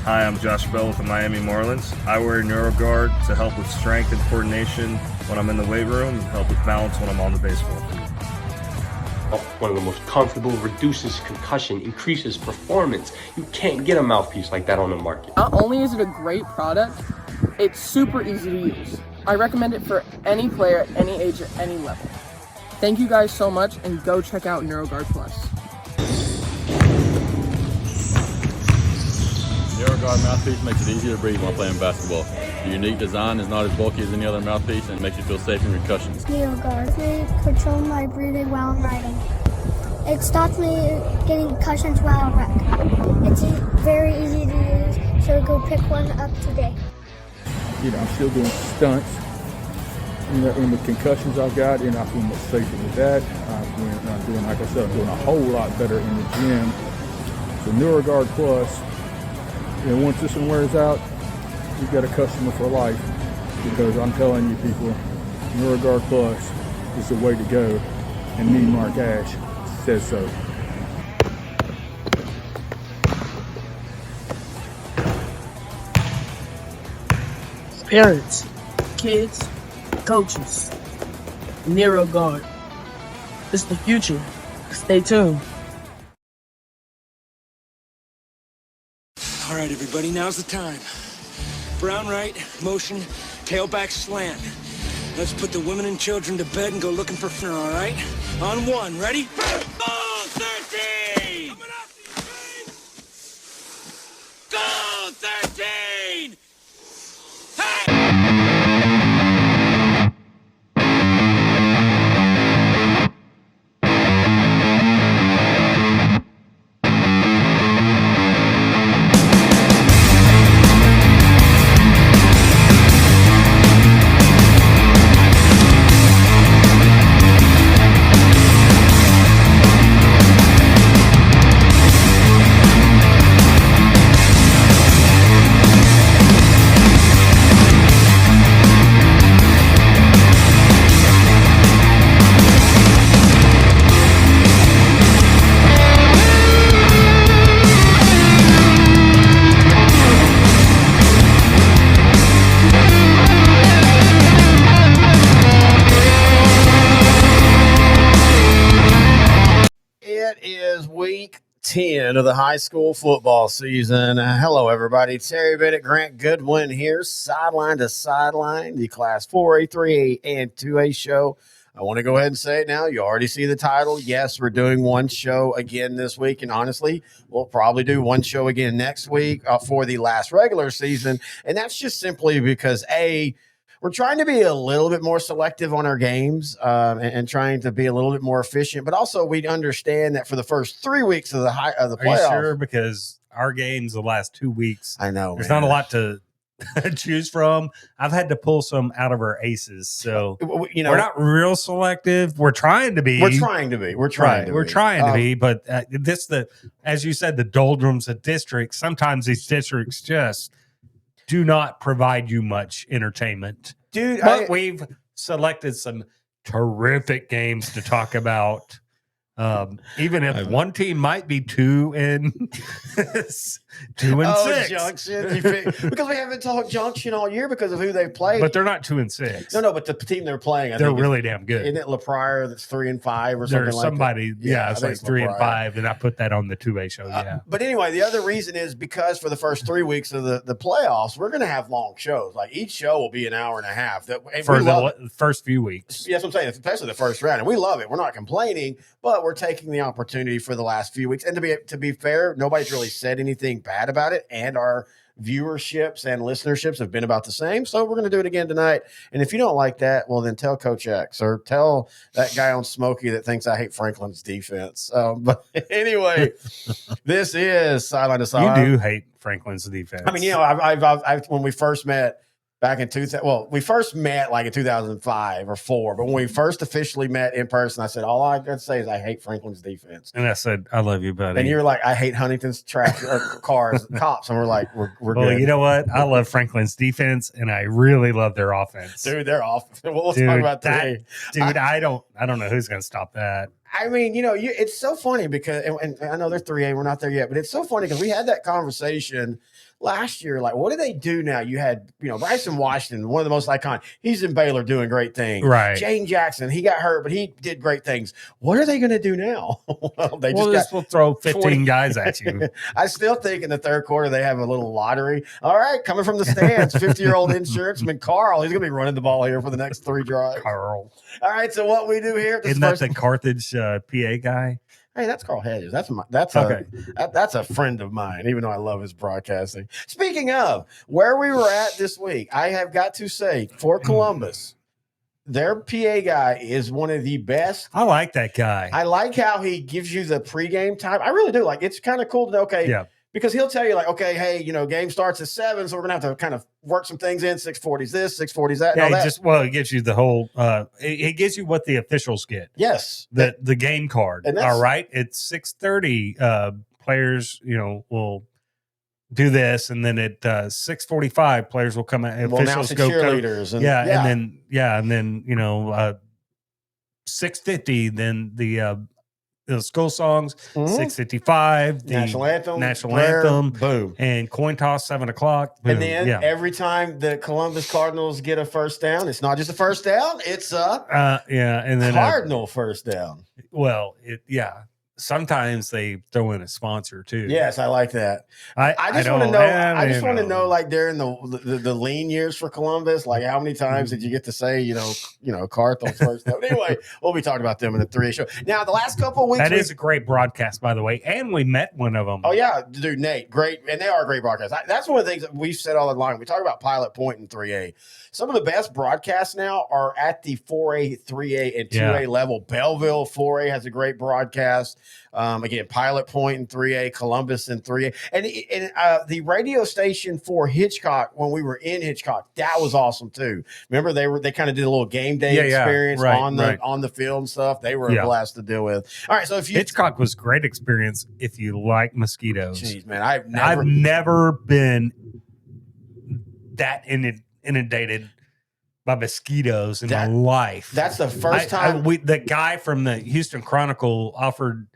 Hi, I'm Josh Bell with the Miami Marlins. I wear NeuroGuard to help with strength and coordination when I'm in the weight room and help with balance when I'm on the baseball field. One of the most comfortable, reduces concussion, increases performance. You can't get a mouthpiece like that on the market. Not only is it a great product, it's super easy to use. I recommend it for any player at any age, at any level. Thank you guys so much, and go check out NeuroGuard Plus. NeuroGuard mouthpiece makes it easier to breathe while playing basketball. The unique design is not as bulky as any other mouthpiece and makes you feel safe in concussions. NeuroGuard. They control my breathing while I'm riding. It stops me getting concussions while I ride. It's very easy to use, so go pick one up today. I'm still doing stunts. In the concussions I've got, I feel much safer with that. I'm doing, like I said, I'm doing a whole lot better in the gym. So NeuroGuard Plus, once this one wears out, you've got a customer for life, because I'm telling you people, NeuroGuard Plus is the way to go, and me, Mark Ash, says so. Parents, kids, coaches, NeuroGuard. It's the future. Stay tuned. All right, everybody, now's the time. Brown right, motion, tailback slant. Let's put the women and children to bed and go looking for dinner, all right? On one, ready? Go, 13! Coming up, go, 13! Hey! It is week 10 of the high school football season. Hello, everybody. Terry Bennett, Grant Goodwin here, sideline to sideline, the Class 4A, 3A, and 2A show. I want to go ahead and say it now. You already see the title. Yes, we're doing one show again this week, and honestly, we'll probably do one show again next week for the last regular season, and that's just simply because, we're trying to be a little bit more selective on our games and trying to be a little bit more efficient. But also, we understand that for the first 3 weeks of the playoffs. Are you sure? Because our games the last 2 weeks, I know there's not a lot to choose from. I've had to pull some out of our aces, so we're not real selective. We're trying to be. We're trying to be. But as you said, the doldrums of districts. Sometimes these districts just do not provide you much entertainment. Dude, but we've selected some terrific games to talk about. Even if one team might be 2 and 6. Junction. Because we haven't talked Junction all year because of who they've played. But they're not 2 and 6. No, but the team they're playing, they're really damn good. Isn't it LaPrire that's 3 and 5 or something There's like that? Somebody, it's like 3 and 5, and I put that on the 2A show. But anyway, the other reason is because for the first 3 weeks of the playoffs, we're going to have long shows. Like each show will be an hour and a half. For the first few weeks. Yes, I'm saying, especially the first round. And we love it. We're not complaining, but we're taking the opportunity for the last few weeks. And to be fair, nobody's really said anything bad about it. And our viewerships and listenerships have been about the same. So we're going to do it again tonight. And if you don't like that, well, then tell Coach X or tell that guy on Smokey that thinks I hate Franklin's defense. But anyway, this is Sideline to Sideline. You do hate Franklin's defense. I mean, I've when we first met back in 2000, well, we first met like in 2005 or 4, but when we first officially met in person, I said, all I got to say is I hate Franklin's defense. And I said, I love you, buddy. And you're like, I hate Huntington's traffic cars, cops. And we're like, we're good. You know what? I love Franklin's defense, and I really love their offense. Dude, they're off. We'll talk about today. I don't know who's going to stop that. I mean, it's so funny because, and I know they're 3A, we're not there yet, but it's so funny because we had that conversation last year, like, what do they do now? You had, Bryson Washington, one of the most iconic. He's in Baylor doing great things. Right. Jane Jackson, he got hurt, but he did great things. What are they going to do now? They will throw 15 guys at you. I still think in the third quarter they have a little lottery. All right, coming from the stands, 50-year-old insuranceman Carl. He's going to be running the ball here for the next 3 drives. Carl. All right, so what we do here. Isn't that the Carthage PA guy? Hey, that's Carl Hedges. That's a friend of mine, even though I love his broadcasting. Speaking of where we were at this week, I have got to say for Columbus, their PA guy is one of the best. I like that guy. I like how he gives you the pregame time. I really do. Like, it's kind of cool to know, okay, yeah. Because he'll tell you, like, okay, hey, game starts at 7, so we're gonna have to kind of work some things in. 6:40's this, 6:40's that. Yeah, it gives you the whole. It gives you what the officials get. Yes, the game card. All right, it's 6:30. Players, will do this, and then at 6:45, players will come out. Officials go cheerleaders, and 6:50, then the school songs, 6:55, the national anthem, boom, and coin toss 7:00, boom. And then every time the Columbus Cardinals get a first down, it's not just a first down, it's a and then Cardinal first down. Well, sometimes they throw in a sponsor too. Yes, I like that. I just want to know. I just want to know, like, during the lean years for Columbus, like, how many times did you get to say, Cardinals first down? Anyway, we'll be talking about them in the 3A show. Now, the last couple of weeks, that is a great broadcast, by the way, and we met one of them. Oh yeah, dude, Nate, great, and they are a great broadcast. That's one of the things that we've said all along. We talk about Pilot Point and 3A. Some of the best broadcasts now are at the 4A, 3A, and 2A level. Belleville 4A has a great broadcast. Again, Pilot Point in 3A, Columbus in 3A, and the radio station for Hitchcock, when we were in Hitchcock, that was awesome too. Remember, they kind of did a little game day experience on the field and stuff. They were a blast to deal with. All right, so if Hitchcock was a great experience if you like mosquitoes. Jeez, man, I've never been that inundated by mosquitoes in my life. That's the first time. The guy from the Houston Chronicle offered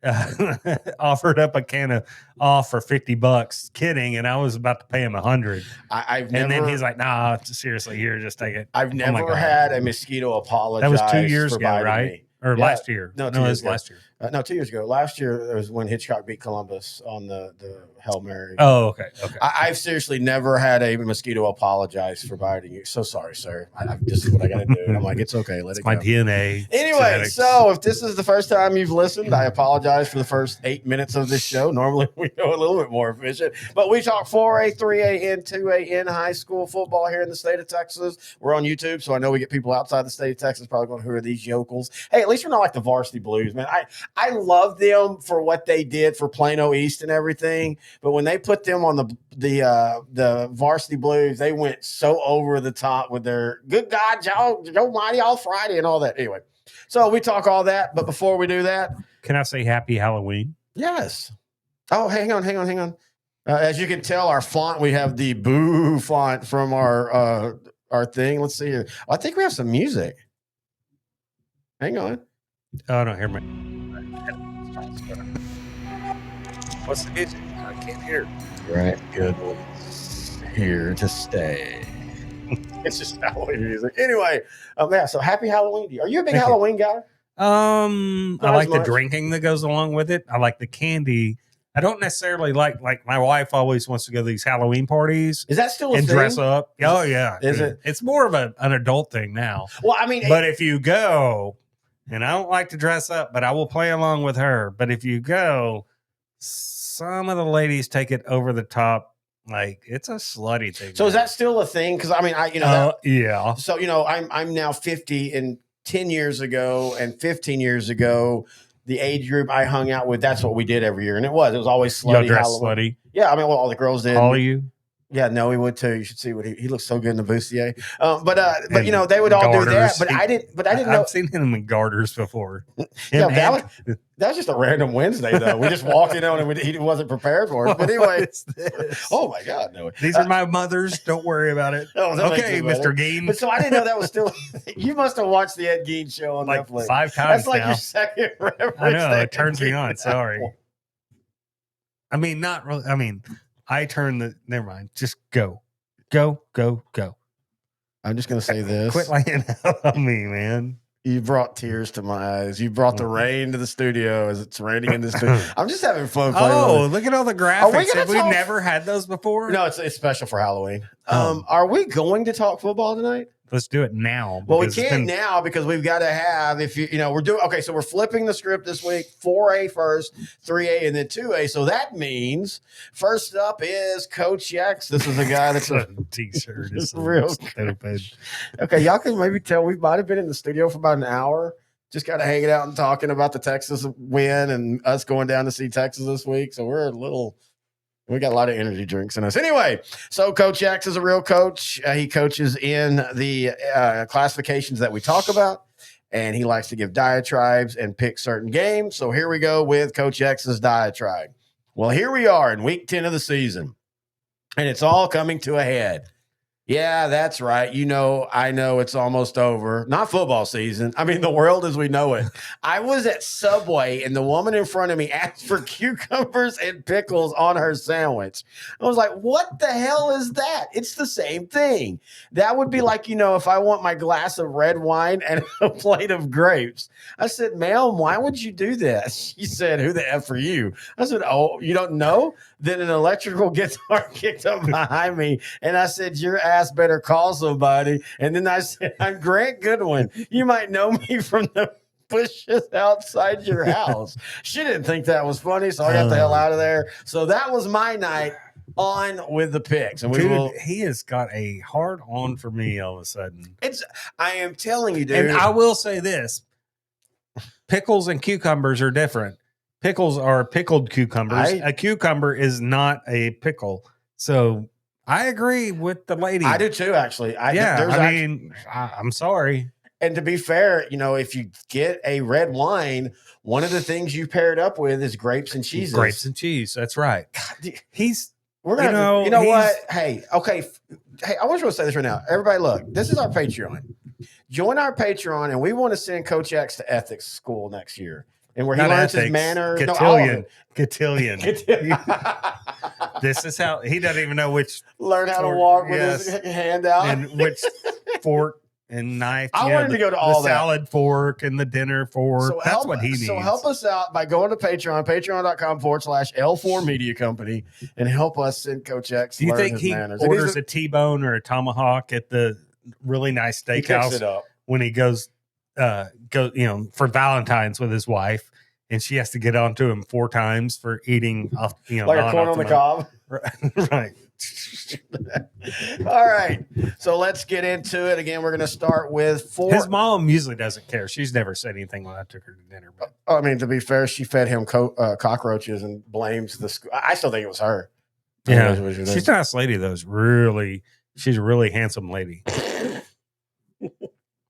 up a can of off for $50. Kidding, and I was about to pay him $100. And then he's like, "Nah, seriously, here, just take it." I've never had a mosquito apologize. That was 2 years ago, right? Me. Or last year? No, it was last year. No, 2 years ago. Last year was when Hitchcock beat Columbus on the Hail Mary. Oh, okay. I've seriously never had a mosquito apologize for biting you. So sorry, sir. This is what I got to do. And I'm like, it's okay. Let it go. My DNA. Anyway, genetics. So if this is the first time you've listened, I apologize for the first 8 minutes of this show. Normally we go a little bit more efficient, but we talk 4A, 3A, and 2A in high school football here in the state of Texas. We're on YouTube, so I know we get people outside the state of Texas probably going, who are these yokels? Hey, at least we're not like the Varsity Blues, man. I love them for what they did for Plano East and everything, but when they put them on the Varsity Blues, they went so over the top with their good God, Joe Mighty all Friday and all that. Anyway, so we talk all that, but before we do that, can I say Happy Halloween? Yes. Oh, hang on. As you can tell, our font, we have the boo font from our thing. Let's see here. I think we have some music. Hang on. Oh, no, hear me. What's the music? I can't hear. Right. Good ones here to stay. It's just Halloween music. Anyway, so happy Halloween. Are you a big Halloween guy? I like the drinking that goes along with it. I like the candy. I don't necessarily like my wife always wants to go to these Halloween parties. Is that still a and thing? Dress up? Oh yeah. Is it? It's more of an adult thing now. Well, I mean, but if you go, and I don't like to dress up, but I will play along with her. But if you go, some of the ladies take it over the top. Like, it's a slutty thing. So is that still a thing? Because I mean, yeah. So I'm now 50, and 10 years ago and 15 years ago, the age group I hung out with, that's what we did every year, and it was always slutty. Slutty. Yeah, I mean, all the girls did. All of you. Yeah, no, he would too. You should see what he looks so good in the bustier. But they would all do that. But I didn't know. I've seen him in garters before. That was just a random Wednesday though. We just walked in on him. He wasn't prepared for it. But anyway, oh my God, no. These are my mothers. Don't worry about it. Okay, Mr. Gein. But so I didn't know that was still. You must have watched the Ed Gein show on like Netflix 5 times. That's like now. your second reference. I know it turns me on. Sorry. I mean, not really. I mean, I turn the. Never mind. Just go, go, go, go. I'm just gonna say this. Quit laying out on me, man. You brought tears to my eyes. You brought the rain to the studio as it's raining in the studio. I'm just having fun playing. Oh, look at all the graphics. Have we never had those before? No, it's special for Halloween. Are we going to talk football tonight? Let's do it now. Well, we can't now because we've got to have, we're doing, okay, so we're flipping the script this week, 4A first, 3A, and then 2A. So that means first up is Coach X. This is a guy that's a t-shirt. Is real stupid. Okay, y'all can maybe tell we might have been in the studio for about an hour, just kind of hanging out and talking about the Texas win and us going down to see Texas this week. So we got a lot of energy drinks in us. Anyway, so Coach X is a real coach. He coaches in the classifications that we talk about, and he likes to give diatribes and pick certain games. So here we go with Coach X's diatribe. Well, here we are in week 10 of the season, and it's all coming to a head. Yeah, that's right. I know it's almost over. Not football season. I mean, the world as we know it. I was at Subway, and the woman in front of me asked for cucumbers and pickles on her sandwich. I was like, what the hell is that? It's the same thing. That would be like, if I want my glass of red wine and a plate of grapes. I said, ma'am, why would you do that? She said, who the F are you? I said, oh, you don't know? Then an electrical guitar kicked up behind me, and I said, your ass better call somebody. And then I said, I'm Grant Goodwin. You might know me from the bushes outside your house. She didn't think that was funny, so I got the hell out of there. So that was my night. On with the picks. And he has got a hard on for me all of a sudden. I am telling you, dude. And I will say this. Pickles and cucumbers are different. Pickles are pickled cucumbers. A cucumber is not a pickle. So I agree with the lady. I do too, actually. I'm sorry. And to be fair, if you get a red wine, one of the things you pair it up with is grapes and cheeses. Grapes and cheese. That's right. God, we're gonna, you know what? Hey, okay. Hey, I want you to say this right now. Everybody, look, this is our Patreon. Join our Patreon, and we want to send Coach X to ethics school next year. And where he learns his manner. Cotillion. This is how he doesn't even know which. Learn how to walk with his hand out. And which fork and knife. I wanted to go to all the salad fork and the dinner fork. So that's what he needs. So help us out by going to Patreon, patreon.com/L4 Media Company, and help us send Coach X. Do you think he orders a T-bone or a tomahawk at the really nice steakhouse when he goes for Valentine's with his wife, and she has to get onto him 4 times for eating off, like a corn on the cob, right? All right, so let's get into it. Again, we're going to start with 4. His mom usually doesn't care. She's never said anything when I took her to dinner. But I mean, to be fair, she fed him cockroaches and blames the school. I still think it was her. Yeah, she's a nice lady, though. She's a really handsome lady.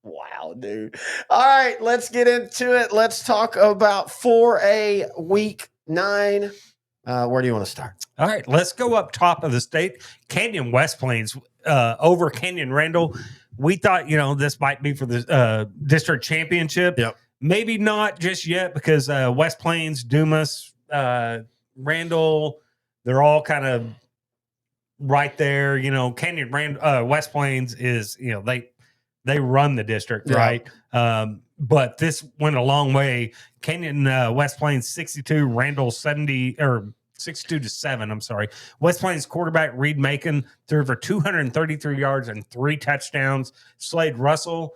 Wow, dude. All right, let's get into it. Let's talk about 4A Week 9. Where do you want to start? All right, let's go up top of the state. Canyon West Plains over Canyon Randall. We thought, this might be for the district championship. Yep. Maybe not just yet because West Plains, Dumas, Randall, they're all kind of right there. Canyon West Plains is, they run the district, right? But this went a long way. Canyon West Plains 62, Randall 70 or 62-7. I'm sorry. West Plains quarterback Reed Macon threw for 233 yards and 3 touchdowns. Slade Russell,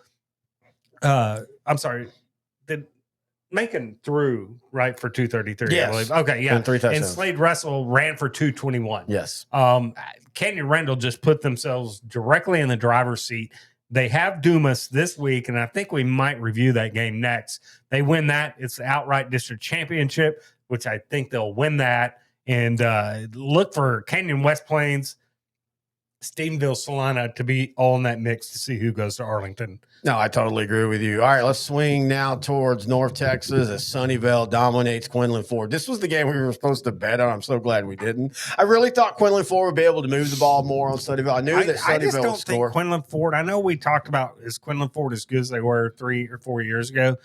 Macon threw right for 233. Yes. I believe. Okay, yeah. And 3 touchdowns. And Slade Russell ran for 221. Yes. Canyon Randall just put themselves directly in the driver's seat. They have Dumas this week, and I think we might review that game next. They win that. It's the outright district championship, which I think they'll win that. And look for Canyon West Plains, Stephenville, Salina to be all in that mix to see who goes to Arlington. No, I totally agree with you. All right, let's swing now towards North Texas as Sunnyvale dominates Quinlan Ford. This was the game we were supposed to bet on. I'm so glad we didn't. I really thought Quinlan Ford would be able to move the ball more on Sunnyvale. I knew that Sunnyvale I just don't would score. think Quinlan Ford, I know we talked about is Quinlan Ford as good as they were 3 or 4 years ago,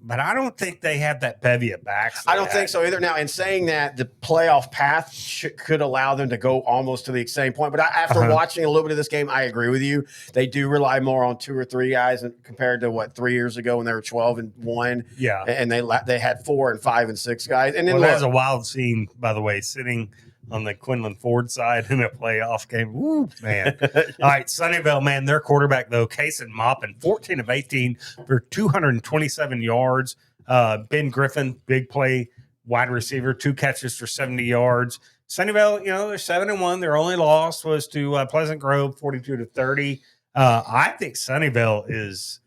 but I don't think they have that bevy of backs. I don't think so either. Now, in saying that, the playoff path could allow them to go almost to the same point. But after watching a little bit of this game, I agree with you. They do rely more on 2 or 3 guys compared to 3 years ago when they were 12-1. Yeah, and they had 4 and 5 and 6 guys. And then that was a wild scene, by the way, sitting on the Quinlan Ford side in a playoff game. Woo, man. All right, Sunnyvale, man, their quarterback, though, Kaysen Moppin, 14 of 18 for 227 yards. Ben Griffin, big play, wide receiver, 2 catches for 70 yards. Sunnyvale, they're 7-1. Their only loss was to Pleasant Grove, 42-30. I think Sunnyvale is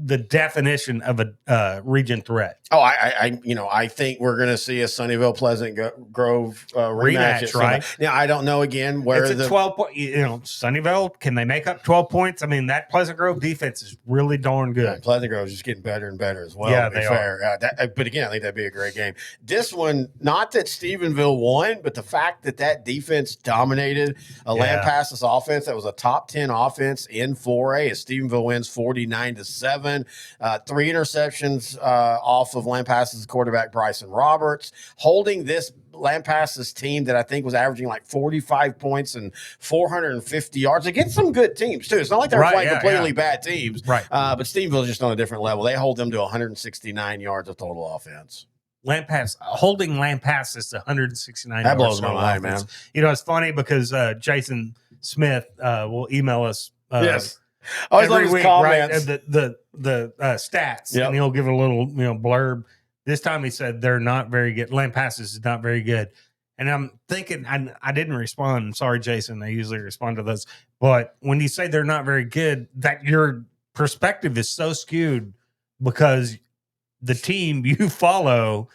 the definition of a region threat. Oh, I think we're going to see a Sunnyvale Pleasant Grove rematch, right? Now, I don't know again where it's a 12 point. Sunnyvale, can they make up 12 points? I mean, that Pleasant Grove defense is really darn good. Yeah, Pleasant Grove is just getting better and better as well. Yeah, they are. But again, I think that'd be a great game. This one, not that Stephenville won, but the fact that defense dominated a Lampasas offense that was a top 10 offense in 4A, as Stephenville wins 49-7. 3 interceptions off of Lampasas quarterback Bryson Roberts, holding this Lampasas team that I think was averaging 45 points and 450 yards against some good teams too. It's not like they're playing completely bad teams, right? But Stephenville's just on a different level. They hold them to 169 yards of total offense. Holding Lampasas to 169. That blows my mind, man. It's funny because Jason Smith will email us. Yes. Every week, comments. Right? The stats, and he'll give a little blurb. This time he said they're not very good. Lampasas is not very good, and I'm thinking I didn't respond. I'm sorry, Jason. I usually respond to those, but when you say they're not very good, that your perspective is so skewed because the team you follow,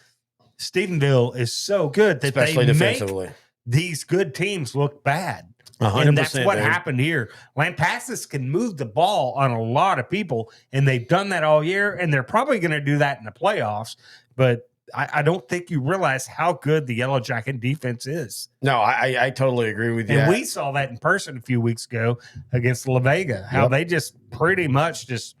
Stephenville, is so good that especially they defensively make these good teams look bad. 100%, and that's what happened here. Lampasas can move the ball on a lot of people, and they've done that all year, and they're probably going to do that in the playoffs. But I don't think you realize how good the Yellow Jacket defense is. No, I totally agree with you. And we saw that in person a few weeks ago against La Vega, how they just pretty much just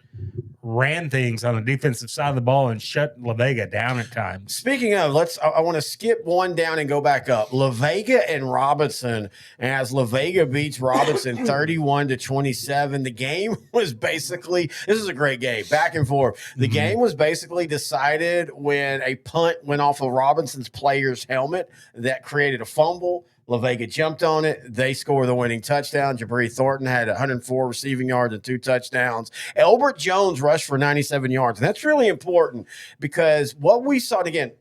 ran things on the defensive side of the ball and shut La Vega down at times. Speaking of, I want to skip one down and go back up. La Vega and Robinson, as La Vega beats Robinson 31-27. The game was basically, this is a great game, back and forth. The game was basically decided when a punt went off of Robinson's player's helmet that created a fumble. La Vega jumped on it. They scored the winning touchdown. Jabri Thornton had 104 receiving yards and 2 touchdowns. Elbert Jones rushed for 97 yards. And that's really important because what we saw, and again,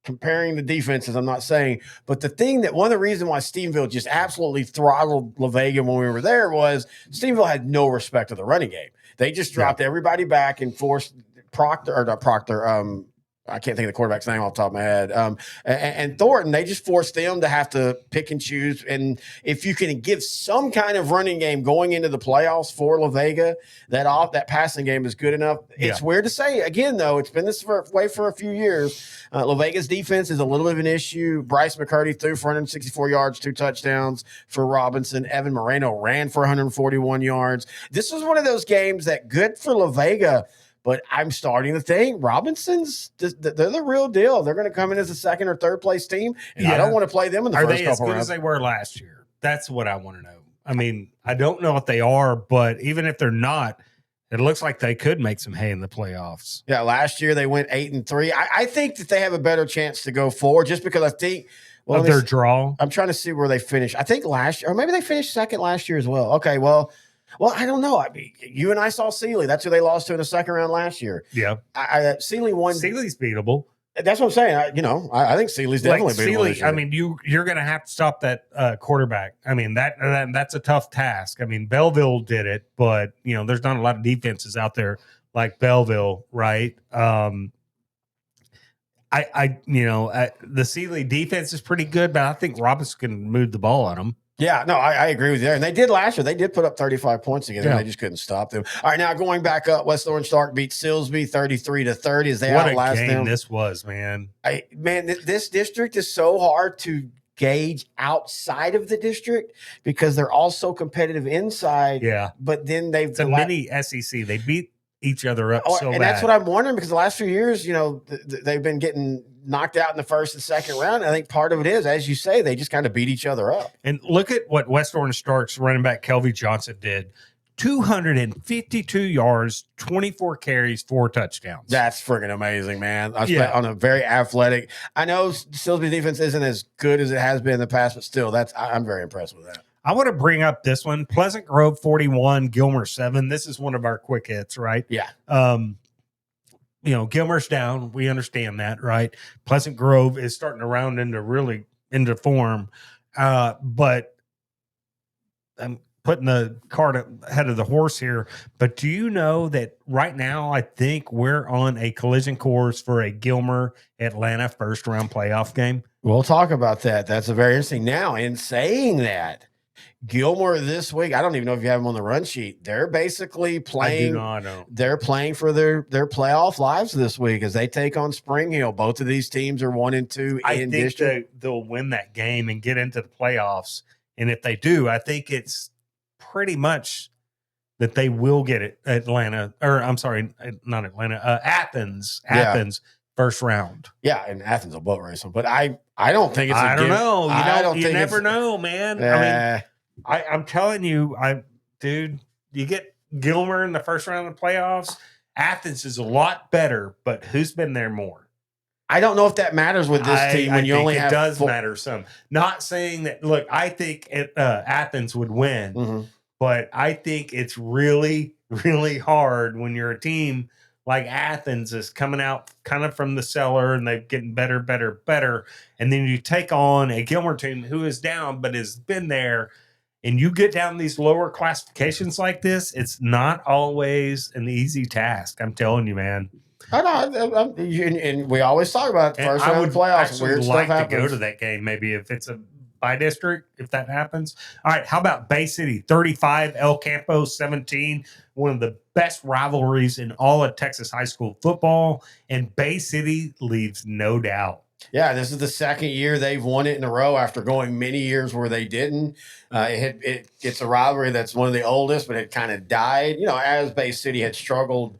comparing the defenses, I'm not saying, but one of the reasons why Stephenville just absolutely throttled La Vega when we were there was Stephenville had no respect of the running game. They just dropped everybody back and forced I can't think of the quarterback's name off the top of my head. And Thornton, they just forced them to have to pick and choose. And if you can give some kind of running game going into the playoffs for La Vega, that passing game is good enough. It's weird to say. Again, though, it's been this way for a few years. La Vega's defense is a little bit of an issue. Bryce McCurdy threw for 164 yards, 2 touchdowns for Robinson. Evan Moreno ran for 141 yards. This was one of those games that good for La Vega. But I'm starting to think Robinson's, they're the real deal. They're going to come in as a 2nd or 3rd place team, and I don't want to play them in the first couple rounds. Are they as good as they were last year? That's what I want to know. I mean, I don't know if they are, but even if they're not, it looks like they could make some hay in the playoffs. Yeah, last year they went 8-3. I think that they have a better chance to go forward just because I think – of their draw. I'm trying to see where they finished. I think last year – or maybe they finished 2nd last year as well. Okay, well, I don't know. I mean, you and I saw Sealy. That's who they lost to in the 2nd round last year. Yeah. Sealy won. Sealy's beatable. That's what I'm saying. I think Sealy's definitely beatable. I mean, you're going to have to stop that quarterback. I mean, that's a tough task. I mean, Belleville did it, but, there's not a lot of defenses out there like Belleville, right? The Sealy defense is pretty good, but I think Robinson can move the ball on them. Yeah, no, I agree with you there. And they did last year. They did put up 35 points again, and they just couldn't stop them. All right, now going back up, West Orange Stark beat Silsbee 33-30 as they outlast them. What a game this was, man. This district is so hard to gauge outside of the district because they're all so competitive inside. Yeah. But then it's a mini SEC. They beat each other up so and bad. that's what I'm wondering, because the last few years, they've been getting knocked out in the first and second round. I think part of it is, as you say, they just kind of beat each other up. And look at what West Orange Starks running back Kelvy Johnson did. 252 yards, 24 carries, 4 touchdowns. That's freaking amazing, man. On a very athletic. I know Silsby's defense isn't as good as it has been in the past, but still, I'm very impressed with that. I want to bring up this one. Pleasant Grove 41, Gilmer 7. This is one of our quick hits, right? Yeah. Gilmer's down. We understand that, right? Pleasant Grove is starting to round into form. But I'm putting the cart ahead of the horse here. But do you know that right now I think we're on a collision course for a Gilmer Atlanta first round playoff game? We'll talk about that. That's a very interesting. Now, in saying that, Gilmer this week, I don't even know if you have them on the run sheet. They're basically playing. I do not know. They're playing for their playoff lives this week as they take on Spring Hill. Both of these teams are 1-2 in district. They'll win that game and get into the playoffs. And if they do, I think it's pretty much that they will get it. Athens. Athens first round. Yeah, and Athens will boat race them. But I don't think it's. I don't know. You never know, man. I'm telling you, dude, you get Gilmer in the first round of the playoffs. Athens is a lot better, but who's been there more? I don't know if that matters with this team when you only have. It does matter some. Not saying that. Look, I think Athens would win, but I think it's really, really hard when you're a team like Athens is coming out kind of from the cellar and they're getting better, and then you take on a Gilmer team who is down but has been there. And you get down these lower classifications like this, it's not always an easy task. I'm telling you, man. I know, and we always talk about first round playoffs. Weird stuff happens. To go to that game, maybe if it's a by district, if that happens. All right, how about Bay City 35, El Campo 17? One of the best rivalries in all of Texas high school football, and Bay City leaves no doubt. Yeah, this is the second year they've won it in a row after going many years where they didn't. It's a rivalry that's one of the oldest, but it kind of died, as Bay City had struggled,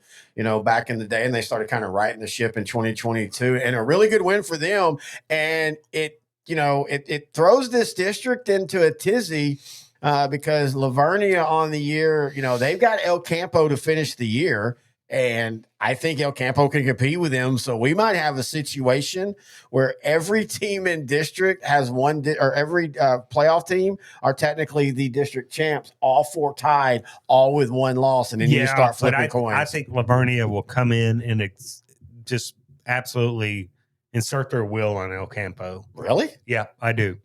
back in the day, and they started kind of righting the ship in 2022, and a really good win for them. And it throws this district into a tizzy because Lavernia on the year, they've got El Campo to finish the year. And I think El Campo can compete with them. So we might have a situation where every team in district has or every playoff team are technically the district champs, all 4 tied, all with 1 loss. And then you start flipping coins. I think Lavernia will come in and just absolutely insert their will on El Campo. Really? Yeah, I do.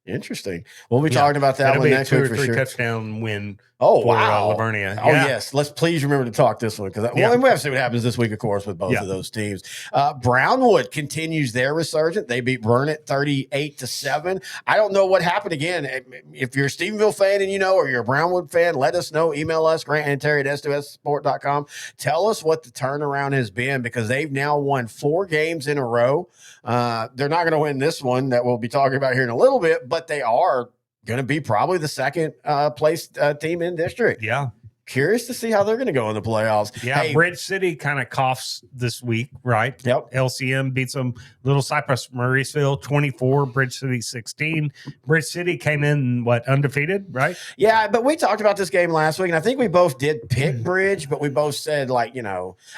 Interesting. We'll be talking about that one next week for sure. 2 or 3 touchdown win. Oh, for, wow. Lavernia. Oh, yes. Let's please remember to talk this one because and we have to see what happens this week, of course, with both of those teams. Brownwood continues their resurgence. They beat Burnett 38-7. I don't know what happened again. If you're a Stephenville fan and or you're a Brownwood fan, let us know. Email us, Grant and Terry at S2SSport.com. Tell us what the turnaround has been because they've now won 4 games in a row. They're not going to win this one that we'll be talking about here in a little bit, but they are going to be probably the second place team in district. Yeah. Curious to see how they're going to go in the playoffs. Yeah, hey, Bridge City kind of coughs this week, right? Yep. LCM beats them. Little Cypress, Mauriceville, 24, Bridge City, 16. Bridge City came in, undefeated, right? Yeah, but we talked about this game last week, and I think we both did pick Bridge, but we both said,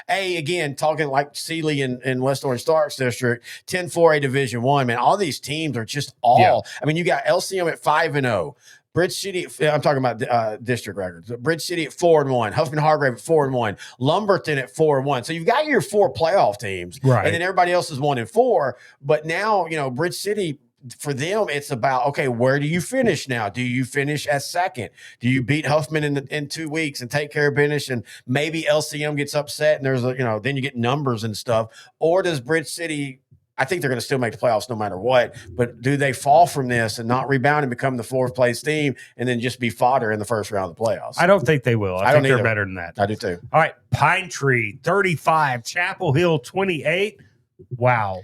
again, talking like Sealy and West Orange Starks District, 10-4A Division I, man, all these teams are just I mean, you got LCM at 5-0. Bridge City, I'm talking about district records. Bridge City at 4-1, Huffman Hargrave at 4-1, Lumberton at 4-1. So you've got your 4 playoff teams, right? And then everybody else is 1-4. But now, Bridge City, for them, it's about where do you finish now? Do you finish as second? Do you beat Huffman in 2 weeks and take care of business? And maybe LCM gets upset and there's then you get numbers and stuff, or does Bridge City? I think they're going to still make the playoffs no matter what, but do they fall from this and not rebound and become the 4th place team and then just be fodder in the first round of the playoffs? I don't think they will. I think they're better than that. I do too. All right. Pine Tree 35, Chapel Hill 28. Wow.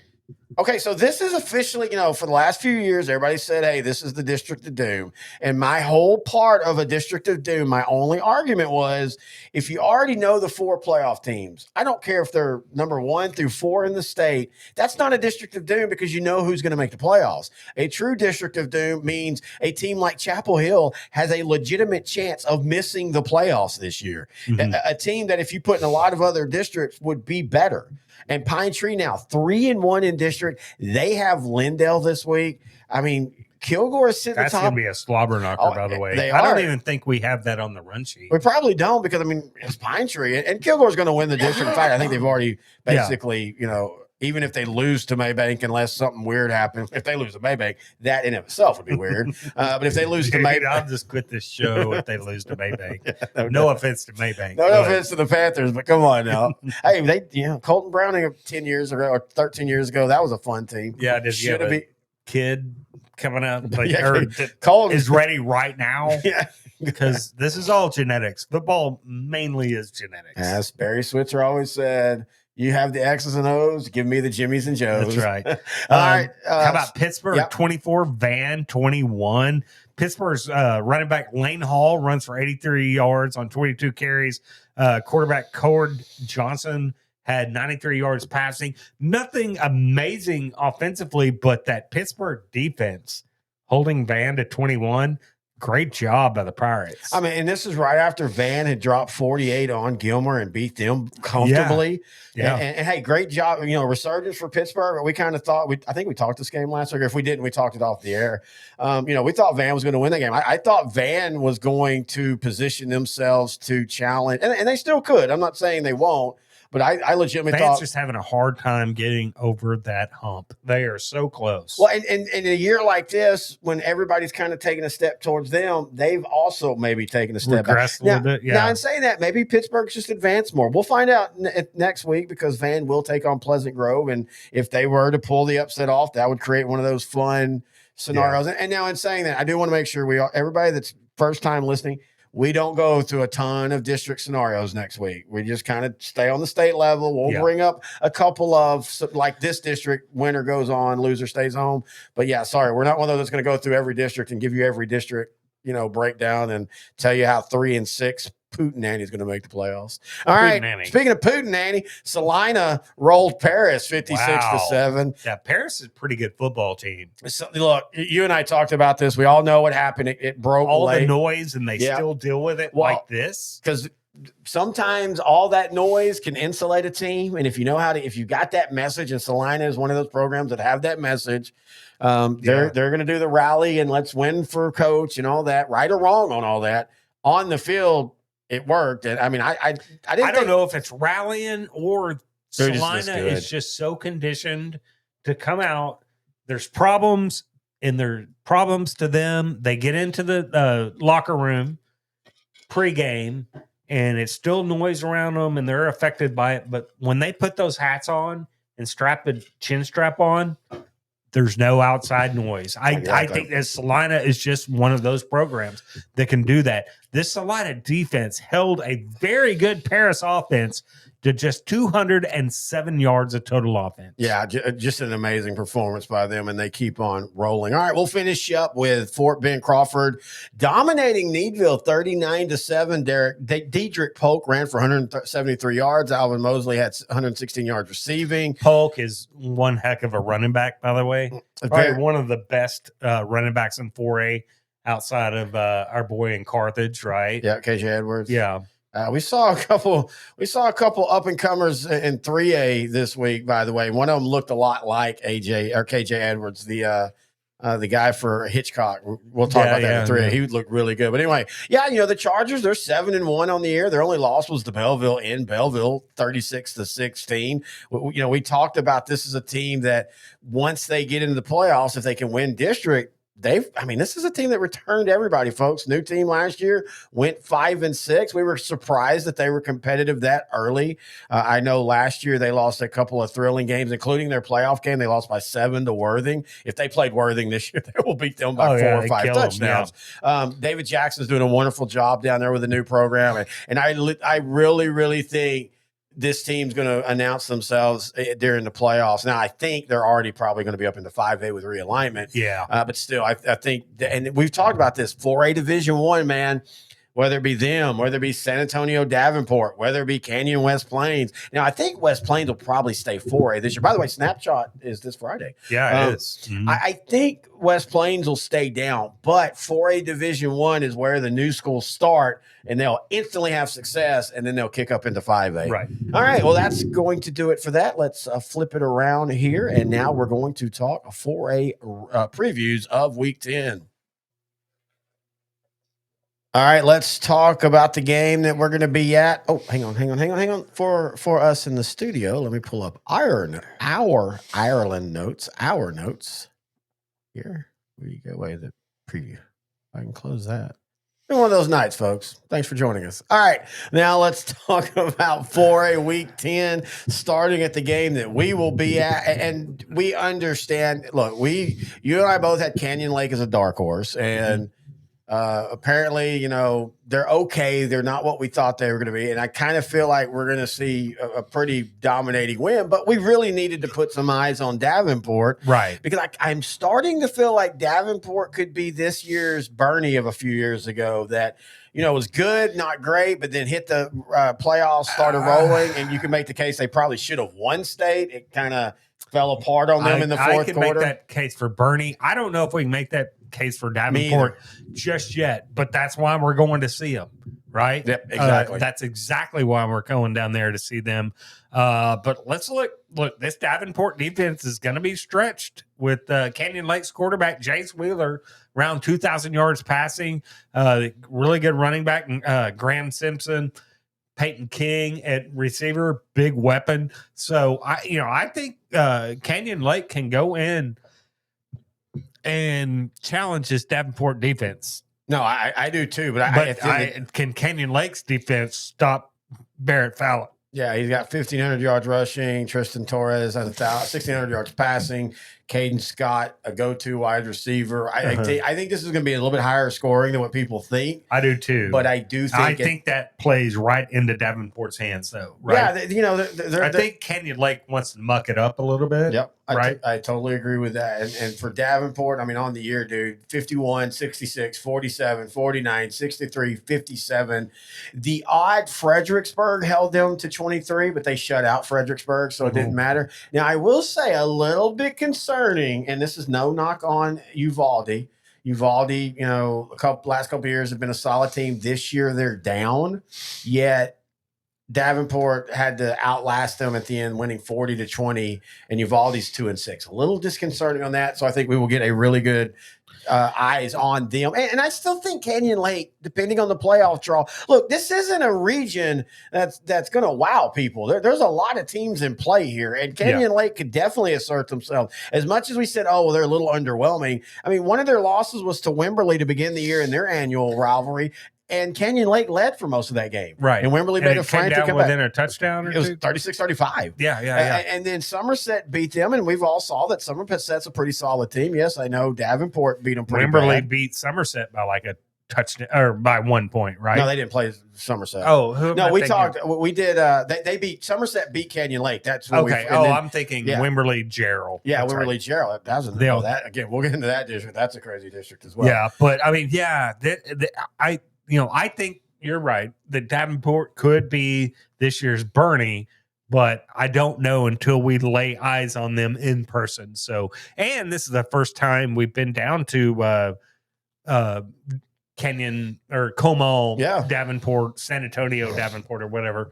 Okay, so this is officially, for the last few years, everybody said, hey, this is the District of Doom. And my whole part of a District of Doom, my only argument was if you already know the 4 playoff teams, I don't care if they're number 1 through 4 in the state, that's not a District of Doom because you know who's going to make the playoffs. A true District of Doom means a team like Chapel Hill has a legitimate chance of missing the playoffs this year. Mm-hmm. A team that if you put in a lot of other districts would be better. And Pine Tree now 3-1 in district. They have Lindale this week. I mean, Kilgore is sitting That's top. That's going to be a slobber knocker, by the way. I don't even think we have that on the run sheet. We probably don't because, it's Pine Tree. And Kilgore's going to win the district. In fact, I think they've already basically, even if they lose to Maybank, unless something weird happens, if they lose to Maybank, that in itself would be weird. But if they lose to Maybank, I'll just quit this show if they lose to Maybank. No offense to Maybank. No offense to the Panthers, but come on now. Hey, Colton Browning 10 years ago or 13 years ago, that was a fun team. Yeah, should have a kid coming up Colton is ready right now. Yeah. Because this is all genetics. Football mainly is genetics. As Barry Switzer always said, you have the X's and O's. Give me the Jimmies and Joes. That's right. All right. How about Pittsburgh? 24, Van 21. Pittsburgh's running back Lane Hall runs for 83 yards on 22 carries. Quarterback Cord Johnson had 93 yards passing. Nothing amazing offensively, but that Pittsburgh defense holding Van to 21. Great job by the Pirates. And this is right after Van had dropped 48 on Gilmer and beat them comfortably. Yeah. And hey, great job. Resurgence for Pittsburgh. But we kind of thought, I think we talked this game last week. Or if we didn't, we talked it off the air. We thought Van was going to win the game. I thought Van was going to position themselves to challenge, and they still could. I'm not saying they won't. But I legitimately Van's thought just having a hard time getting over that hump. They are so close. Well, and in a year like this, when everybody's kind of taking a step towards them, they've also maybe taken a step back. Regressed a little bit. Yeah. Now, in saying that, maybe Pittsburgh's just advanced more. We'll find out next week because Van will take on Pleasant Grove, and if they were to pull the upset off, that would create one of those fun scenarios. Yeah. And now, in saying that, I do want to make sure everybody that's first time listening, we don't go through a ton of district scenarios next week. We just kind of stay on the state level. We'll bring up a couple of, like this district, winner goes on, loser stays home. But yeah, sorry, we're not one of those that's going to go through every district and give you every district, breakdown and tell you how 3 and 6 Putin is going to make the playoffs. All right. Speaking of Putin, Salina rolled Paris 56-7. Yeah, Paris is a pretty good football team. So, look, you and I talked about this. We all know what happened. It broke all late. The noise, and they still deal with it like this. Because sometimes all that noise can insulate a team. And if you know if you got that message, and Salina is one of those programs that have that message, they're going to do the rally and let's win for coach and all that, right or wrong on all that. On the field, it worked. And I don't know if it's rallying or Salina is just so conditioned to come out. There's problems, and there are problems to them. They get into the locker room pregame, and it's still noise around them, and they're affected by it. But when they put those hats on and strap the chin strap on, there's no outside noise. I think that Salina is just one of those programs that can do that. This Salina defense held a very good Paris offense to just 207 yards of total offense. Yeah, just an amazing performance by them, and they keep on rolling. All right, we'll finish up with Fort Bend Crawford dominating Needville 39-7. Diedrich Polk ran for 173 yards. Alvin Mosley had 116 yards receiving. Polk is one heck of a running back, by the way. Probably one of the best running backs in 4A outside of our boy in Carthage, right? Yeah, KJ Edwards. Yeah. We saw a couple up and comers in 3A this week. By the way, one of them looked a lot like KJ Edwards, the guy for Hitchcock. We'll talk about that in 3A. He would look really good. But anyway, the Chargers, they're 7-1 on the year. Their only loss was to Belleville in Belleville, 36-16. We talked about this as a team that once they get into the playoffs, if they can win district, this is a team that returned everybody, folks. New team last year, went 5-6. We were surprised that they were competitive that early. I know last year they lost a couple of thrilling games, including their playoff game. They lost by 7 to Worthing. If they played Worthing this year, they will beat them by 4 or 5 touchdowns. David Jackson's doing a wonderful job down there with the new program. And I really, really think this team's going to announce themselves during the playoffs. Now, I think they're already probably going to be up into 5A with realignment. Yeah. But still, I think, and we've talked about this, 4A Division I, man, whether it be them, whether it be San Antonio Davenport, whether it be Canyon West Plains. Now, I think West Plains will probably stay 4A this year. By the way, Snapshot is this Friday. Yeah, it is. Mm-hmm. I think West Plains will stay down, but 4A Division I is where the new schools start, and they'll instantly have success, and then they'll kick up into 5A. Right. All right, well, that's going to do it for that. Let's flip it around here, and now we're going to talk 4A previews of Week 10. All right, let's talk about the game that we're going to be at. Oh, hang on. For us in the studio, let me pull up our Ireland notes, our notes. Here we go. Wait, the preview. I can close that. Been one of those nights, folks. Thanks for joining us. All right, now let's talk about 4A Week 10, starting at the game that we will be at. And we understand, look, you and I both had Canyon Lake as a dark horse, and apparently, you know, they're okay. They're not what we thought they were going to be. And I kind of feel like we're going to see a pretty dominating win, but we really needed to put some eyes on Davenport. Right. Because I'm starting to feel like Davenport could be this year's Bernie of a few years ago that, you know, was good, not great, but then hit the playoffs, started rolling, and you can make the case they probably should have won state. It kind of fell apart on them in the fourth quarter. I can make that case for Bernie. I don't know if we can make that case for Davenport just yet, but that's why we're going to see them, right? Yep, exactly. That's exactly why we're going down there to see them. But let's look, this Davenport defense is going to be stretched with Canyon Lake's quarterback, Jace Wheeler, around 2,000 yards passing, really good running back, Graham Simpson, Peyton King at receiver, big weapon. So I think Canyon Lake can go in and challenge this Davenport defense. No, I do too. But can Canyon Lake's defense stop Barrett Fallon? Yeah, he's got 1,500 yards rushing. Tristan Torres has 1,600 yards passing. Caden Scott, a go-to wide receiver. I think this is going to be a little bit higher scoring than what people think. I do too. But I do think that plays right into Davenport's hands, though. Right? Yeah, I think Canyon Lake wants to muck it up a little bit. Yep. Right. I totally agree with that. And for Davenport, I mean, on the year, dude, 51, 66, 47, 49, 63, 57. The odd Fredericksburg held them to 23, but they shut out Fredericksburg, so it didn't matter. Now, I will say a little bit concerning, and this is no knock on Uvalde. Uvalde, you know, last couple of years have been a solid team. This year they're down, yet Davenport had to outlast them at the end, winning 40-20, and Uvalde's 2-6. A little disconcerting on that, so I think we will get a really good eyes on them. And I still think Canyon Lake, depending on the playoff draw. Look, this isn't a region that's going to wow people. There's a lot of teams in play here, and Canyon Lake could definitely assert themselves. As much as we said, oh, well, they're a little underwhelming. I mean, one of their losses was to Wimberley to begin the year in their annual rivalry. And Canyon Lake led for most of that game. Right. And Wimberley made a frantic comeback. Within a touchdown or two? It was 36-35. Yeah. And then Somerset beat them, and we've all saw that Somerset's a pretty solid team. Yes, I know Davenport beat them pretty Wimberley bad. beat Somerset by like a touchdown or by 1 point, right? No, they didn't play Somerset. Oh, no, we did. They beat Somerset, beat Canyon Lake. That's what okay. I'm thinking Wimberley Gerald. Yeah, Wimberley right. Gerald. That was that again. We'll get into that district. That's a crazy district as well. Yeah, but I mean, I think you're right that Davenport could be this year's Bernie, but I don't know until we lay eyes on them in person. So, and this is the first time we've been down to Kenyon or Comal, Davenport, San Antonio, Davenport, or whatever.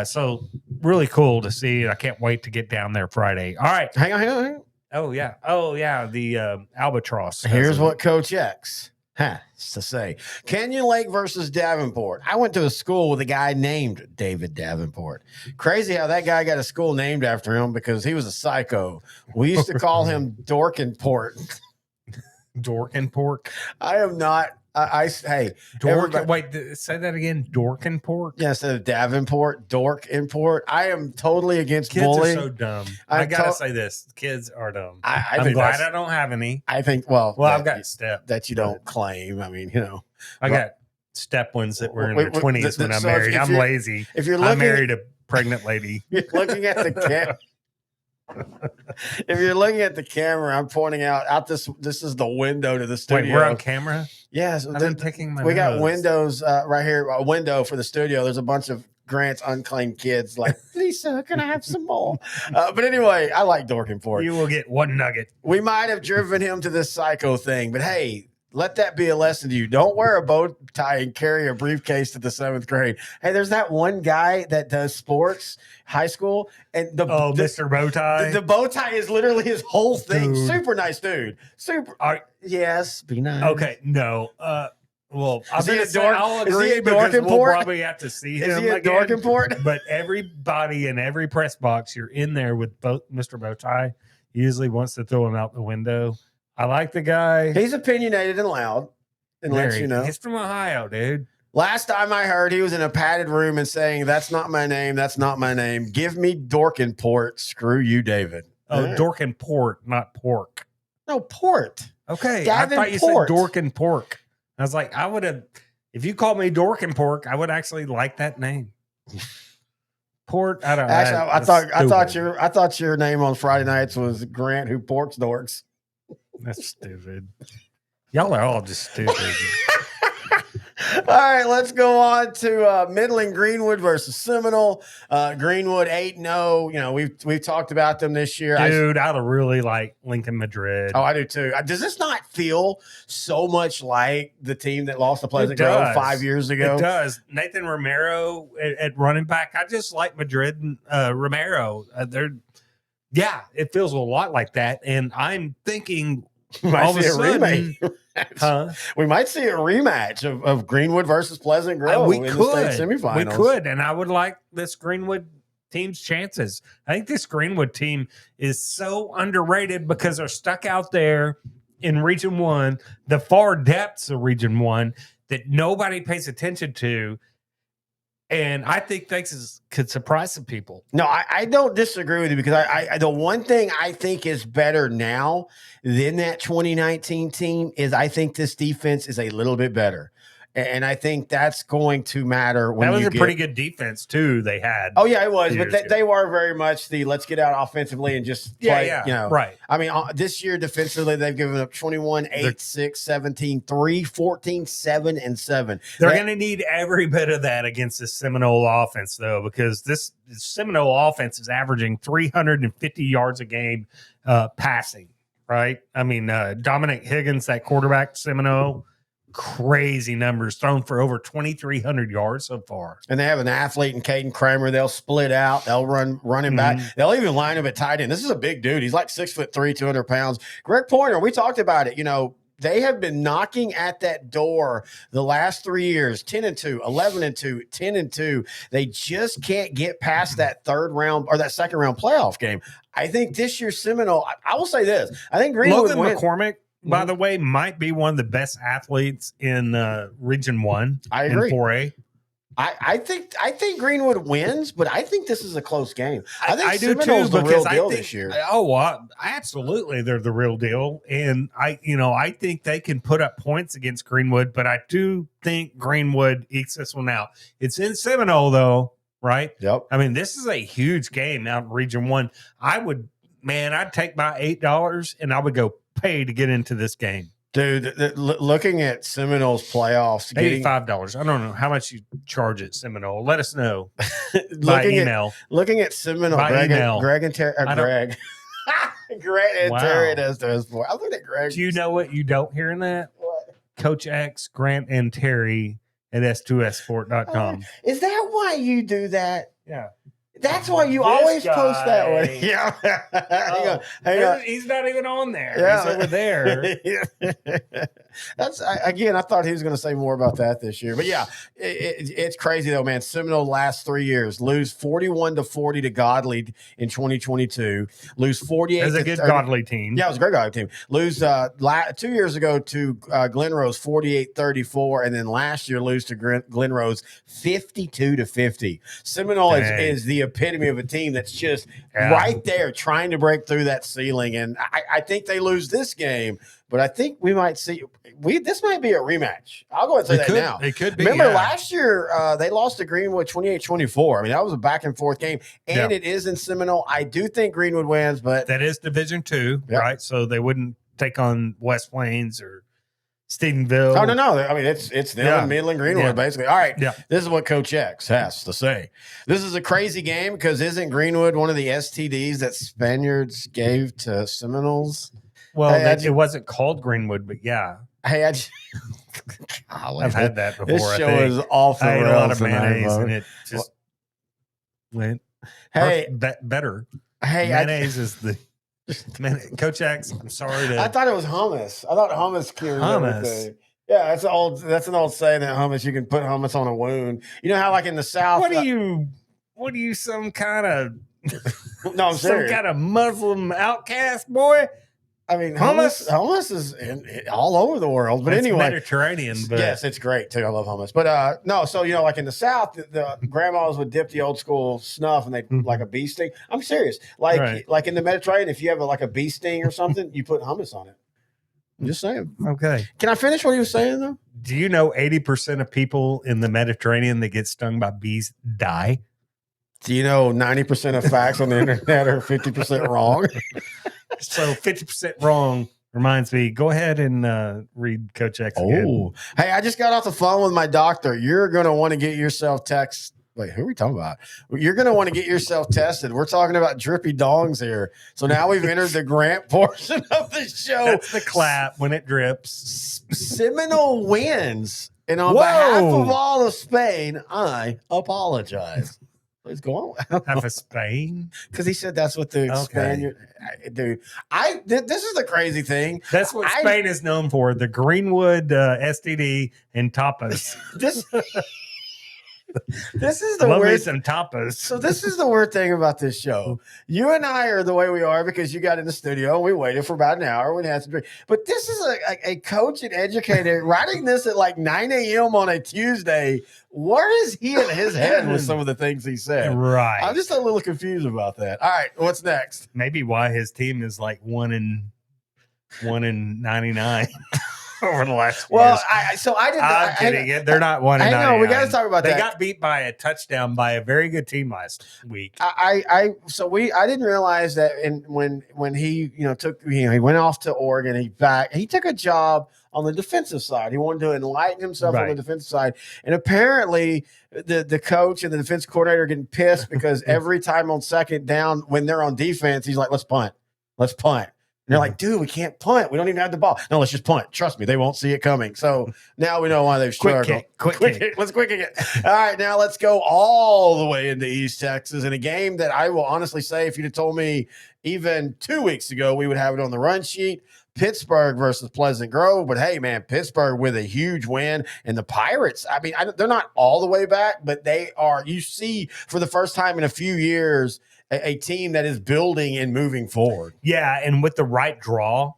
So really cool to see. I can't wait to get down there Friday. All right. Hang on. Oh, yeah. The Albatross. Here's what Coach X has to say. Canyon Lake versus Davenport. I went to a school with a guy named David Davenport. Crazy how that guy got a school named after him because he was a psycho. We used to call him Dorkenport. Dorkenport? I am not. Hey, wait, say that again. Dorkenport? Yeah, instead of Davenport, Dorkenport. I am totally against kids bullying. Kids are so dumb. I gotta say this: kids are dumb. I'm glad I don't have any. I think. Well, I've got step that you don't claim. I mean, I got step ones that were in their 20s when I married. I'm lazy. If you're looking, I married a pregnant lady. You're looking at the camera. If you're looking at the camera, I'm pointing out this. This is the window to the studio. Wait, we're on camera. Yes, I've been picking my we nose. got windows right here. A window for the studio. There's a bunch of Grant's unclaimed kids. Like, Lisa, can I have some more? But anyway, I like Dorkenport. You will get one nugget. We might have driven him to this psycho thing, but hey, let that be a lesson to you. Don't wear a bow tie and carry a briefcase to the 7th grade. Hey, there's that one guy that does sports, high school, and Mr. Bowtie. The bow tie is literally his whole thing. Dude. Super nice dude. Yes, be nice. Okay, no. Well, Is he a dork? I'll Is he agree a because we'll Dorkenport? probably have to see him Is he a again. Dorkenport? But everybody in every press box, you're in there with Mr. Bowtie. He usually wants to throw him out the window. I like the guy. He's opinionated and loud and lets you know. He's from Ohio, dude. Last time I heard, he was in a padded room and saying, "That's not my name. That's not my name. Give me Dorkenport. Screw you, David." Oh, Dorkenport, not pork. No, port. Okay. Davenport. I thought you said Dorkenpork. I was like, I would have, if you called me Dorkenpork, I would actually like that name. Port. I don't know. Actually, I thought your name on Friday nights was Grant, who porks dorks. That's stupid. Y'all are all just stupid. All right, let's go on to Middling Greenwood versus Seminole. Greenwood 8-0. You know, we've talked about them this year. Dude, I really like Lincoln Madrid. Oh, I do too. Does this not feel so much like the team that lost to Pleasant Grove 5 years ago? It does. Nathan Romero at running back. I just like Madrid and Romero. It feels a lot like that. And I'm thinking all of a sudden, we might see a rematch of Greenwood versus Pleasant Grove in the state semifinals. We could, and I would like this Greenwood team's chances. I think this Greenwood team is so underrated because they're stuck out there in Region 1, the far depths of Region 1 that nobody pays attention to. And I think things could surprise some people. No, I don't disagree with you because I the one thing I think is better now than that 2019 team is I think this defense is a little bit better. And I think that's going to matter. When that was pretty good defense, too, they had. Oh, yeah, it was. But they were very much the let's get out offensively and just play. Yeah, you know. Right. I mean, this year defensively, they've given up 21, 8, 6, 17, 3, 14, 7, and 7. They're going to need every bit of that against the Seminole offense, though, because this Seminole offense is averaging 350 yards a game passing, right? I mean, Dominic Higgins, that quarterback, Seminole, crazy numbers, thrown for over 2,300 yards so far. And they have an athlete in Caden Kramer. They'll split out. They'll run him back. They'll even line him at tight end. This is a big dude. He's like 6'3", 200 pounds. Greg Pointer, we talked about it. You know, they have been knocking at that door the last 3 years, 10-2, 11-2, 10-2. They just can't get past that third round or that second round playoff game. I think this year Seminole, I will say this. I think Greenwood Logan McCormick, by the way, might be one of the best athletes in Region 1. I agree. In 4A. I think Greenwood wins, but I think this is a close game. I think I do Seminole's too, the real because deal this year. Absolutely, they're the real deal, and I think they can put up points against Greenwood, but I do think Greenwood ekes this one out. It's in Seminole, though, right? Yep. I mean, this is a huge game out in Region 1. I'd take my $8 and I would go pay to get into this game. Dude, looking at Seminole's playoffs, $85. I don't know how much you charge at Seminole. Let us know by email. Looking at Seminole, Greg and Terry. Greg. Greg and Terry does those for. I look at Greg. Do you know what you don't hear in that? What? Coach X, Grant, and Terry at S2Sport.com. Is that why you do that? Yeah. That's why you always post that way. Yeah. Hang on. He's not even on there. Yeah. He's over there. That's again, I thought he was going to say more about that this year. But yeah, it's crazy though, man. Seminole last 3 years lose 41-40 to Godley in 2022. Lose 48. It was a good Godley team. Yeah, it was a great Godley team. Lose 2 years ago to Glenrose 48-34, and then last year lose to Glenrose 52-50. Seminole is the epitome of a team that's just right there trying to break through that ceiling, and I think they lose this game. but I think we might see. This might be a rematch. I'll go ahead and say that now. It could be. Remember last year they lost to Greenwood 28-24. I mean, that was a back and forth game, and it is in Seminole. I do think Greenwood wins, but that is Division II, right? So they wouldn't take on West Plains or Stephenville. Oh, no. I mean, it's them and Midland Greenwood, basically. All right. This is what Coach X has to say. This is a crazy game because isn't Greenwood one of the STDs that Spaniards gave to Seminoles? Well, it wasn't called Greenwood, but yeah. Hey, I've had that before. This show is off the rails. I ate a lot of mayonnaise and it just went better. Hey, mayonnaise is the Coach X. I'm sorry I thought it was hummus. I thought hummus cured everything. Yeah, that's an old saying that hummus, you can put hummus on a wound. You know how like in the South. What are you some kind of no, I'm serious. Some kind of Muslim outcast, boy? I mean, hummus is all over the world, but anyway, Mediterranean. But yes, it's great too. I love hummus, but no. So like in the South, the grandmas would dip the old school snuff, and they like a bee sting. I'm serious. Like in the Mediterranean, if you have like a bee sting or something, you put hummus on it. I'm just saying. Okay. Can I finish what he was saying though? Do you know 80% of people in the Mediterranean that get stung by bees die? Do you know 90% of facts on the internet are 50% wrong? So 50% wrong reminds me, go ahead and read Coach X again. Oh, hey, I just got off the phone with my doctor. You're going to want to get yourself Wait, who are we talking about? You're going to want to get yourself tested. We're talking about drippy dongs here. So now we've entered the Grant portion of the show. That's the clap when it drips. Seminole wins. And on behalf of all of Spain, I apologize. What's going on? Half of Spain? Because he said that's what the Spaniard. Dude, this is the crazy thing. That's what Spain is known for: the Greenwood STD and tapas. This is the Love weird. Me some tapas. So this is the weird thing about this show. You and I are the way we are because you got in the studio and we waited for about an hour. We had some drink. But this is a coach and educator writing this at like 9 a.m. on a Tuesday. Where is he in his head with some of the things he said? Right. I'm just a little confused about that. All right, what's next? Maybe why his team is like 1 in 99. Over the last years. I'm kidding it. They're not 1 in 99. I know we got to talk about that. They got beat by a touchdown by a very good team last week. I didn't realize that when he he went off to Oregon, he took a job on the defensive side. He wanted to enlighten himself on the defensive side, and apparently the coach and the defense coordinator are getting pissed because every time on second down when they're on defense, he's like, "Let's punt." And they're like, dude, we can't punt. We don't even have the ball. No, let's just punt. Trust me, they won't see it coming. So now we know why they've struggled. Quick kick. Let's quick kick it. All right, now let's go all the way into East Texas in a game that I will honestly say, if you'd have told me even 2 weeks ago, we would have it on the run sheet. Pittsburgh versus Pleasant Grove. But hey, man, Pittsburgh with a huge win. And the Pirates, I mean, they're not all the way back, but they are. You see, for the first time in a few years, a team that is building and moving forward. Yeah, and with the right draw,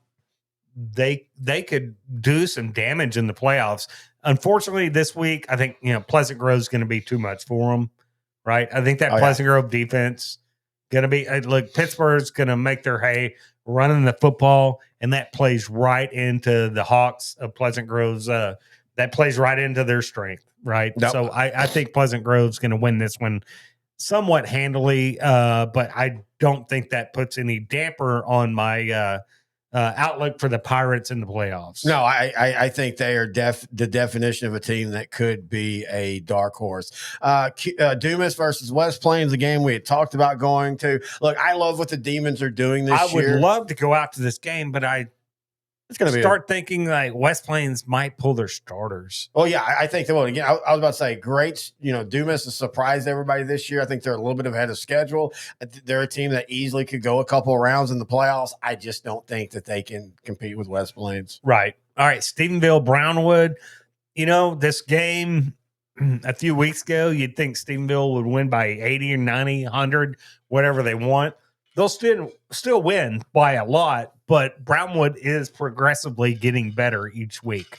they could do some damage in the playoffs. Unfortunately, this week, I think Pleasant Grove is going to be too much for them, right? I think that Pleasant Grove defense going to be look. Pittsburgh's going to make their hay running the football, and that plays right into the Hawks of Pleasant Grove's. That plays right into their strength, right? Nope. So I think Pleasant Grove's going to win this one somewhat handily, but I don't think that puts any damper on my outlook for the Pirates in the playoffs. No, I think they are the definition of a team that could be a dark horse. Dumas versus West Plains, the game we had talked about going to. Look, I love what the Demons are doing this year. I would love to go out to this game, but it's going to start thinking like West Plains might pull their starters. Oh, yeah, I think they will. Again, I was about to say, great. Dumas has surprised everybody this year. I think they're a little bit ahead of schedule. They're a team that easily could go a couple of rounds in the playoffs. I just don't think that they can compete with West Plains. Right. All right, Stephenville, Brownwood. This game a few weeks ago, you'd think Stephenville would win by 80 or 90, 100, whatever they want. They'll still win by a lot, but Brownwood is progressively getting better each week.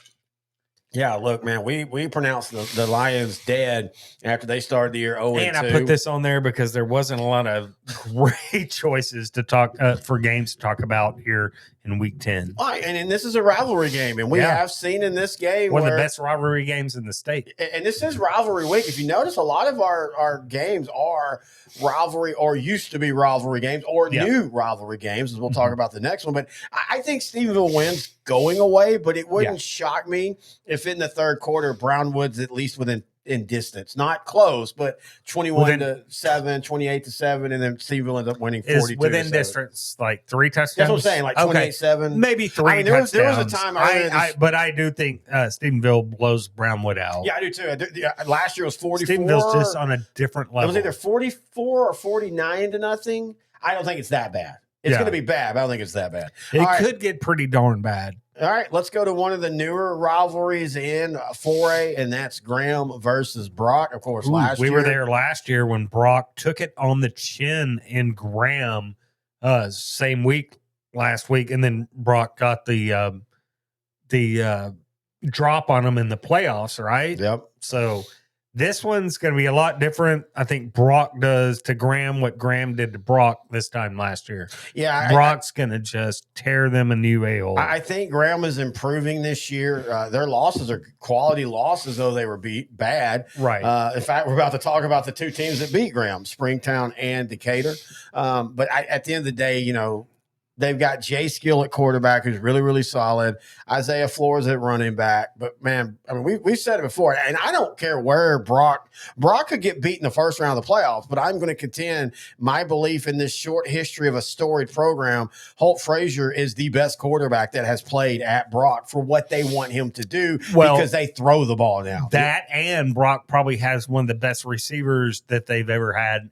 Yeah, look, man, we pronounced the Lions dead after they started the year 0-2. And I put this on there because there wasn't a lot of great choices to talk for games to talk about here in week 10. Right, and this is a rivalry game, and we have seen in this game one of the best rivalry games in the state. And this is rivalry week. If you notice, a lot of our games are rivalry or used to be rivalry games or new rivalry games, as we'll talk about the next one. But I think Stephenville wins going away, but it wouldn't shock me if in the third quarter Brownwood's at least in distance, not close, but 21-7, 28-7, and then Stephenville ends up winning 42. Within distance, like 3 touchdowns. That's what I'm saying, like 28-7, maybe 3 touchdowns. There was a time but I do think Stephenville blows Brownwood out. Yeah, I do too. Last year was 44. Stephenville's just on a different level. It was either 44 or 49-0. I don't think it's that bad. It's going to be bad, but I don't think it's that bad. It could get pretty darn bad. All right, let's go to one of the newer rivalries in 4A, and that's Graham versus Brock. Of course, we were there last year when Brock took it on the chin in Graham same week last week, and then Brock got the drop on him in the playoffs, right? Yep. So this one's going to be a lot different. I think Brock does to Graham what Graham did to Brock this time last year. Yeah. Brock's going to just tear them a new a-hole. I think Graham is improving this year. Their losses are quality losses, though they were bad. Right. In fact, we're about to talk about the two teams that beat Graham, Springtown and Decatur. But at the end of the day, they've got Jay Skill at quarterback, who's really, really solid. Isaiah Flores at running back. But, man, I mean, we've said it before, and I don't care where Brock could get beat in the first round of the playoffs, but I'm going to contend my belief in this short history of a storied program, Holt Frazier is the best quarterback that has played at Brock for what they want him to do because they throw the ball now. That and Brock probably has one of the best receivers that they've ever had.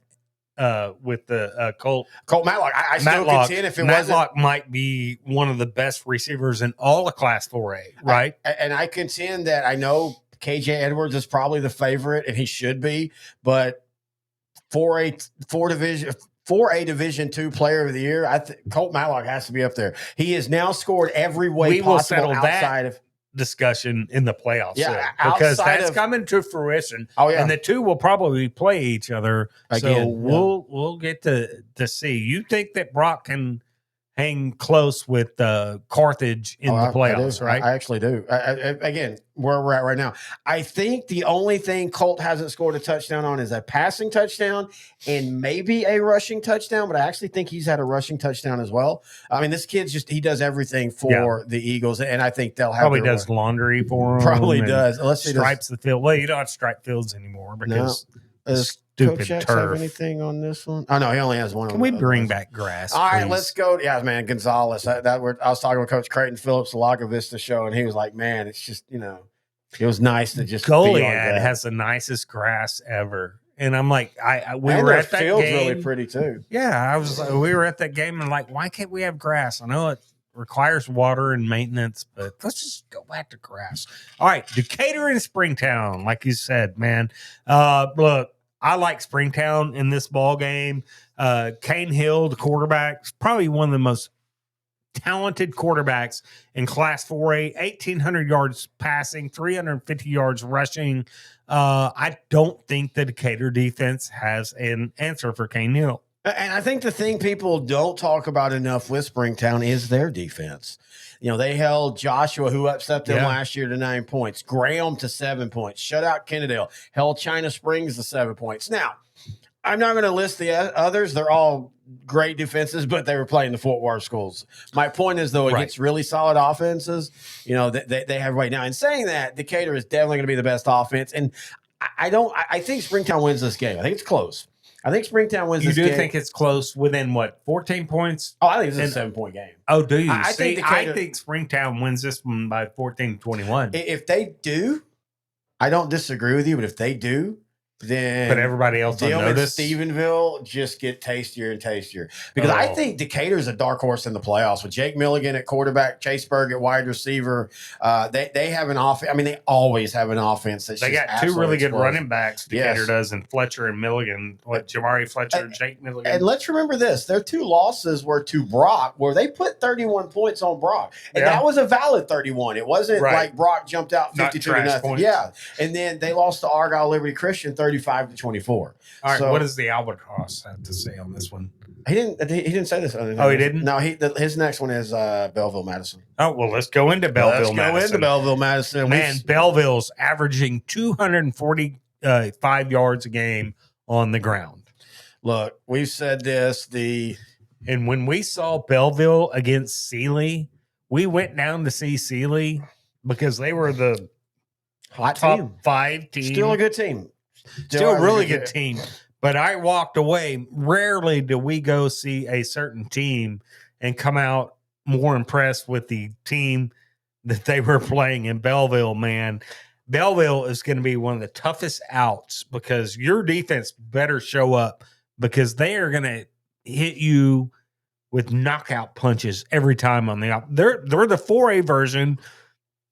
With the Colt Matlock. I still contend if it wasn't. Matlock might be one of the best receivers in all of Class 4A, right? And I contend that I know KJ Edwards is probably the favorite, and he should be, but 4A Division II Player of the Year, Colt Matlock has to be up there. He has now scored every way possible outside of discussion in the playoffs. Yeah, because that's coming to fruition. Oh yeah, and the two will probably play each other. Again, so we'll get to see. You think that Brock can hang close with Carthage in the playoffs, right? I actually do. Again, where we're at right now, I think the only thing Colt hasn't scored a touchdown on is a passing touchdown and maybe a rushing touchdown, but I actually think he's had a rushing touchdown as well. I mean, this kid's he does everything for the Eagles, and I think they'll have probably does laundry for him. Probably does. Let's see, stripes the field. Well, you don't have to stripe fields anymore because stupid Coach X turf. have anything on this one? Oh no, he only has one. Can we bring back grass? All right, please? let's go. Yeah, man, Gonzalez. I was talking with Coach Creighton Phillips, the Laga Vista show, and he was like, "Man, it's just it was nice to just Goliad has the nicest grass ever." And I'm like, we were at that field's game. really pretty too. Yeah, we were at that game and like, why can't we have grass? I know it requires water and maintenance, but let's just go back to grass. All right, Decatur and Springtown, like you said, man. Look, I like Springtown in this ball game. Kane Hill, the quarterback, is probably one of the most talented quarterbacks in Class 4A. 1,800 yards passing, 350 yards rushing. I don't think the Decatur defense has an answer for Kane Hill. And I think the thing people don't talk about enough with Springtown is their defense. They held Joshua, who upset them last year, to 9 points. Graham to 7 points. Shut out Kennedale. Held China Springs to 7 points. Now, I'm not going to list the others. They're all great defenses, but they were playing the Fort Worth schools. My point is, though, against really solid offenses, they have right now. In saying that, Decatur is definitely going to be the best offense. And I think Springtown wins this game. I think it's close. I think Springtown wins this game. You do think it's close within, 14 points? Oh, I think it's a 7-point game. Oh, do you? I think Springtown wins this one by 14-21. If they do, I don't disagree with you, but if they do, then but everybody else on notice. Stephenville just get tastier and tastier because I think Decatur is a dark horse in the playoffs with Jake Milligan at quarterback, Chase Berg at wide receiver. They have an offense. I mean, they always have an offense. They got two really good running backs. Decatur does, and Fletcher and Milligan. Jamari Fletcher, Jake Milligan. And let's remember this: their two losses were to Brock, where they put 31 points on Brock, and that was a valid 31. It wasn't like Brock jumped out 52-0. Points. Yeah, and then they lost to Argyle Liberty Christian 35-24. All right, what does the Albatross have to say on this one? He didn't say this. Oh, he didn't? No, his next one is Belleville Madison. Oh, well, let's go into Belleville Madison. Let's go into Belleville Madison. Man, Belleville's averaging 245 yards a game on the ground. Look, we've said this. And when we saw Belleville against Sealy, we went down to see Sealy because they were the top 5 team. Still a good team. Still a really good team. But I walked away. Rarely do we go see a certain team and come out more impressed with the team that they were playing in Belleville, man. Belleville is going to be one of the toughest outs because your defense better show up because they are going to hit you with knockout punches every time on the out. They're the 4A version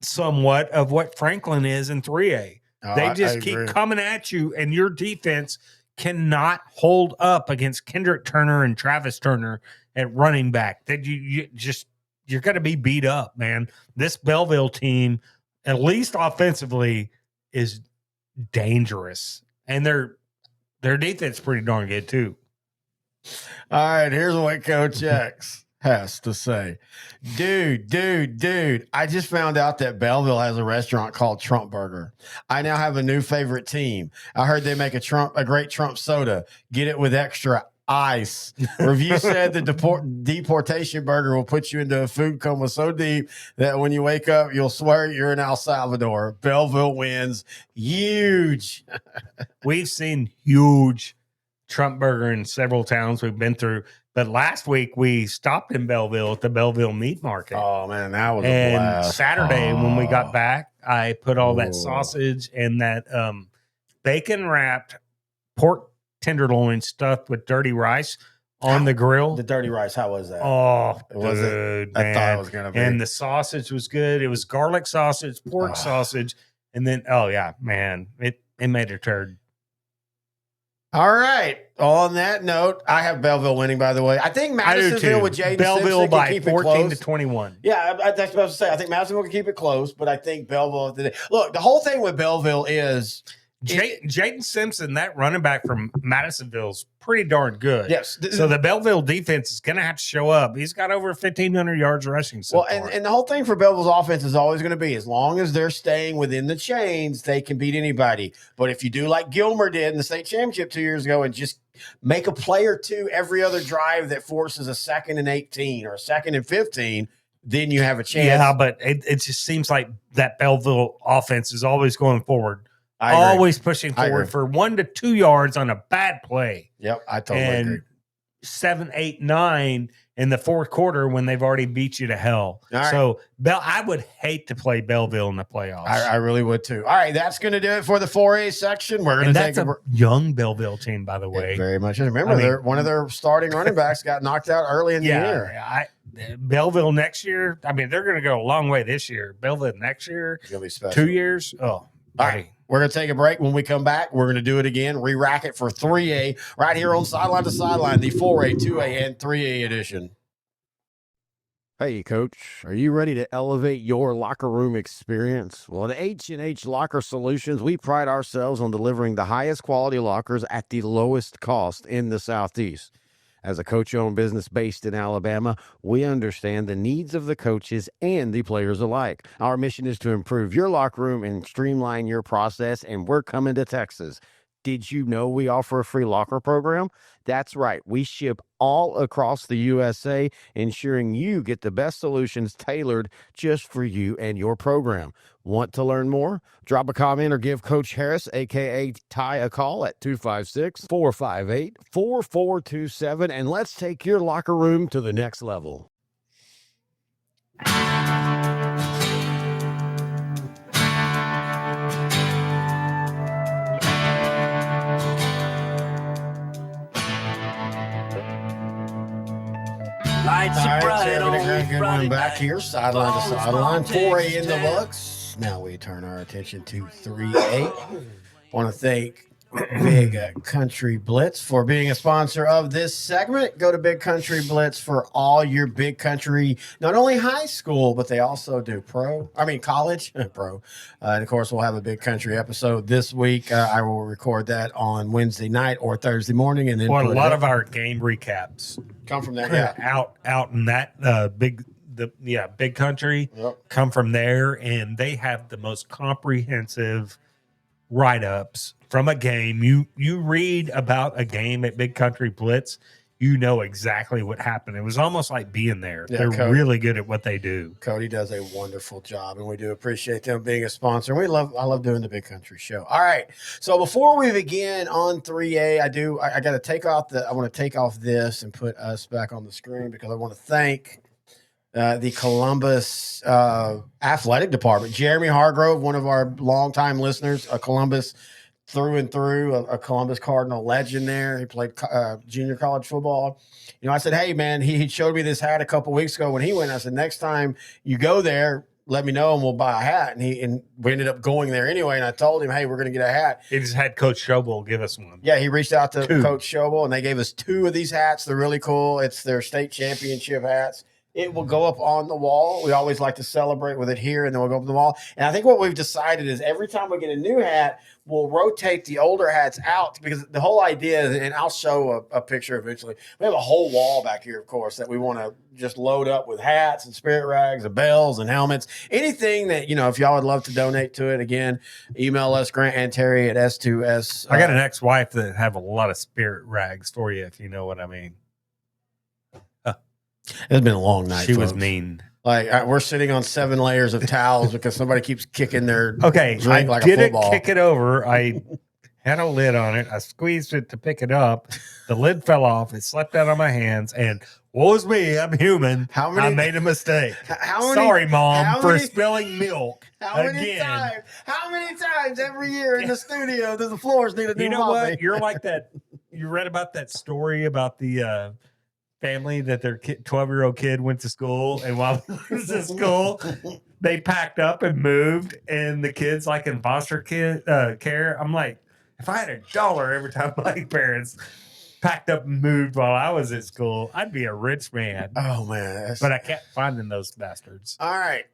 somewhat of what Franklin is in 3A. They just keep coming at you, and your defense cannot hold up against Kendrick Turner and Travis Turner at running back. That you're going to be beat up, man. This Belleville team, at least offensively, is dangerous, and their defense is pretty darn good too. All right, here's what Coach X has to say. Dude, I just found out that Belleville has a restaurant called Trump Burger. I now have a new favorite team. I heard they make a great Trump soda. Get it with extra ice. Review said the deportation burger will put you into a food coma so deep that when you wake up, you'll swear you're in El Salvador. Belleville wins. Huge. We've seen huge Trump Burger in several towns we've been through. But last week we stopped in Belleville at the Belleville Meat Market. Oh man, that was a blast. Saturday when we got back, I put all that sausage and that bacon wrapped pork tenderloin stuffed with dirty rice on the grill. The dirty rice, how was that? Oh, was dude, it? I thought it was gonna be. And the sausage was good. It was garlic sausage, pork sausage, and then it made a turd. All right. On that note, I have Belleville winning, by the way. I think Madisonville with Jaden Belleville Simpson by can keep 14 it to close. 21. Yeah, that's what I was to say. I think Madisonville can keep it close, but I think Belleville. Look, the whole thing with Belleville is Jaden Simpson, that running back from Madisonville's pretty darn good. Yes. So the Belleville defense is going to have to show up. He's got over 1,500 yards rushing. And the whole thing for Belleville's offense is always going to be, as long as they're staying within the chains, they can beat anybody. But if you do like Gilmer did in the state championship 2 years ago and just make a play or two every other drive that forces a 2nd and 18 or a 2nd and 15, then you have a chance. Yeah, but it just seems like that Belleville offense is always going forward. Always pushing forward for 1 to 2 yards on a bad play. Yep, I totally agree. 7, 8, 9 in the fourth quarter when they've already beat you to hell. Right. So I would hate to play Belleville in the playoffs. I really would too. All right, that's going to do it for the 4A section. We're going to take a young Belleville team, by the way. It very much. Remember, one of their starting running backs got knocked out early in the year. Belleville next year. I mean, they're going to go a long way this year. Belleville next year, it's going to be special. 2 years. Oh, all right. We're going to take a break. When we come back, we're going to do it again, re-rack it for 3A right here on Sideline to Sideline, the 4A, 2A, and 3A edition. Hey, Coach, are you ready to elevate your locker room experience? Well, at H&H Locker Solutions, we pride ourselves on delivering the highest quality lockers at the lowest cost in the Southeast. As a coach-owned business based in Alabama, we understand the needs of the coaches and the players alike. Our mission is to improve your locker room and streamline your process, and we're coming to Texas. Did you know we offer a free locker program? That's right. We ship all across the USA, ensuring you get the best solutions tailored just for you and your program. Want to learn more? Drop a comment or give Coach Harris, a.k.a. Ty, a call at 256-458-4427, and let's take your locker room to the next level. All right, good one back here, sideline to sideline. 4A in the books. Now we turn our attention to 3A. Want to thank Big Country Blitz for being a sponsor of this segment. Go to Big Country Blitz for all your Big Country, not only high school, but they also do college, pro. And of course, we'll have a Big Country episode this week. I will record that on Wednesday night or Thursday morning. And then a lot of our game recaps come from there. Yeah. Out in that Big Country come from there. And they have the most comprehensive write-ups from a game. You read about a game at Big Country Blitz, you know exactly what happened. It was almost like being there. Yeah, they're really good at what they do. Cody does a wonderful job, and we do appreciate them being a sponsor. I love doing the Big Country Show. All right, so before we begin on 3A, I got to take off I want to take off this and put us back on the screen because I want to thank the Columbus athletic department. Jeremy Hargrove, one of our longtime listeners, a Columbus through and through, a Columbus Cardinal legend there. He played junior college football. I said, hey, man, he showed me this hat a couple weeks ago when he went. I said, next time you go there, let me know and we'll buy a hat. And we ended up going there anyway. And I told him, hey, we're going to get a hat. He just had Coach Schobel give us one. Yeah, he reached out to Coach Schobel, and they gave us 2 of these hats. They're really cool. It's their state championship hats. It will go up on the wall. We always like to celebrate with it here, and then we'll go up on the wall. And I think what we've decided is every time we get a new hat, we'll rotate the older hats out, because the whole idea is, and I'll show a picture eventually, we have a whole wall back here, of course, that we want to just load up with hats and spirit rags and bells and helmets. Anything that, if y'all would love to donate to it, again, email us, Grant and Terry at S2S. I got an ex-wife that have a lot of spirit rags for you, if you know what I mean. It's been a long night. She folks. was mean. Like we're sitting on 7 layers of towels because somebody keeps kicking their drink I like didn't a football. kick it over. I had a lid on it. I squeezed it to pick it up. The lid fell off. It slipped out of my hands. And woe is me, I'm human. I made a mistake. Sorry, Mom, for spilling milk. How many times every year in the studio do the floors need a new You know mopping? what? You're like that. You read about that story about the family that their 12-year-old kid went to school, and while he was at school, they packed up and moved, and the kid's like in foster care. I'm like, if I had $1 every time my parents packed up and moved while I was at school, I'd be a rich man. Oh man! But I kept finding those bastards. All right.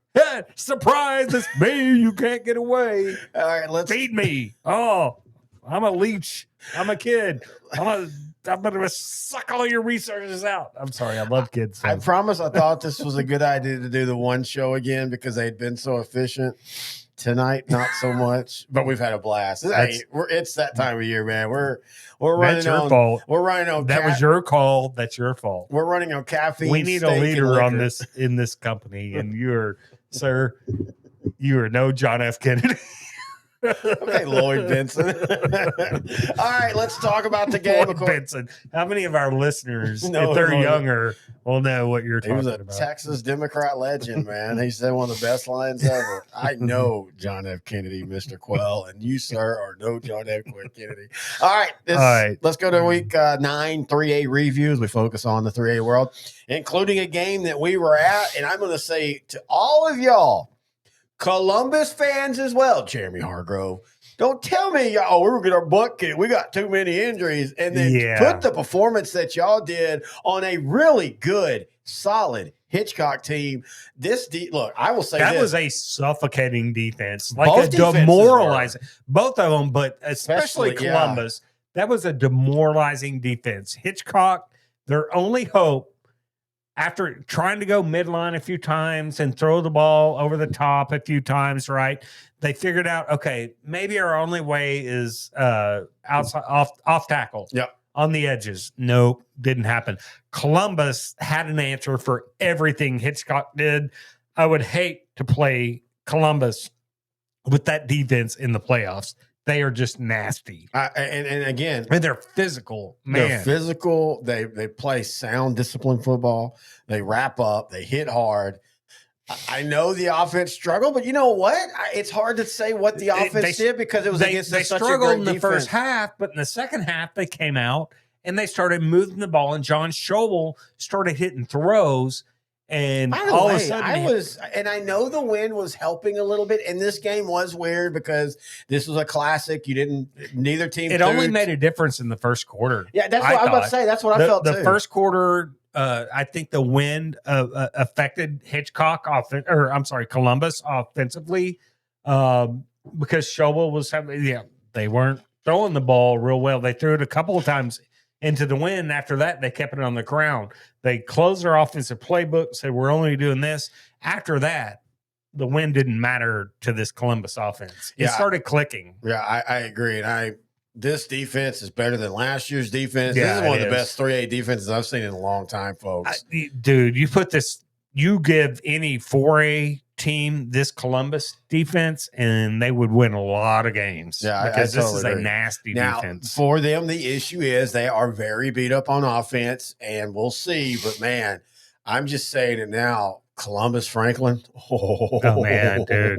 Surprise! It's me. You can't get away. All right, let's feed me. Oh, I'm a leech. I'm a kid. I'm going to suck all your resources out. I'm sorry. I love kids. So. I promise I thought this was a good idea to do the one show again because they'd been so efficient. Tonight, not so much, but we've had a blast. It's that time of year, man. We're running that's your on. Fault. We're running on. That was your call. That's your fault. We're running on caffeine. We need a leader on this in this company, and you're, sir, you are no John F. Kennedy. Okay, Lloyd Benson. All right, let's talk about the game. Lloyd Benson. How many of our listeners, if they're younger, will know what you're talking about? He was a Texas Democrat legend, man. He said one of the best lines ever. I know John F. Kennedy, Mr. Quell, and you, sir, are no John F. Kennedy. All right, let's go to week 9 3A reviews. We focus on the 3A world, including a game that we were at. And I'm going to say to all of y'all, Columbus fans as well, Jeremy Hargrove, don't tell me, we were going to our butt kicked. We got too many injuries. And then put the performance that y'all did on a really good, solid Hitchcock team. Look, I will say that was a suffocating defense, like a demoralizing. Both of them, but especially Columbus. That was a demoralizing defense. Hitchcock, their only hope, after trying to go midline a few times and throw the ball over the top a few times, right? They figured out, okay, maybe our only way is outside off tackle. Yep. On the edges. Nope, didn't happen. Columbus had an answer for everything Hitchcock did. I would hate to play Columbus with that defense in the playoffs. They are just nasty. And again, and they're physical, man. They're physical. They play sound, disciplined football. They wrap up. They hit hard. I know the offense struggled, but you know what? It's hard to say what the offense did because it was against such a great defense. They struggled in the first half, but in the second half, they came out and they started moving the ball, and John Schobel started hitting throws. And by the all way, of a sudden, I know the wind was helping a little bit, and this game was weird because this was a classic. Neither team. It only made a difference in the first quarter. Yeah, that's what I was about to say. That's what I felt too. The first quarter, I think the wind affected Columbus offensively, because Schobel was they weren't throwing the ball real well. They threw it a couple of times into the wind. After that, they kept it on the ground. They closed their offensive playbook, said we're only doing this. After that, the wind didn't matter to this Columbus offense. It started clicking. Yeah, I agree. And this defense is better than last year's defense. Yeah, this is one of the best 3A defenses I've seen in a long time, folks. Dude, you give any 4A team this Columbus defense, and they would win a lot of games. Yeah, because this is a nasty defense. For them, the issue is they are very beat up on offense, and we'll see. But man, I'm just saying it now. Columbus Franklin. Oh man, dude,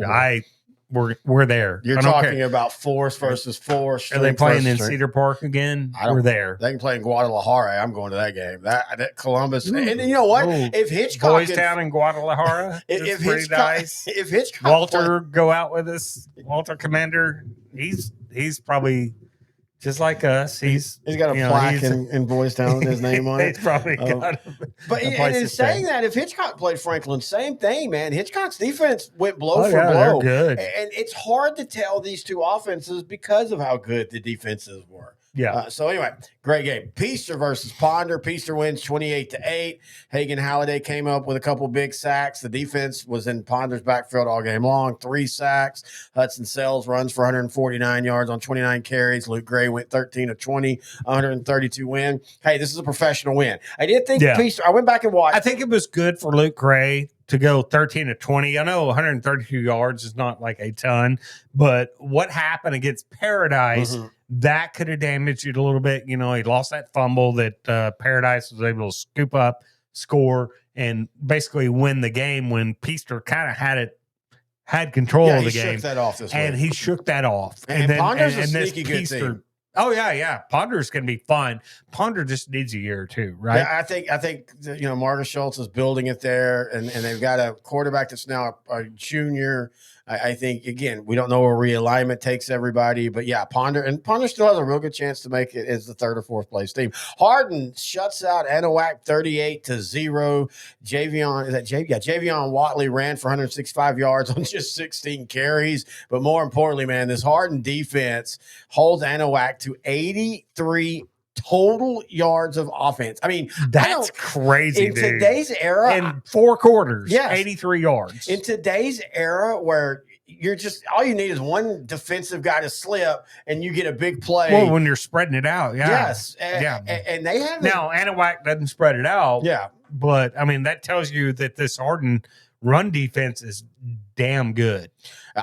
we're there. You're talking about force versus force. Are they playing in Cedar Park again? We're there. They can play in Guadalajara. I'm going to that game. That Columbus. And you know what? If Hitchcock, Boys Town in Guadalajara, if Hitchcock, nice. If Hitchcock, Walter go out with us. Walter Commander. He's probably just like us. He's got a plaque in Boys Town with his name on it. He's probably got. But and in saying that, if Hitchcock played Franklin, same thing, man. Hitchcock's defense went blow for They're blow. good. And it's hard to tell these two offenses because of how good the defenses were. Yeah. So anyway, great game. Peaster versus Ponder. Peaster wins 28-8. Hagen Halliday came up with a couple big sacks. The defense was in Ponder's backfield all game long. 3 sacks. Hudson Sells runs for 149 yards on 29 carries. Luke Gray went 13 of 20, 132 win. Hey, this is a professional win. I did think Peaster. I went back and watched. I think it was good for Luke Gray to go 13 of 20. I know 132 yards is not like a ton, but what happened against Paradise, that could have damaged it a little bit. You know, he lost that fumble that Paradise was able to scoop up, score, and basically win the game when Peaster kind of had control of the game. He shook that off this and week. he shook that off. And Ponder's a sneaky good team. Oh yeah. Ponder's going to be fun. Ponder just needs a year or two, right? Yeah, I think Marcus Schultz is building it there, and they've got a quarterback that's now a junior. I think, again, we don't know where realignment takes everybody, but yeah, Ponder still has a real good chance to make it as the 3rd or 4th place team. Hardin shuts out Anahuac 38-0. Javion Watley ran for 165 yards on just 16 carries, but more importantly, man, this Hardin defense holds Anahuac to 83 total yards of offense. I mean, that's crazy. In today's era, in 4 quarters, yes, 83 yards. In today's era, where you're just all you need is one defensive guy to slip, and you get a big play. Well, when you're spreading it out, yes, and they have now. Anahuac doesn't spread it out, but I mean that tells you that this Hardin run defense is damn good.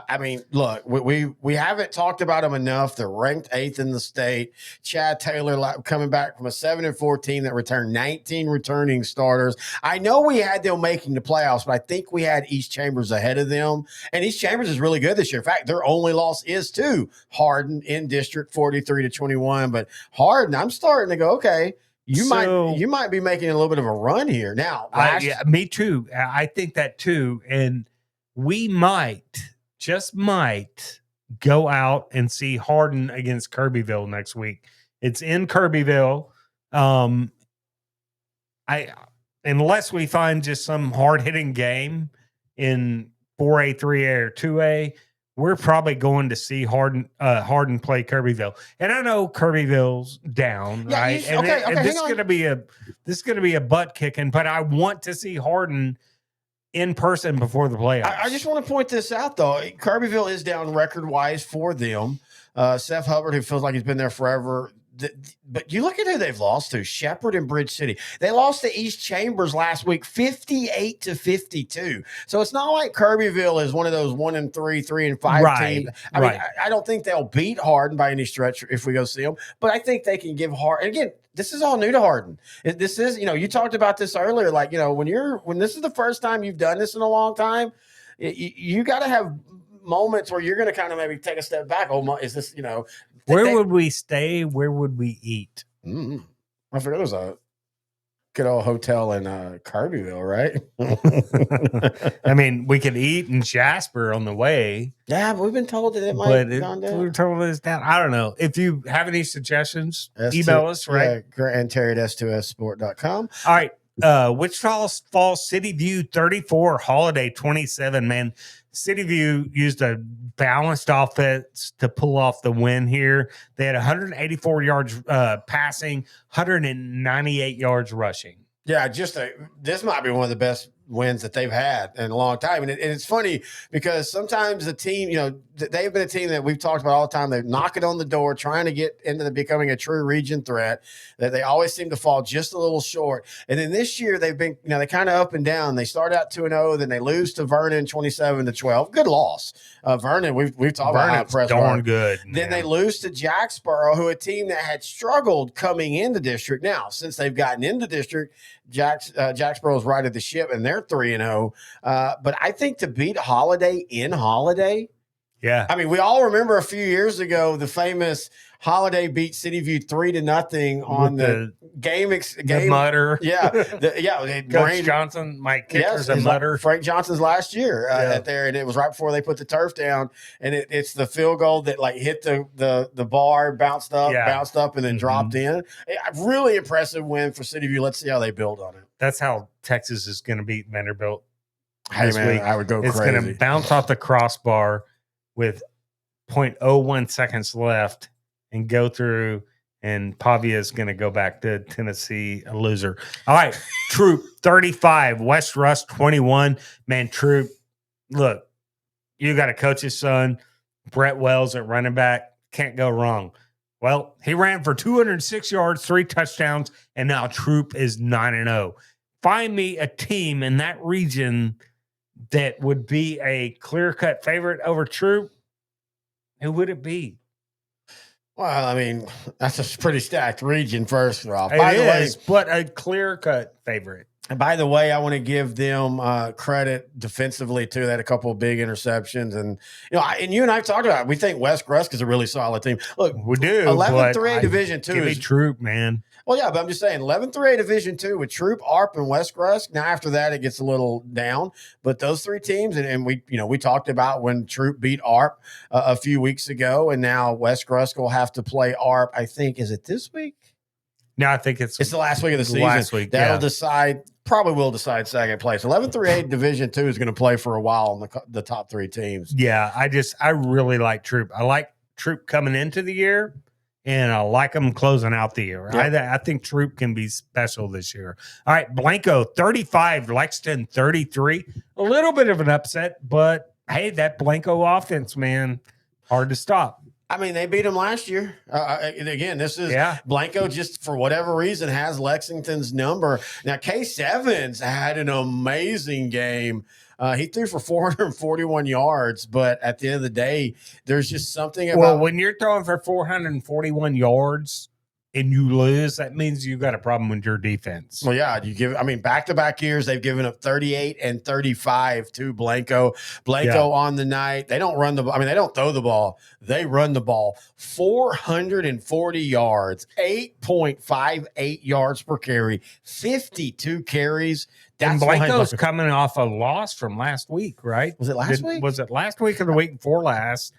I mean, look, we haven't talked about them enough. They're ranked 8th in the state. Chad Taylor coming back from a 7-4 team that returned 19 returning starters. I know we had them making the playoffs, but I think we had East Chambers ahead of them. And East Chambers is really good this year. In fact, their only loss is to Hardin in district, 43-21. But Hardin, I'm starting to go, okay, you might be making a little bit of a run here now. Me too. I think that too, and we just might go out and see Hardin against Kirbyville next week. It's in Kirbyville. Unless we find just some hard hitting game in 4A, 3A, or 2A, we're probably going to see Hardin play Kirbyville. And I know Kirbyville's down, right? This is going to be a butt kicking, but I want to see Hardin in person before the playoffs. I just want to point this out, though. Kirbyville is down record-wise for them. Seth Hubbard, who feels like he's been there forever. But you look at who they've lost to, Shepherd and Bridge City. They lost to East Chambers last week, 58-52. So it's not like Kirbyville is one of those 1-3, 3-5 teams. I mean, I don't think they'll beat Hardin by any stretch if we go see them. But I think they can give Hardin. And again, this is all new to Hardin. This is, you talked about this earlier. Like, when this is the first time you've done this in a long time, you got to have moments where you're going to kind of maybe take a step back. Oh, is this, where would we stay? Where would we eat? I figure there's a good old hotel in Kirbyville, right? I mean, we could eat in Jasper on the way. Yeah, but we've been told that it might have gone down. We're told it's down. I don't know. If you have any suggestions, email us, right? Yeah, Grant and Terry at S2SSport.com. All right. Wichita Falls City View 34, Holiday 27, man. City View used a balanced offense to pull off the win here. They had 184 yards passing, 198 yards rushing. Yeah, this might be one of the best wins that they've had in a long time. And it's funny because sometimes the team, they've been a team that we've talked about all the time. They knock it on the door, trying to get into becoming a true region threat, that they always seem to fall just a little short. And then this year they've been, they kind of up and down. They start out 2-0, then they lose to Vernon 27-12. Good loss. Vernon, we've talked about how impressed darn good. Then they lose to Jacksboro, who a team that had struggled coming into district. Now, since they've gotten into district, Jacksboro's righted the ship, and they're 3-0. But I think to beat Holiday in Holiday, yeah. I mean, we all remember a few years ago the famous Holiday beat City View 3-0 on the game. Mutter. Yeah, Coach Johnson, Mike Kitcher's a mutter. Frank Johnson's last year there, and it was right before they put the turf down. And it's the field goal that hit the bar, bounced up, and then dropped in. A really impressive win for City View. Let's see how they build on it. That's how Texas is going to beat Vanderbilt. Hey man, week. I would go it's crazy. It's going to bounce off the crossbar with 0.01 seconds left and go through, and Pavia is going to go back to Tennessee a loser. All right, Troop 35, West Rusk 21. Man, Troop, look, you got a coach's son, Brett Wells at running back. Can't go wrong. Well, he ran for 206 yards, 3 touchdowns, and now Troop is 9-0. Find me a team in that region that would be a clear-cut favorite over Troop. Who would it be? Well, I mean, that's a pretty stacked region, first off. It is, but a clear-cut favorite. And by the way, I want to give them credit defensively, too. They had a couple of big interceptions. And, and you and I talked about it. We think West Rusk is a really solid team. Look, we do. 11-3A Division 2 give me Troop, man. Well, yeah, but I'm just saying 11-3A Division 2 with Troop, ARP, and West Rusk. Now, after that, it gets a little down. But those 3 teams, and we talked about when Troop beat ARP a few weeks ago, and now West Rusk will have to play ARP, I think. Is it this week? No, I think it's the last week of the season. Last week, That'll probably will decide second place. 11-3A Division 2 is going to play for a while on the top 3 teams. Yeah, I really like Troop. I like Troop coming into the year, and I like them closing out the year. Yep. I think Troop can be special this year. All right, Blanco 35, Lexington 33. A little bit of an upset, but hey, that Blanco offense, man, hard to stop. I mean, they beat them last year. Again, this is Blanco just for whatever reason has Lexington's number. Now, K7's had an amazing game. He threw for 441 yards, but at the end of the day, there's just something about. Well, when you're throwing for 441 yards and you lose, that means you got a problem with your defense. Well, yeah, back-to-back years, they've given up 38 and 35 to Blanco. On the night, they don't run the ball. I mean, they don't throw the ball. They run the ball. 440 yards, 8.58 yards per carry, 52 carries. And Blanco's coming off a loss from last week, right? Was it last week? Was it last week or the week before last?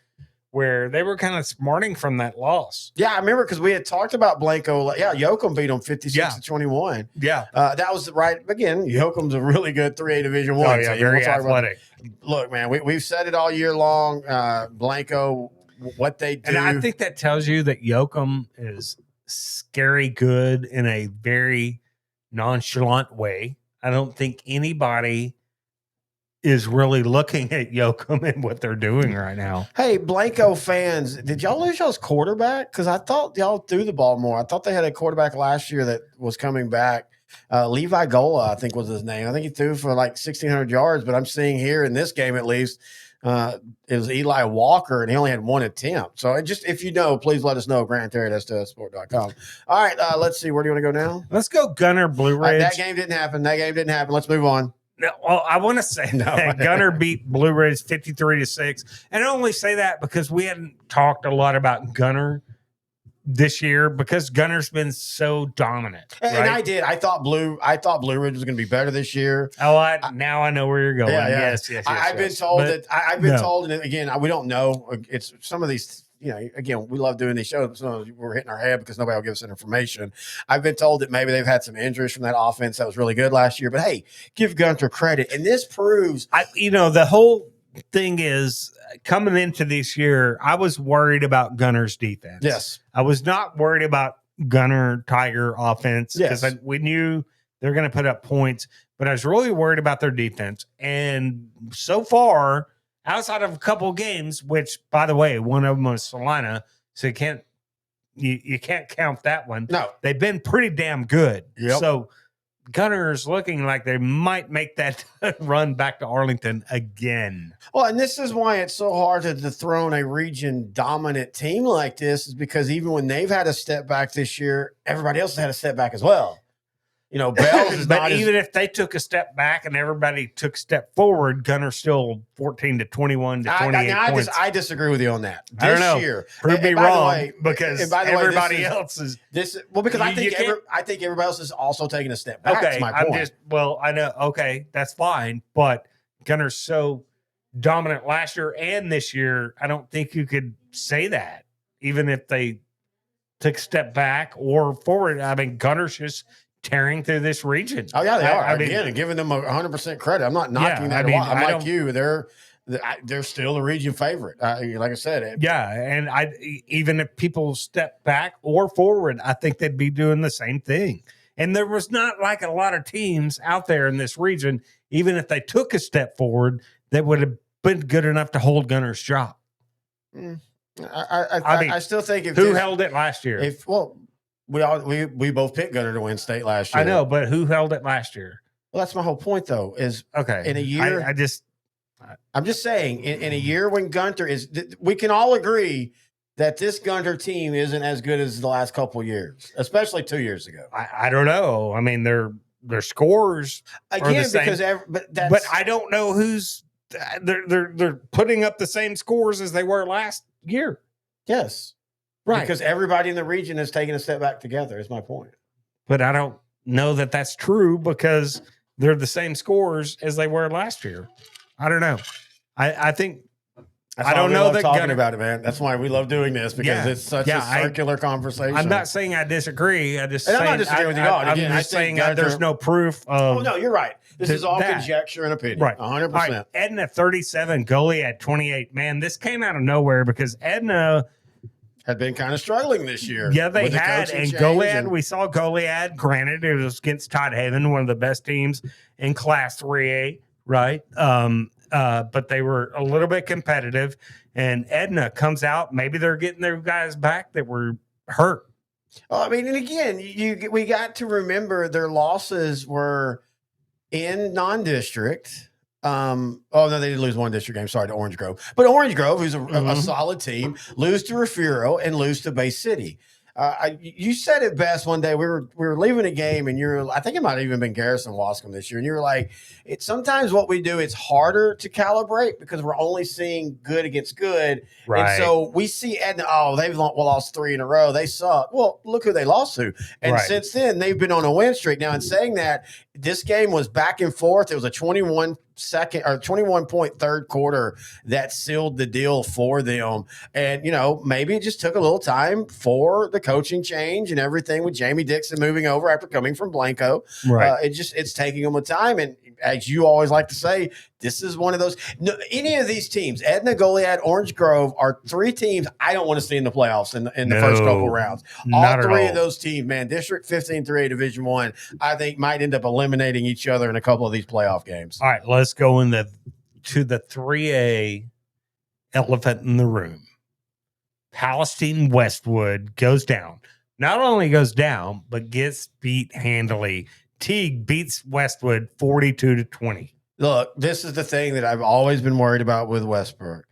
Where they were kind of smarting from that loss. Yeah, I remember because we had talked about Blanco. Yeah, Yoakum beat them 56-21. Yeah. That was right. Again, Yoakum's a really good 3A Division 1. Oh, yeah, very athletic. Look, man, we've said it all year long. Blanco, what they do. And I think that tells you that Yoakum is scary good in a very nonchalant way. I don't think anybody is really looking at Yoakum and what they're doing right now. Hey, Blanco fans, did y'all lose y'all's quarterback? Because I thought y'all threw the ball more. I thought they had a quarterback last year that was coming back. Levi Gola, I think was his name. I think he threw for like 1,600 yards, but I'm seeing here in this game at least, it was Eli Walker, and he only had 1 attempt. So if you know, please let us know. Grant Terry at S2SSport.com. All right, let's see. Where do you want to go now? Let's go Gunner Blue Ridge. That game didn't happen. Let's move on. No, well, I want to say that Gunner beat Blue Ridge 53-6. And I only say that because we hadn't talked a lot about Gunner this year because Gunner's been so dominant. And right? I thought Blue Ridge was going to be better this year. Oh, now I know where you're going. Yeah. Yes. I've been told that. I've been told, and again, we don't know. It's some of these. Again, we love doing these shows. So we're hitting our head because nobody will give us that information. I've been told that maybe they've had some injuries from that offense that was really good last year. But hey, give Gunter credit, and this proves. The whole thing is coming into this year, I was worried about Gunner's defense. Yes, I was not worried about Gunner Tiger offense because we knew they're going to put up points, but I was really worried about their defense. And so far, outside of a couple of games, which, by the way, one of them was Salina, so you can't count that one. No, they've been pretty damn good. Yep. So Gunner's looking like they might make that run back to Arlington again. Well, and this is why it's so hard to dethrone a region dominant team like this, is because even when they've had a step back this year, everybody else has had a step back as well. Bells is but even if they took a step back and everybody took a step forward, Gunner's still 14 to 21 to 28 points. I disagree with you on that. I don't know. Year, prove me wrong, because everybody else is because I think everybody else is also taking a step back. Okay, that's my point. I know. Okay, that's fine, but Gunner's so dominant last year and this year. I don't think you could say that, even if they took a step back or forward. I mean, Gunner's just tearing through this region. Oh yeah, they are. Again, giving them 100% credit. I'm not knocking that. I'm like you. They're still a region favorite. Like I said. And even if people step back or forward, I think they'd be doing the same thing. And there was not like a lot of teams out there in this region, even if they took a step forward, that would have been good enough to hold Gunner's job. I still think who held it last year? We both picked Gunner to win state last year. I know, but who held it last year? Well, that's my whole point, though. Is in a year, I'm just saying, in a year when Gunter is, we can all agree that this Gunter team isn't as good as the last couple of years, especially 2 years ago. I don't know. I mean, their scores again because but I don't know who's they're putting up the same scores as they were last year. Yes. Right. Because everybody in the region is taking a step back together, is my point. But I don't know that that's true because they're the same scores as they were last year. I don't know. I think I don't know that talking about it, man. That's why we love doing this, because it's such a circular conversation. I'm not saying I disagree. I'm not disagreeing with you. I'm just saying there's no proof of. Oh no, you're right. This is all conjecture and opinion. Right, 100%. Right. Edna 37, Goliad 28. Man, this came out of nowhere because Edna had been kind of struggling this year. Yeah, they had. And Goliad, we saw Goliad. Granted, it was against Todd Haven, one of the best teams in Class 3A, right? But they were a little bit competitive. And Edna comes out. Maybe they're getting their guys back that were hurt. Well, I mean, and again, we got to remember their losses were in non-district. No, they did lose one district game. Sorry, to Orange Grove. But Orange Grove, who's a solid team, lose to Refugio and lose to Bay City. You said it best one day. We were leaving a game, and I think it might have even been Garrison Wascom this year, and you were like, sometimes what we do, it's harder to calibrate because we're only seeing good against good. Right. And so we see Edna, they've lost 3 in a row. They suck. Well, look who they lost to. And since then, they've been on a win streak. Now, in saying that, this game was back and forth. It was a 21-point third quarter that sealed the deal for them. And, maybe it just took a little time for the coaching change and everything with Jamie Dixon moving over after coming from Blanco. Right. It's taking them a time. And as you always like to say, this is one of those. Any of these teams, Edna, Goliad, Orange Grove, are 3 teams I don't want to see in the playoffs in the first couple rounds. All 3 of those teams, man, District 15 3A Division I, I think might end up eliminating each other in a couple of these playoff games. All right, let's go to the 3A elephant in the room. Palestine Westwood goes down. Not only goes down, but gets beat handily. Teague beats Westwood 42-20. Look, this is the thing that I've always been worried about with Westwood.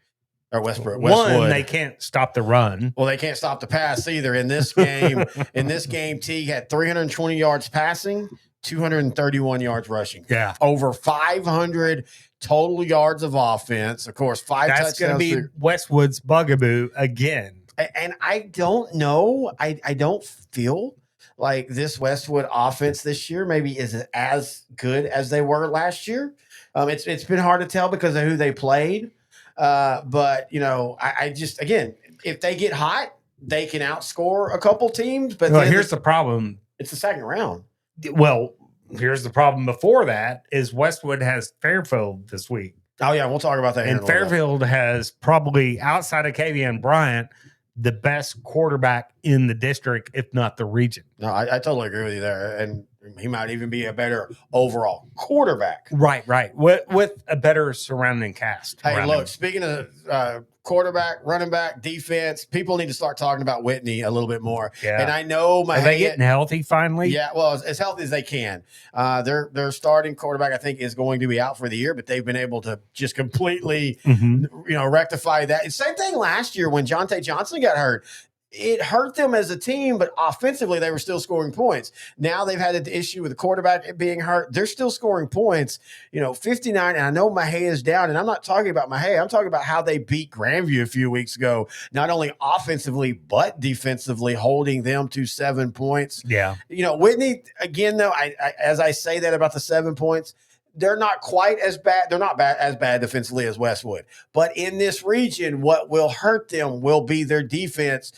One, they can't stop the run. Well, they can't stop the pass either. In this game, Teague had 320 yards passing, 231 yards rushing. Yeah. Over 500 total yards of offense. Of course, 5 touchdowns. That's going to be Westwood's bugaboo again. And I don't know. I don't feel like this Westwood offense this year maybe is as good as they were last year. It's been hard to tell because of who they played. But I just, again, if they get hot, they can outscore a couple teams. But here's the problem. It's the second round. Well, here's the problem before that is Westwood has Fairfield this week. Oh, yeah, we'll talk about that. And Fairfield has probably, outside of Kavian Bryant, the best quarterback in the district, if not the region. No, I totally agree with you there. And he might even be a better overall quarterback. Right. With a better surrounding cast. Hey, look, speaking of quarterback, running back, defense, people need to start talking about Whitney a little bit more. Yeah. And I know Are they getting healthy finally? Yeah, well, as healthy as they can. Their starting quarterback, I think, is going to be out for the year, but they've been able to just completely, rectify that. Same thing last year when Jonte Johnson got hurt. It hurt them as a team, but offensively, they were still scoring points. Now they've had the issue with the quarterback being hurt. They're still scoring points, 59. And I know Mahé is down, and I'm not talking about Mahé. I'm talking about how they beat Grandview a few weeks ago, not only offensively, but defensively, holding them to 7 points. Yeah. Whitney, again, though, I as I say that about the 7 points, they're not quite as bad. They're not as bad defensively as Westwood. But in this region, what will hurt them will be their defense.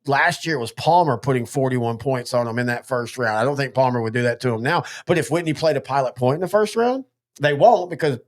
Last year it was Palmer putting 41 points on them in that first round. I don't think Palmer would do that to them now. But if Whitney played a pilot point in the first round, they won't because,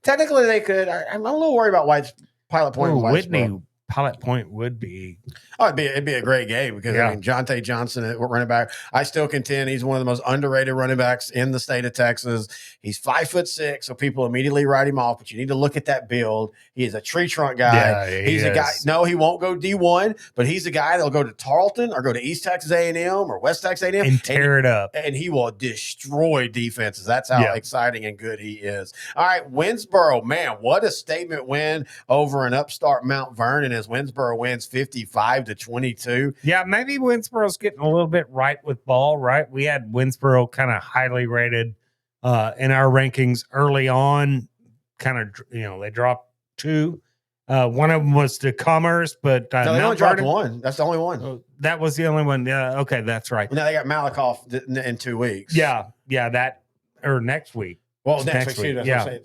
technically they could. I'm a little worried about White's pilot point. Whitney pilot point would be. Oh, it'd be a great game because Jonte Johnson at running back. I still contend he's one of the most underrated running backs in the state of Texas. He's 5'6", so people immediately write him off. But you need to look at that build. He is a tree trunk guy. Yeah, he's a guy. No, he won't go D1, but he's a guy that'll go to Tarleton or go to East Texas A&M or West Texas A&M and tear it up, and he will destroy defenses. That's how exciting and good he is. All right, Winsboro, man, what a statement win over an upstart Mount Vernon as Winsboro wins 55-22. Yeah, maybe Winsboro's getting a little bit right with ball, right? We had Winsboro kind of highly rated in our rankings early on. Kind of, they dropped 2. One of them was to Commerce, but no, they only dropped 1. That's the only one. Oh, that was the only one. Yeah, okay, that's right. Now they got Malakoff in 2 weeks. Yeah, that or next week. Well, next week. Yeah,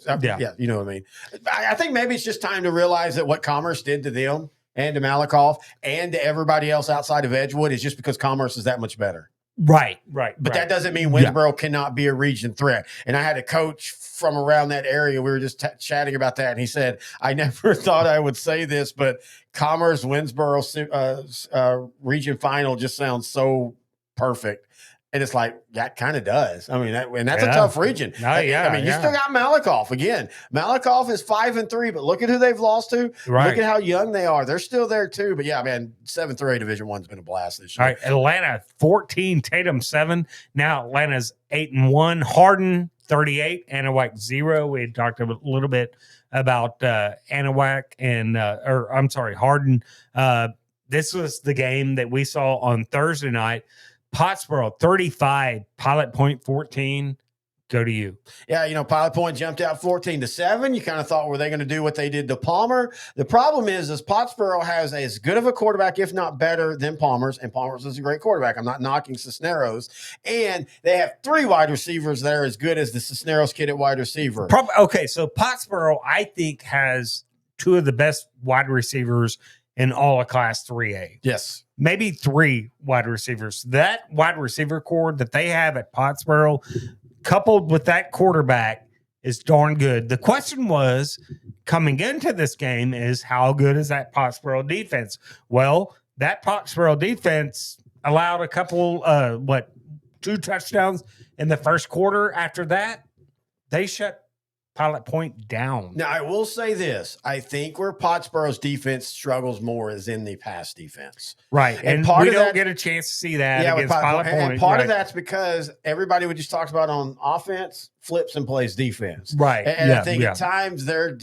you know what I mean. I think maybe it's just time to realize that what Commerce did to them and to Malakoff and to everybody else outside of Edgewood is just because Commerce is that much better. Right. But that doesn't mean Winsboro cannot be a region threat. And I had a coach from around that area. We were just chatting about that. And he said, I never thought I would say this, but Commerce Winsboro region final just sounds so perfect. And it's like, that kind of does. I mean, that's a tough region. You still got Malakoff. Again, Malakoff is 5-3, but look at who they've lost to. Right. Look at how young they are. They're still there too. But yeah, man, 7-3 Division I's been a blast this year. All right, Atlanta 14, Tatum 7. Now Atlanta's 8-1. Hardin 38, Anahuac 0. We had talked a little bit about Anahuac and Hardin. This was the game that we saw on Thursday night. Pottsboro 35, Pilot Point 14. Go to you. Yeah, Pilot Point jumped out 14-7. You kind of thought, were they going to do what they did to Palmer? The problem is Pottsboro has as good of a quarterback, if not better, than Palmer's, and Palmer's is a great quarterback. I'm not knocking Cisneros. And they have 3 wide receivers that are as good as the Cisneros kid at wide receiver. Okay, so Pottsboro, I think, has 2 of the best wide receivers in all of Class 3A. Yes. Maybe 3 wide receivers. That wide receiver core that they have at Pottsboro, coupled with that quarterback, is darn good. The question was, coming into this game, is how good is that Pottsboro defense? Well, that Pottsboro defense allowed a couple, 2 touchdowns in the first quarter. After that, they shut Pilot Point down. Now, I will say this. I think where Pottsboro's defense struggles more is in the pass defense. Right. And we don't get a chance to see that against Pilot Point. And part of that's because everybody we just talked about on offense flips and plays defense. Right. And I think at times they're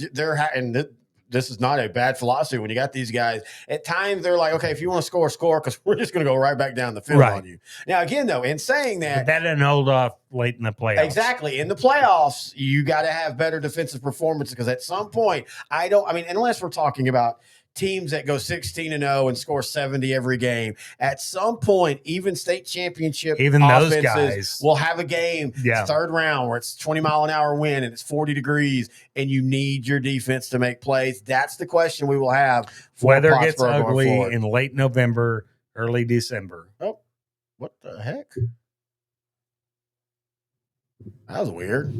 this is not a bad philosophy when you got these guys. At times they're like, okay, if you want to score, because we're just going to go right back down the field on you. Now, again, though, in saying that. But that didn't hold off late in the playoffs. Exactly. In the playoffs, you got to have better defensive performances because at some point, unless we're talking about teams that go 16-0 and score 70 every game. At some point, even state championship those guys will have a game, third round, where it's 20-mile-an-hour wind and it's 40 degrees, and you need your defense to make plays. That's the question we will have. Weather gets ugly in late November, early December. Oh, what the heck? That was weird.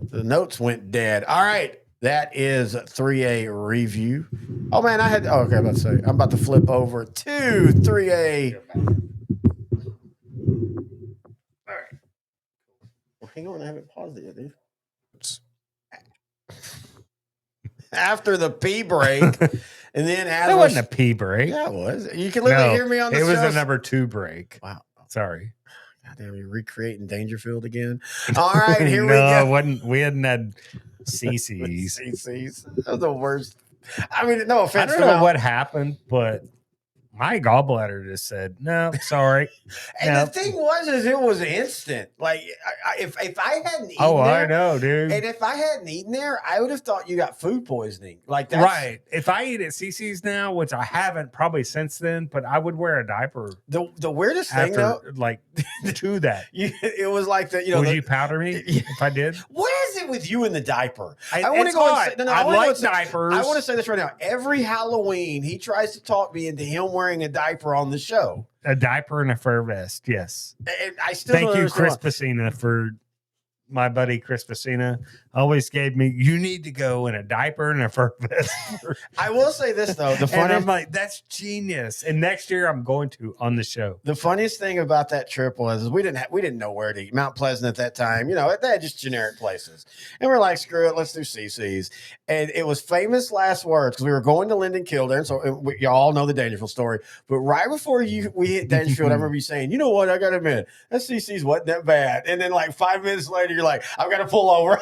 The notes went dead. All right. That is 3A review. Oh, man, I'm about to say, I'm about to flip over to 3A. All right. Well, hang on. I haven't paused it yet, dude. After the pee break, and then that wasn't a pee break. Yeah, it was. You can literally hear me on the show. It was a number 2 break. Wow. Sorry. Goddamn, you're recreating Dangerfield again. All right, here we go. We hadn't had CCs. CCs. That was the worst. I mean, no offense. I don't know what happened, but my gallbladder just said, no, sorry. And the thing is it was instant. Like, if I hadn't eaten I know, dude. And if I hadn't eaten there, I would have thought you got food poisoning. Like, that's right. If I eat at CC's now, which I haven't probably since then, but I would wear a diaper. The weirdest thing, though, like, to that. It was like that, Would you powder me if I did? What is it with you in the diaper? I want to go and say, I like diapers. I want to say this right now. Every Halloween, he tries to talk me into him wearing a diaper on the show. A diaper and a fur vest, yes. And I still thank you, Chris Pacina, for my buddy Chris Pacina always gave me, you need to go in a diaper and a fur vest. I will say this, though. And I'm like, that's genius. And next year I'm going to on the show. The funniest thing about that trip was we didn't know where to eat. Mount Pleasant at that time, they had just generic places. And we're like, screw it, let's do CC's. And it was famous last words because we were going to Linden Kildare. So you all know the Dangerfield story. But right before we hit Dangerfield, I remember you saying, you know what, I got to admit, that CC's wasn't that bad. And then like 5 minutes later, you're like, I've got to pull over.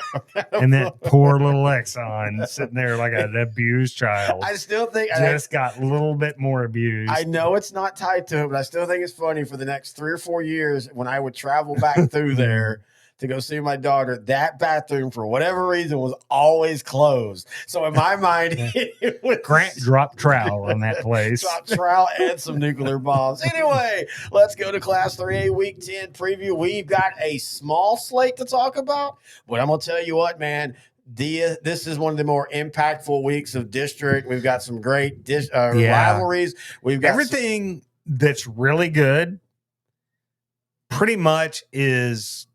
And that poor little Exxon sitting there like an abused child. I still think just got a little bit more abused. I know it's not tied to it, but I still think it's funny for the next 3 or 4 years when I would travel back through there to go see my daughter, that bathroom, for whatever reason, was always closed. So in my mind, it was Grant dropped trowel on that place. Dropped trowel and some nuclear bombs. Anyway, let's go to Class 3A Week 10 preview. We've got a small slate to talk about, but I'm going to tell you what, man. This is one of the more impactful weeks of district. We've got some great rivalries. We've got everything that's really good pretty much is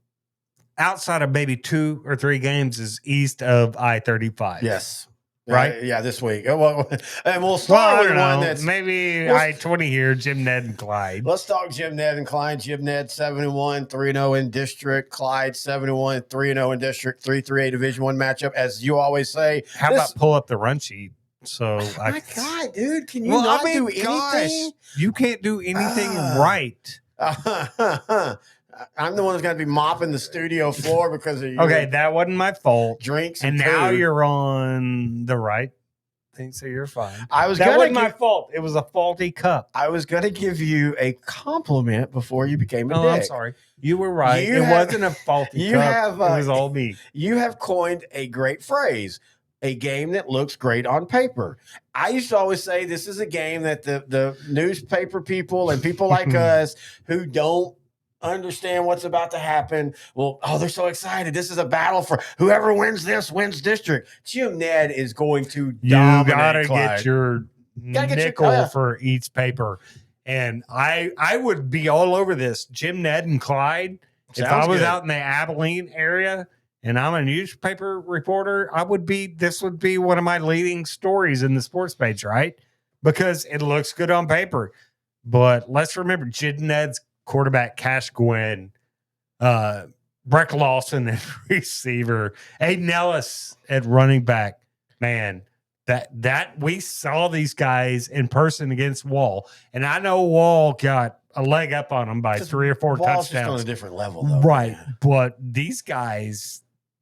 outside of maybe 2 or 3 games is east of I-35. Yes. Right? Yeah, this week. Well, and we'll start with one that's maybe I-20 here, Jim Ned and Clyde. Let's talk Jim Ned and Clyde. Jim Ned 7-1, 3-0 in district. Clyde 7-1, 3-0 in district. 3-3A Division I matchup, as you always say. How about pull up the run sheet? So my God, dude, can you not do anything? Gosh, you can't do anything right. I'm the one who's going to be mopping the studio floor because of you. Okay, that wasn't my fault. Drinks and now you're on the right thing, so you're fine. That wasn't my fault. It was a faulty cup. I was going to give you a compliment before you became a dick. I'm sorry. You were right. It wasn't a faulty cup. It was all me. You have coined a great phrase. A game that looks great on paper. I used to always say this is a game that the newspaper people and people like us who don't understand what's about to happen. Well, they're so excited. This is a battle for whoever wins this wins district. Jim Ned is going to dominate. You gotta get your nickel for each paper. And I would be all over this. Jim Ned and Clyde. If I was out in the Abilene area and I'm a newspaper reporter, this would be one of my leading stories in the sports page, right? Because it looks good on paper. But let's remember, Jim Ned's quarterback Cash Gwynn, Breck Lawson at receiver, Aiden Ellis at running back. Man, that we saw these guys in person against Wall, and I know Wall got a leg up on them by 3 or 4 touchdowns. Just on a different level, though, right? Man. But these guys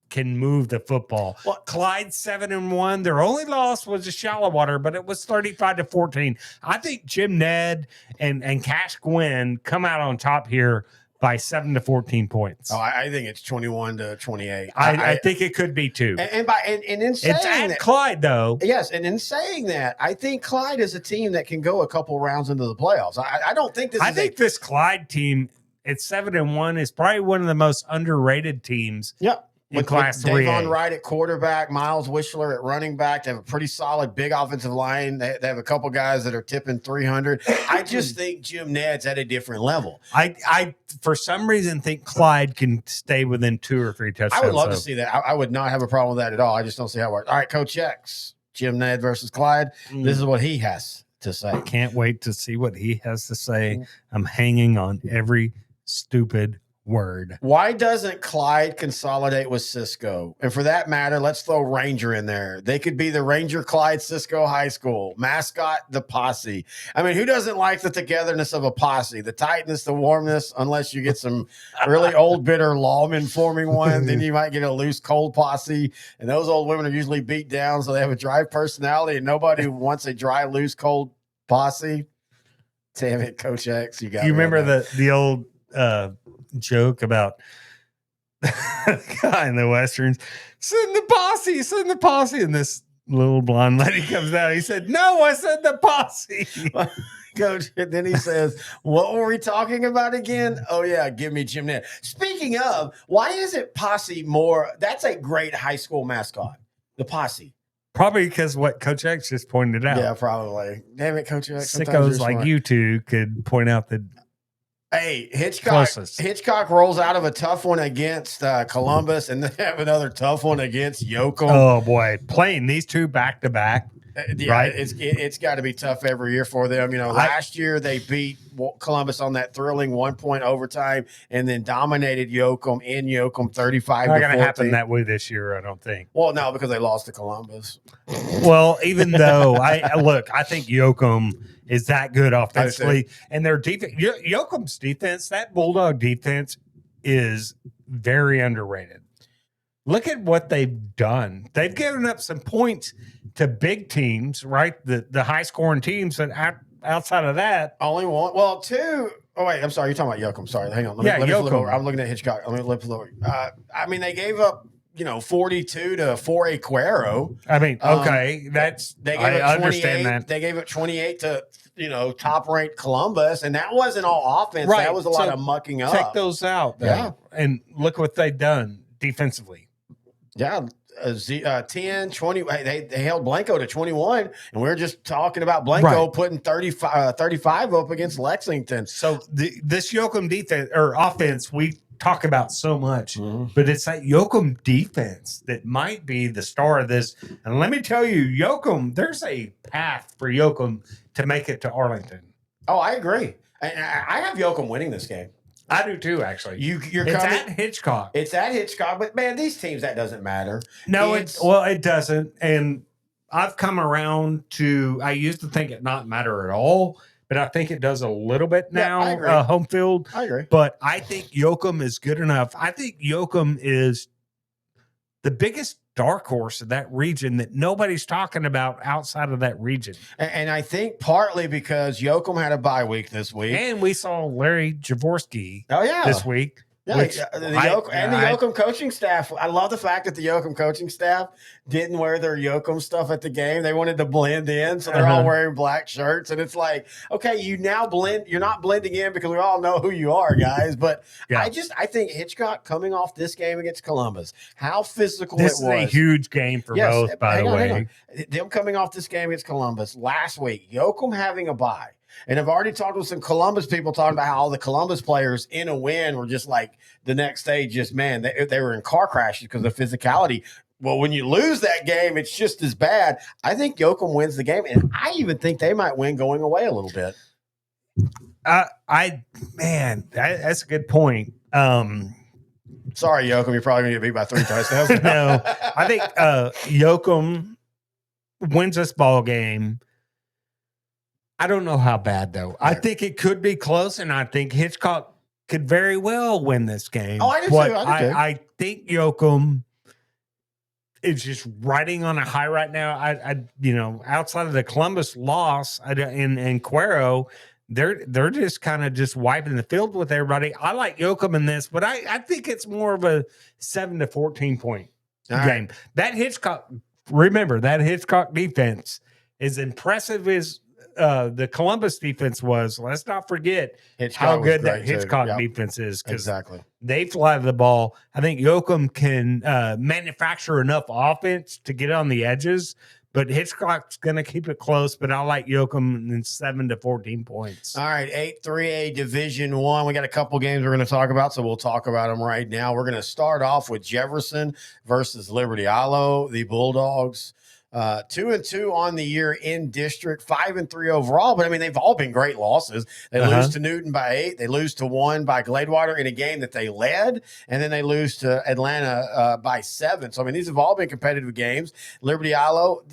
can move the football. Well, Clyde 7-1. Their only loss was to Shallow Water, but it was 35-14. I think Jim Ned and Cash Gwynn come out on top here by 7 to 14 points. Oh, I think it's 21 to 28. I think it could be too. And in saying it's at that, Clyde, though. Yes, and in saying that, I think Clyde is a team that can go a couple rounds into the playoffs. I don't think this. I think this Clyde team at 7-1 is probably one of the most underrated teams. Yep. In Class 3A. Davon Wright at quarterback, Miles Wishler at running back. They have a pretty solid, big offensive line. They have a couple guys that are tipping 300. I just think Jim Ned's at a different level. I for some reason think Clyde can stay within 2 or 3 touchdowns. I would love to see that. I would not have a problem with that at all. I just don't see how it works. All right, Coach X, Jim Ned versus Clyde. This is what he has to say. I can't wait to see what he has to say. I'm hanging on every stupid word. Why doesn't Clyde consolidate with Cisco? And for that matter, let's throw Ranger in there. They could be the Ranger Clyde Cisco High School mascot, the posse. I mean, who doesn't like the togetherness of a posse, the tightness, the warmness, unless you get some really old, bitter lawmen forming one, then you might get a loose, cold posse. And those old women are usually beat down, so they have a dry personality, and nobody wants a dry, loose, cold posse. Damn it, Coach X. You remember the old joke about the guy in the Westerns, send the posse, and this little blonde lady comes out. He said, "No, I said the posse." Coach, and then he says, "What were we talking about again?" Oh yeah, give me Jim Ned. Speaking of, why is it posse more? That's a great high school mascot, the posse. Probably because what Coach X just pointed out. Yeah, probably. Damn it, Coach X. Sickos like you two could point out the. Hey, Hitchcock rolls out of a tough one against Columbus, and then have another tough one against Yoakum. Oh boy, playing these two back to back, right? It's got to be tough every year for them. You know, last year they beat Columbus on that thrilling 1-point overtime, and then dominated Yoakum in Yoakum 35. Not going to happen that way this year, I don't think. Well, no, because they lost to Columbus. Well, even though I think Yoakum is that good offensively, and their defense, Yoakum's defense, that Bulldog defense is very underrated. Look at what they've done. They've given up some points to big teams, right? The high scoring teams, and outside of that, only one. Well, two. Oh wait, I'm sorry. You're talking about Yoakum. Sorry, hang on. Let me flip over. I'm looking at Hitchcock. Let me flip over. I mean, they gave up 42 to 4A Cuero. I mean, okay, I understand that. They gave it 28 to top ranked Columbus, and that wasn't all offense. Right. That was a lot of mucking up. Check those out, and look what they've done defensively. Yeah, 10, 20. They held Blanco to 21, and we are just talking about Blanco putting 35 up against Lexington. So this Yoakum defense or offense we talk about so much, but it's that Yoakum defense that might be the star of this. And let me tell you, Yoakum, there's a path for Yoakum to make it to Arlington. Oh, I agree. I have Yoakum winning this game. I do too, actually. It's at Hitchcock. It's at Hitchcock, but man, these teams, that doesn't matter. No, it doesn't. And I've come around to, I used to think it not matter at all, but I think it does a little bit now, home field. I agree. But I think Yoakum is good enough. I think Yoakum is the biggest dark horse of that region that nobody's talking about outside of that region. And I think partly because Yoakum had a bye week this week. And we saw Larry Jaworski this week. Yeah, the Yoakum coaching staff. I love the fact that the Yoakum coaching staff didn't wear their Yoakum stuff at the game. They wanted to blend in, so they're all wearing black shirts. And it's like, okay, you now blend. You're not blending in because we all know who you are, guys. But I think Hitchcock coming off this game against Columbus, how physical it was. This is a huge game for both, by the way. Them coming off this game against Columbus last week, Yoakum having a bye. And I've already talked with some Columbus people talking about how all the Columbus players in a win were just like the next day, they were in car crashes because of physicality. Well, when you lose that game, it's just as bad. I think Yoakum wins the game, and I even think they might win going away a little bit. That's a good point. Sorry, Yoakum, you're probably going to get beat by 3 touchdowns. No, I think Yoakum wins this ball game. I don't know how bad, though. I think it could be close, and I think Hitchcock could very well win this game. Oh, I do too. I think Yoakum is just riding on a high right now. Outside of the Columbus loss and Cuero, they're just kind of just wiping the field with everybody. I like Yoakum in this, but I think it's more of a 7 to 14 point game. Right. That Hitchcock, remember that Hitchcock defense, as impressive as the Columbus defense was, let's not forget how good that Hitchcock defense is. Exactly. They fly the ball. I think Yoakum can manufacture enough offense to get on the edges, but Hitchcock's going to keep it close. But I like Yoakum in 7 to 14 points. All right, 8-3A Division I. We got a couple games we're going to talk about, so we'll talk about them right now. We're going to start off with Jefferson versus Liberty Ilo, the Bulldogs. 2-2 on the year in district, 5-3 overall. But I mean, they've all been great losses. They lose to Newton by 8. They lose to 1 by Gladewater in a game that they led, and then they lose to Atlanta by 7. So I mean, these have all been competitive games. Liberty Ilo,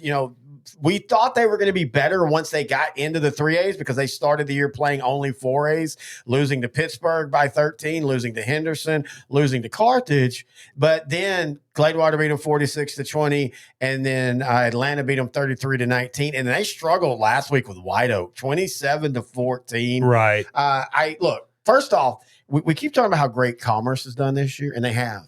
we thought they were going to be better once they got into the 3As because they started the year playing only 4As, losing to Pittsburgh by 13, losing to Henderson, losing to Carthage. But then Gladewater beat them 46-20, and then Atlanta beat them 33-19. And they struggled last week with White Oak, 27-14. Right. Look, first off, we keep talking about how great Commerce has done this year, and they have.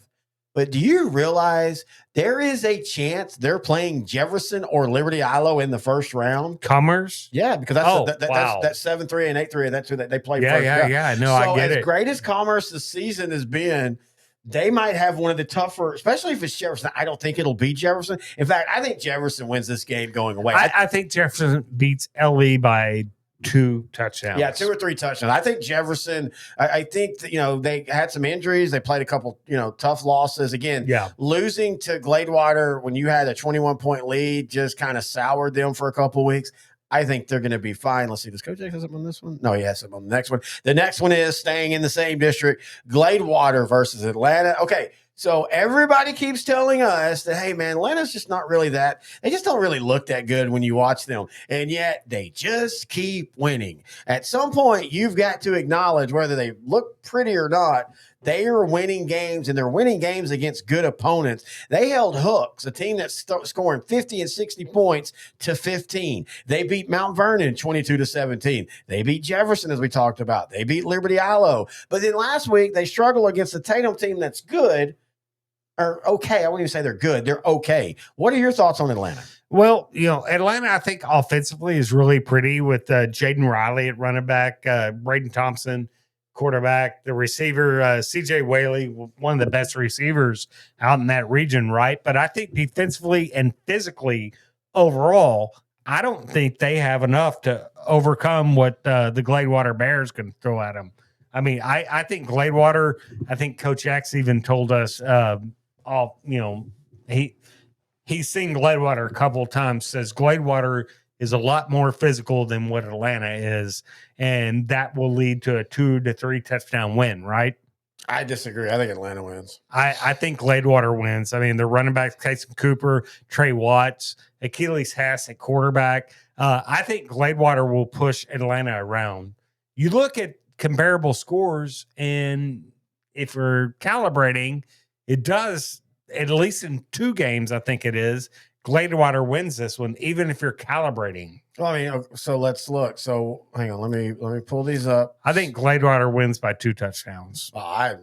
But do you realize there is a chance they're playing Jefferson or Liberty Ilo in the first round? Commerce? Yeah, because that's 7-3 and 8-3. That's who they play first round. Yeah. No, so I get it. As great as Commerce this season has been, they might have one of the tougher, especially if it's Jefferson. I don't think it'll be Jefferson. In fact, I think Jefferson wins this game going away. I think Jefferson beats LE by 2 touchdowns. Yeah, 2 or 3 touchdowns. I think Jefferson, I think that, they had some injuries. They played a couple, tough losses. Again, losing to Gladewater when you had a 21-point lead just kind of soured them for a couple weeks. I think they're going to be fine. Let's see. Does Coach X have something on this one? No, he has something on the next one. The next one is staying in the same district, Gladewater versus Atlanta. Okay. So everybody keeps telling us that, hey, man, Atlanta's just not really that. They just don't really look that good when you watch them. And yet they just keep winning. At some point, you've got to acknowledge whether they look pretty or not, they are winning games, and they're winning games against good opponents. They held Hooks, a team that's scoring 50 and 60 points, to 15. They beat Mount Vernon 22-17. They beat Jefferson, as we talked about. They beat Liberty Ilo. But then last week, they struggled against the Tatum team that's good. Or okay, I wouldn't even say they're good. They're okay. What are your thoughts on Atlanta? Well, Atlanta, I think offensively is really pretty with Jaden Riley at running back, Braden Thompson, quarterback, the receiver, CJ Whaley, one of the best receivers out in that region, right? But I think defensively and physically overall, I don't think they have enough to overcome what the Gladewater Bears can throw at them. I mean, I think Gladewater, I think Coach X even told us he's seen Gladewater a couple of times, says Gladewater is a lot more physical than what Atlanta is, and that will lead to a 2 to 3 touchdown win, right? I disagree. I think Atlanta wins. I think Gladewater wins. I mean, the running backs, Tyson Cooper, Trey Watts, Achilles Hass at quarterback. I think Gladewater will push Atlanta around. You look at comparable scores, and if we're calibrating, it does, at least in 2 games, I think it is, Gladewater wins this one, even if you're calibrating. Well, I mean, so let's look. So hang on, let me pull these up. I think Gladewater wins by 2 touchdowns. I'm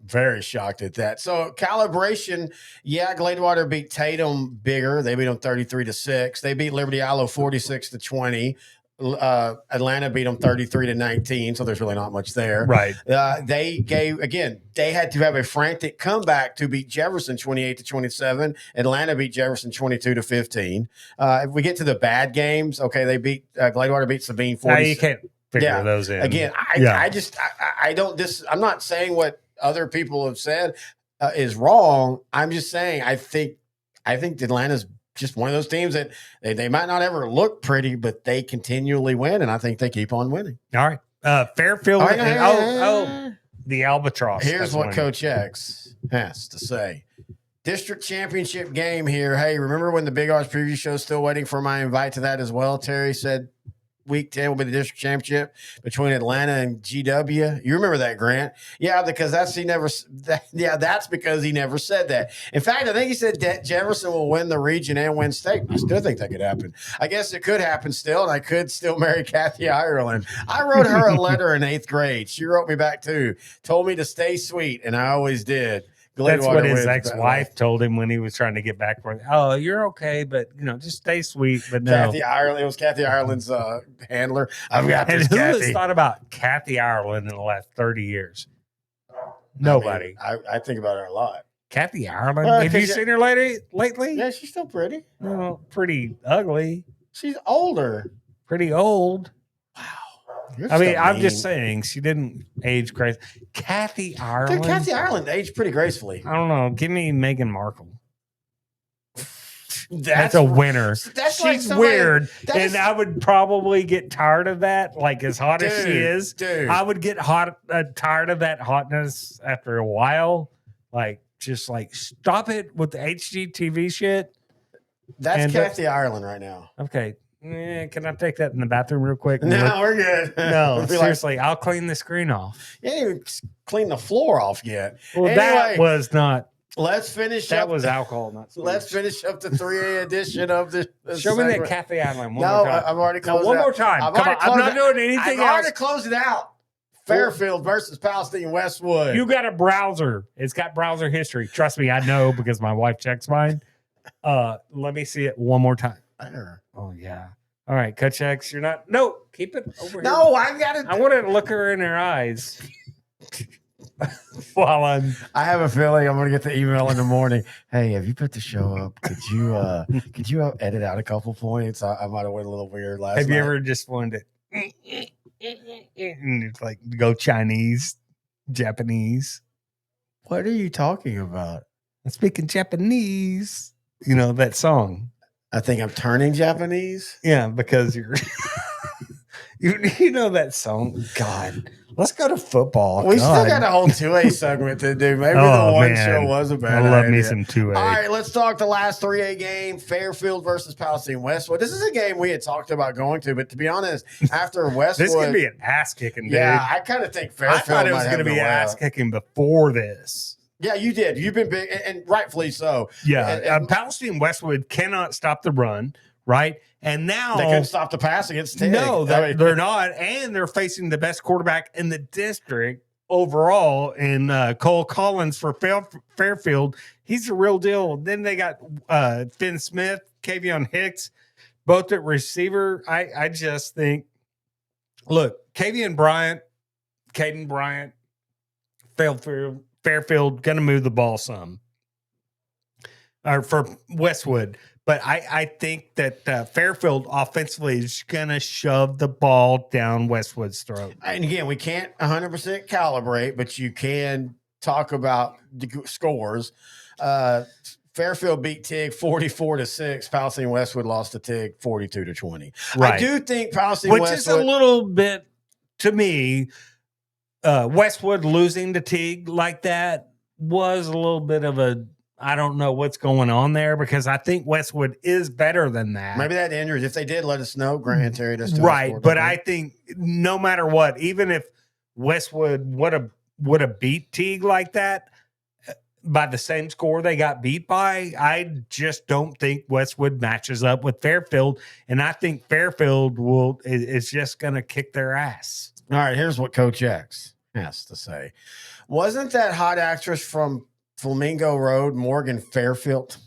very shocked at that. So calibration, yeah, Gladewater beat Tatum bigger. They beat them 33-6. They beat Liberty Ilo 46-20. Atlanta beat them 33-19, so there's really not much there. Right. They had to have a frantic comeback to beat Jefferson 28-27. Atlanta beat Jefferson 22-15. If we get to the bad games, okay, they beat Gladewater beat Sabine 40. You can't figure those in. Again, I don't. I'm not saying what other people have said is wrong. I'm just saying I think Atlanta's just one of those teams that they might not ever look pretty, but they continually win, and I think they keep on winning. All right. Fairfield. The Albatross. Here's what Coach X has to say. District championship game here. Hey, remember when the Big R's preview show is still waiting for my invite to that as well? Terry said week 10 will be the district championship between Atlanta and GW. You remember that, Grant? Yeah, because that's because he never said that. In fact, I think he said that Jefferson will win the region and win state. I still think that could happen. I guess it could happen still, and I could still marry Kathy Ireland. I wrote her a letter in 8th grade. She wrote me back too. Told me to stay sweet, and I always did. That's what his ex-wife told him when he was trying to get back for. Oh, you're okay, but just stay sweet. But no, Kathy Ireland. It was Kathy Ireland's handler. I've got this. And who Kathy. has thought about Kathy Ireland in the last 30 years? Nobody. I think about her a lot. Kathy Ireland. Have you seen her lately? Yeah, she's still pretty. No, pretty ugly. She's older. Pretty old. You're I mean, so I'm mean. just saying she didn't age gracefully. Kathy Ireland. Dude, Kathy Ireland aged pretty gracefully. I don't know. Give me Meghan Markle. That's a winner. She's weird, and I would probably get tired of that. Like as hot as she is, I would get tired of that hotness after a while. Like just like stop it with the HGTV shit. That's Kathy Ireland right now. Okay. Can I take that in the bathroom real quick? No, we're good. No, seriously, I'll clean the screen off. You didn't even clean the floor off yet. Well, that was not. Let's finish. That was alcohol, not sweet. Let's finish up the 3A edition of the. Show me that Kathy Ireland. One No, more time. I've already closed. One more time. Come on, I'm not doing anything I've else. already closed it out. Fairfield versus Palestine Westwood. You got a browser. It's got browser history. Trust me, I know because my wife checks mine. Let me see it one more time. Oh yeah. All right, Coach X, you're not. No, keep it over here. No, I've got it. I want to look her in her eyes. While I have a feeling I'm going to get the email in the morning. Hey, have you put the show up? Could you edit out a couple points? I might have went a little weird last night. Have you ever just wanted to and it's like go Chinese, Japanese? What are you talking about? I'm speaking Japanese. You know that song. I think I'm turning Japanese. Yeah, because you're you know that song. God, let's go to football. We still got a whole 2A segment to do. Maybe the one show was a bad idea. I love me some 2A. All right, let's talk the last 3A game, Fairfield versus Palestine Westwood. This is a game we had talked about going to, but to be honest, after Westwood. This could be an ass kicking, dude. Yeah, I kind of think Fairfield I thought it was going to be ass kicking before this. Yeah, you did. You've been big, and rightfully so. Yeah, and Palestine Westwood cannot stop the run, right? And now they couldn't stop the pass against Tig. No, they're not, and they're facing the best quarterback in the district overall in Cole Collins for Fairfield. He's a real deal. Then they got Finn Smith, Kavion Hicks, both at receiver. I just think, look, Caden Bryant, Fairfield going to move the ball some for Westwood. But I think that Fairfield offensively is going to shove the ball down Westwood's throat. And again, we can't 100% calibrate, but you can talk about the scores. Fairfield beat Tig 44-6. Palestine Westwood lost to Tig 42-20. Right. I do think Palestine Westwood, which is a little bit, to me, Westwood losing to Tig like that was a little bit of a, I don't know what's going on there, because I think Westwood is better than that. Maybe that injuries. If they did, let us know. Grant Terry does right, but I think no matter what, even if Westwood would have beat Teague like that by the same score they got beat by, I just don't think Westwood matches up with Fairfield, and I think Fairfield is just going to kick their ass. All right, here's what Coach X has to say. Wasn't that hot actress from Flamingo Road, Morgan Fairchild?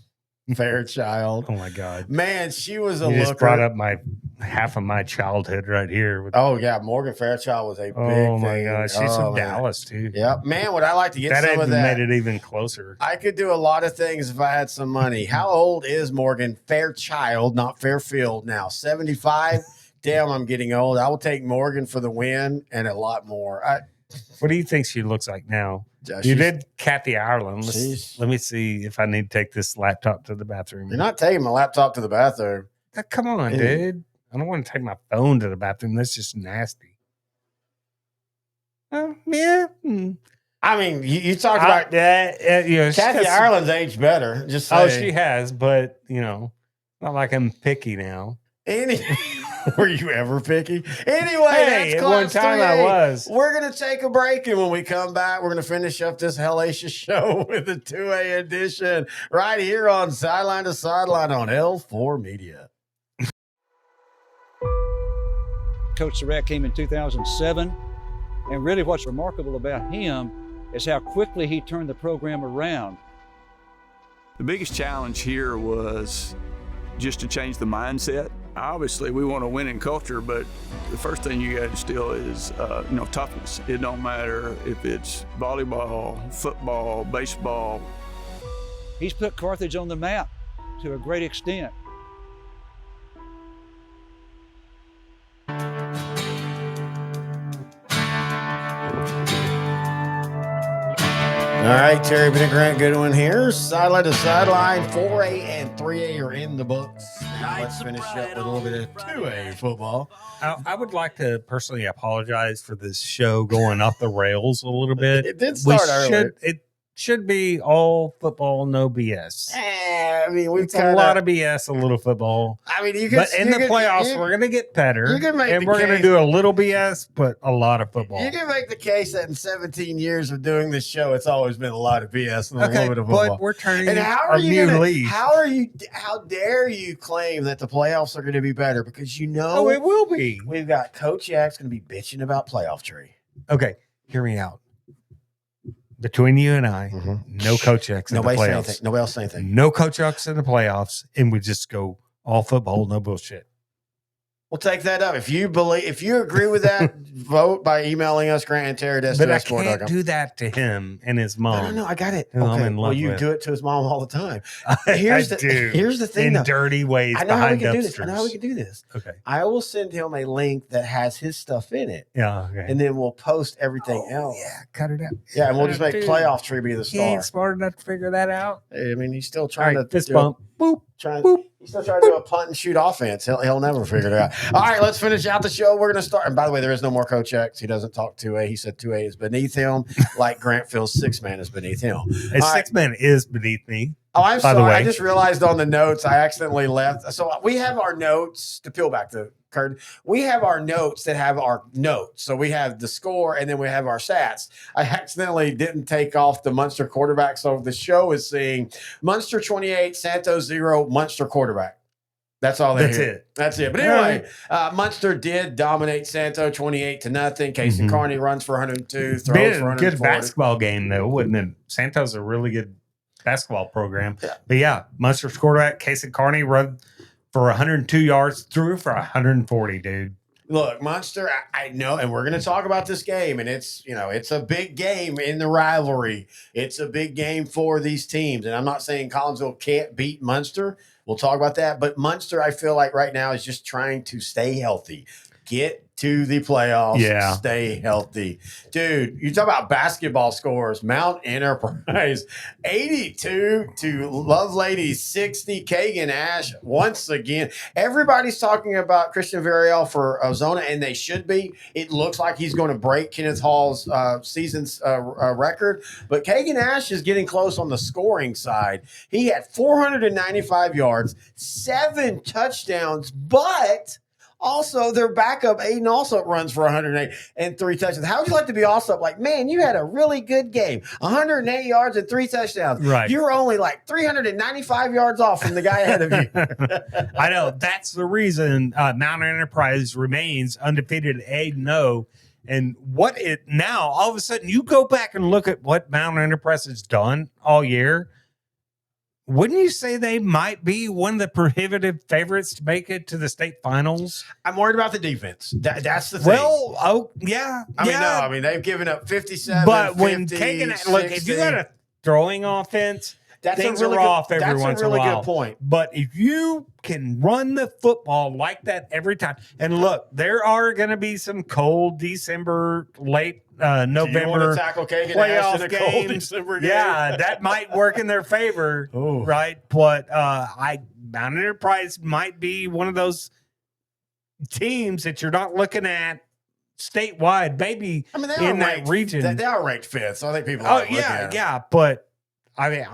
Oh my God, man, she was a you looker. Just brought up half of my childhood right here. Oh yeah, Morgan Fairchild was a big thing. Oh my God, she's from Dallas too. Yep, man, would I like to get that some of that? Made it even closer. I could do a lot of things if I had some money. How old is Morgan Fairchild, not Fairfield now? 75. Damn, I'm getting old. I will take Morgan for the win and a lot more. What do you think she looks like now? You did Kathy Ireland. Let me see if I need to take this laptop to the bathroom. You're not taking my laptop to the bathroom. Come on, dude. I don't want to take my phone to the bathroom. That's just nasty. Yeah. I mean, you talked about Kathy Ireland's aged better. Just saying. She has, but not like I'm picky now. Were you ever picky? Anyway, Hey, that's at one Class time 3A. I was. We're going to take a break, and when we come back, we're going to finish up this hellacious show with the 2A edition right here on Sideline to Sideline on L4 Media. Coach Surratt came in 2007, and really what's remarkable about him is how quickly he turned the program around. The biggest challenge here was just to change the mindset. Obviously, we want a winning culture, but the first thing you got to instill is, toughness. It don't matter if it's volleyball, football, baseball. He's put Carthage on the map to a great extent. All right, Terry Bennett, Grant Goodwin here. Sideline to Sideline, 4A and 3A are in the books. Now let's finish up with a little bit of 2A football. I would like to personally apologize for this show going off the rails a little bit. It did start earlier. It should be all football, no BS. I mean, It's a lot of BS, a little football. I mean, but in the playoffs, we're going to get better. You can make and the we're going to case- do a little BS, but a lot of football. You can make the case that in 17 years of doing this show, it's always been a lot of BS and a little bit of football. But we're turning And a new leaf. how dare you claim that the playoffs are going to be better? Because Oh, it will be. We've got Coach Yak's going to be bitching about playoff tree. Okay, hear me out. Between you and I, no Coach X in the Nobody say playoffs. anything. Nobody else say anything. No Coach X in the playoffs, and we just go all football, no bullshit. We'll take that up. If you agree with that, vote by emailing us, Grant and Terry. But I can't do that to him and his mom. No, I got it. Who I'm Okay, in love well, you with. do it to his mom all the time. Here's Here's the thing, in though. dirty ways I know how we behind can do this. I know how we dumpsters. can do this. Okay. I will send him a link that has his stuff in it, Yeah. Okay. and then we'll post everything else. Yeah, cut it out. Yeah, and we'll just make Dude, playoff tree be the He star. ain't smart enough to figure that out. I mean, he's still All trying right, to fist do bump. Boop. He's still trying to do a punt and shoot offense. He'll never figure it out. All right, let's finish out the show. We're going to start. And by the way, there is no more Coach X. He doesn't talk 2A. He said 2A is beneath him, like Grant feels 6-man is beneath him. A 6-man is beneath me. Oh, I'm by the sorry. way. I just realized on the notes I accidentally left. So we have our notes to peel back the curtain. We have our notes that have our notes. So we have the score and then we have our stats. I accidentally didn't take off the Munster quarterback. So the show is seeing Munster 28, Santos 0, Munster quarterback. That's all they That's hear. it. That's it. But anyway, Munster did dominate Santo 28-0. Casey Carney runs for 102, throws Been for a 140. good basketball game, though, wasn't it? Santos a really good basketball program. Yeah. But yeah, Munster's quarterback, Casey Carney, run for 102 yards, threw for 140, dude. Look, Munster, I know, and we're going to talk about this game, and it's a big game in the rivalry. It's a big game for these teams, and I'm not saying Collinsville can't beat Munster. We'll talk about that, but Munster, I feel like right now is just trying to stay healthy, get to the playoffs, stay healthy. Dude, you talk about basketball scores. Mount Enterprise, 82 to Lovelady, 60. Kagan Ash, once again. Everybody's talking about Christian Variel for Ozona, and they should be. It looks like he's going to break Kenneth Hall's season's record, but Kagan Ash is getting close on the scoring side. He had 495 yards, 7 touchdowns, but also, their backup, Aiden Alsop, runs for 108 and 3 touchdowns. How would you like to be Alsop? Like, man, you had a really good game. 108 yards and 3 touchdowns. Right. You're only like 395 yards off from the guy ahead of you. I know. That's the reason Mount Enterprise remains undefeated at 8-0. And what it now, all of a sudden, you go back and look at what Mount Enterprise has done all year. Wouldn't you say they might be one of the prohibitive favorites to make it to the state finals? I'm worried about the defense. That's the thing. Well, yeah. I mean, they've given up 57, But 50, when Kagan, look, if you got a throwing offense, things are off every once in a while. That's a really good point. But if you can run the football like that every time, and look, there are going to be some cold December, late November you want to tackle Kagan playoff Ash in a cold games. December game? Yeah, that might work in their favor, right? But Mount Enterprise might be one of those teams that you're not looking at statewide, maybe I mean, they are in that ranked, region. They are ranked 5th, so I think people Oh are looking at them. yeah. But I mean,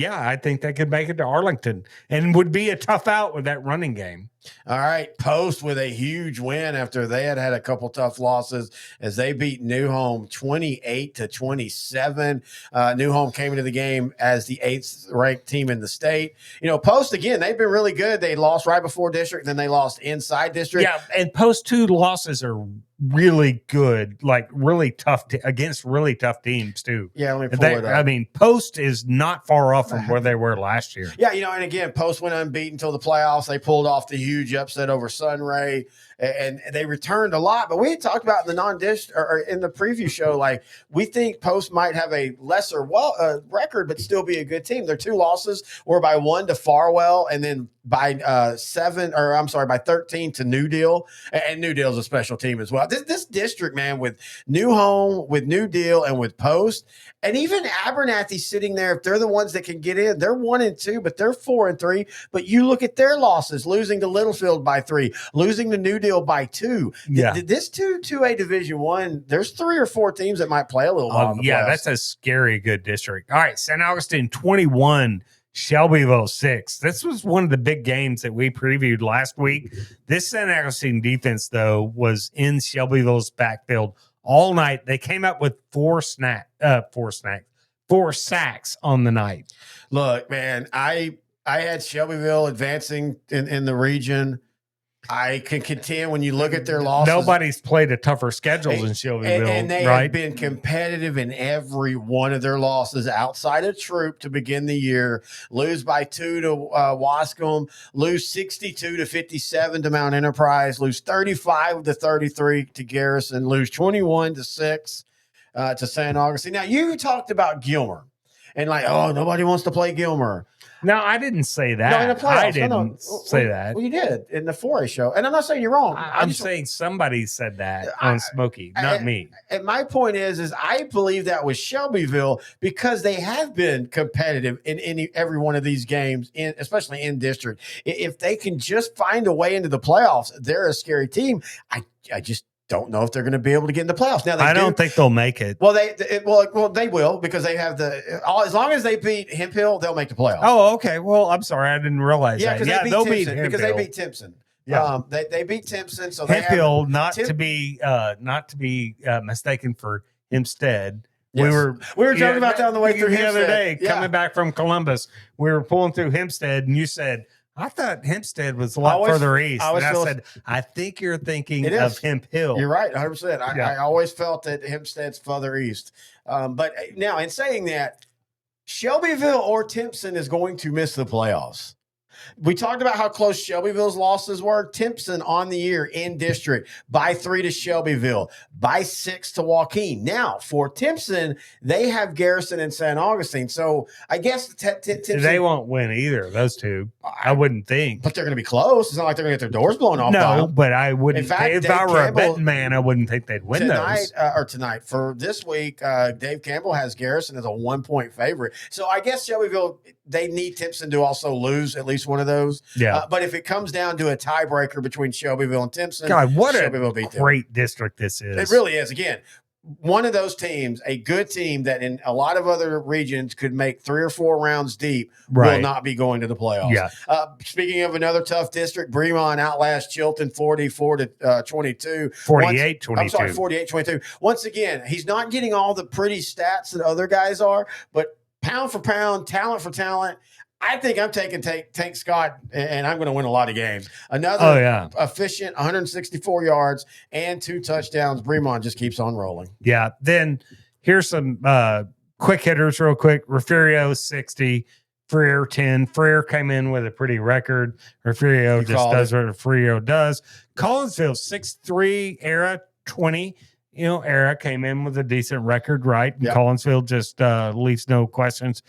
yeah, I think they could make it to Arlington and would be a tough out with that running game. All right, Post with a huge win after they had a couple tough losses as they beat New Home 28-27. New Home came into the game as the 8th ranked team in the state. Post, again, they've been really good. They lost right before district, then they lost inside district. Yeah, and Post 2 losses are really good, like really tough against really tough teams too. Yeah, let me pull it up. I mean, Post is not far off from where they were last year. Yeah, and again, Post went unbeaten until the playoffs. They pulled off the huge upset over Sunray, and they returned a lot. But we had talked about in the non-dish or in the preview show, like we think Post might have a lesser record, but still be a good team. Their 2 losses were by 1 to Farwell, and then by 13 to New Deal. And New Deal's a special team as well. This district, man, with New Home, with New Deal, and with Post, and even Abernathy sitting there, if they're the ones that can get in, they're 1-2, but they're 4-3. But you look at their losses, losing to Littlefield by 3, losing to New Deal by 2. Yeah. This 2A Division 1, there's 3 or 4 teams that might play a little while. Yeah, that's a scary good district. All right, St. Augustine 21, Shelbyville 6. This was one of the big games that we previewed last week. This St. Augustine defense, though, was in Shelbyville's backfield all night. They came up with 4 sacks on the night. Look, man, I had Shelbyville advancing in the region. I can contend when you look at their losses. Nobody's played a tougher schedule than Shelbyville, and they right? have been competitive in every one of their losses outside of Troop to begin the year. Lose by 2 to Wascom, lose 62-57 to Mount Enterprise, lose 35-33 to Garrison, lose 21-6 to St. Augustine. Now, you talked about Gilmer and nobody wants to play Gilmer. No, I didn't say that. No, in the playoffs. I didn't say that. Well, you did in the 4A show. And I'm not saying you're wrong. I'm saying somebody said that on Smokey, not me. And my point is I believe that was Shelbyville because they have been competitive in every one of these games, especially in district. If they can just find a way into the playoffs, they're a scary team. I just don't know if they're going to be able to get in the playoffs. Now, I don't think they'll make it. Well, they will because they have as long as they beat Hemphill, they'll make the playoffs. Oh, okay. Well, I'm sorry, I didn't realize that. Yeah, they'll beat Hemphill because they beat Timpson. Yeah, they beat Timpson. So Hemphill, not to be mistaken for Hempstead. Yes. We were talking about that on the way through the Hempstead. other day, coming back from Columbus. We were pulling through Hempstead, and you said, I thought Hempstead was a lot further east. I said, I think you're thinking of Hemphill. You're right, 100%. I always felt that Hempstead's further east. But now, in saying that, Shelbyville or Timpson is going to miss the playoffs. We talked about how close Shelbyville's losses were. Timpson on the year in district by 3 to Shelbyville, by 6 to Joaquin. Now, for Timpson, they have Garrison and St. Augustine. So I guess Timpson, they won't win either of those two. I wouldn't think. But they're going to be close. It's not like they're going to get their doors blown off. No, but I wouldn't. In fact, if I were a betting man, I wouldn't think they'd win those. Tonight, for this week, Dave Campbell has Garrison as a 1-point favorite. So I guess Shelbyville, they need Timpson to also lose at least one of those. Yeah. But if it comes down to a tiebreaker between Shelbyville and Timpson, God, what Shelbyville a great district this is. It really is. Again, one of those teams, a good team that in a lot of other regions could make 3 or 4 rounds deep, will not be going to the playoffs. Yeah. Speaking of another tough district, Bremont outlast Chilton 44-22. 48-22. I'm sorry, 48-22. Once again, he's not getting all the pretty stats that other guys are, but pound for pound, talent for talent, I think I'm taking Tank Scott, and I'm going to win a lot of games. Another efficient 164 yards and 2 touchdowns. Bremont just keeps on rolling. Yeah. Then here's some quick hitters real quick. Refugio 60, Freer 10. Freer came in with a pretty record. Refugio just does what Refugio does. Collinsville 6'3", Era 20. Era came in with a decent record, right? And Collinsville just leaves no questions.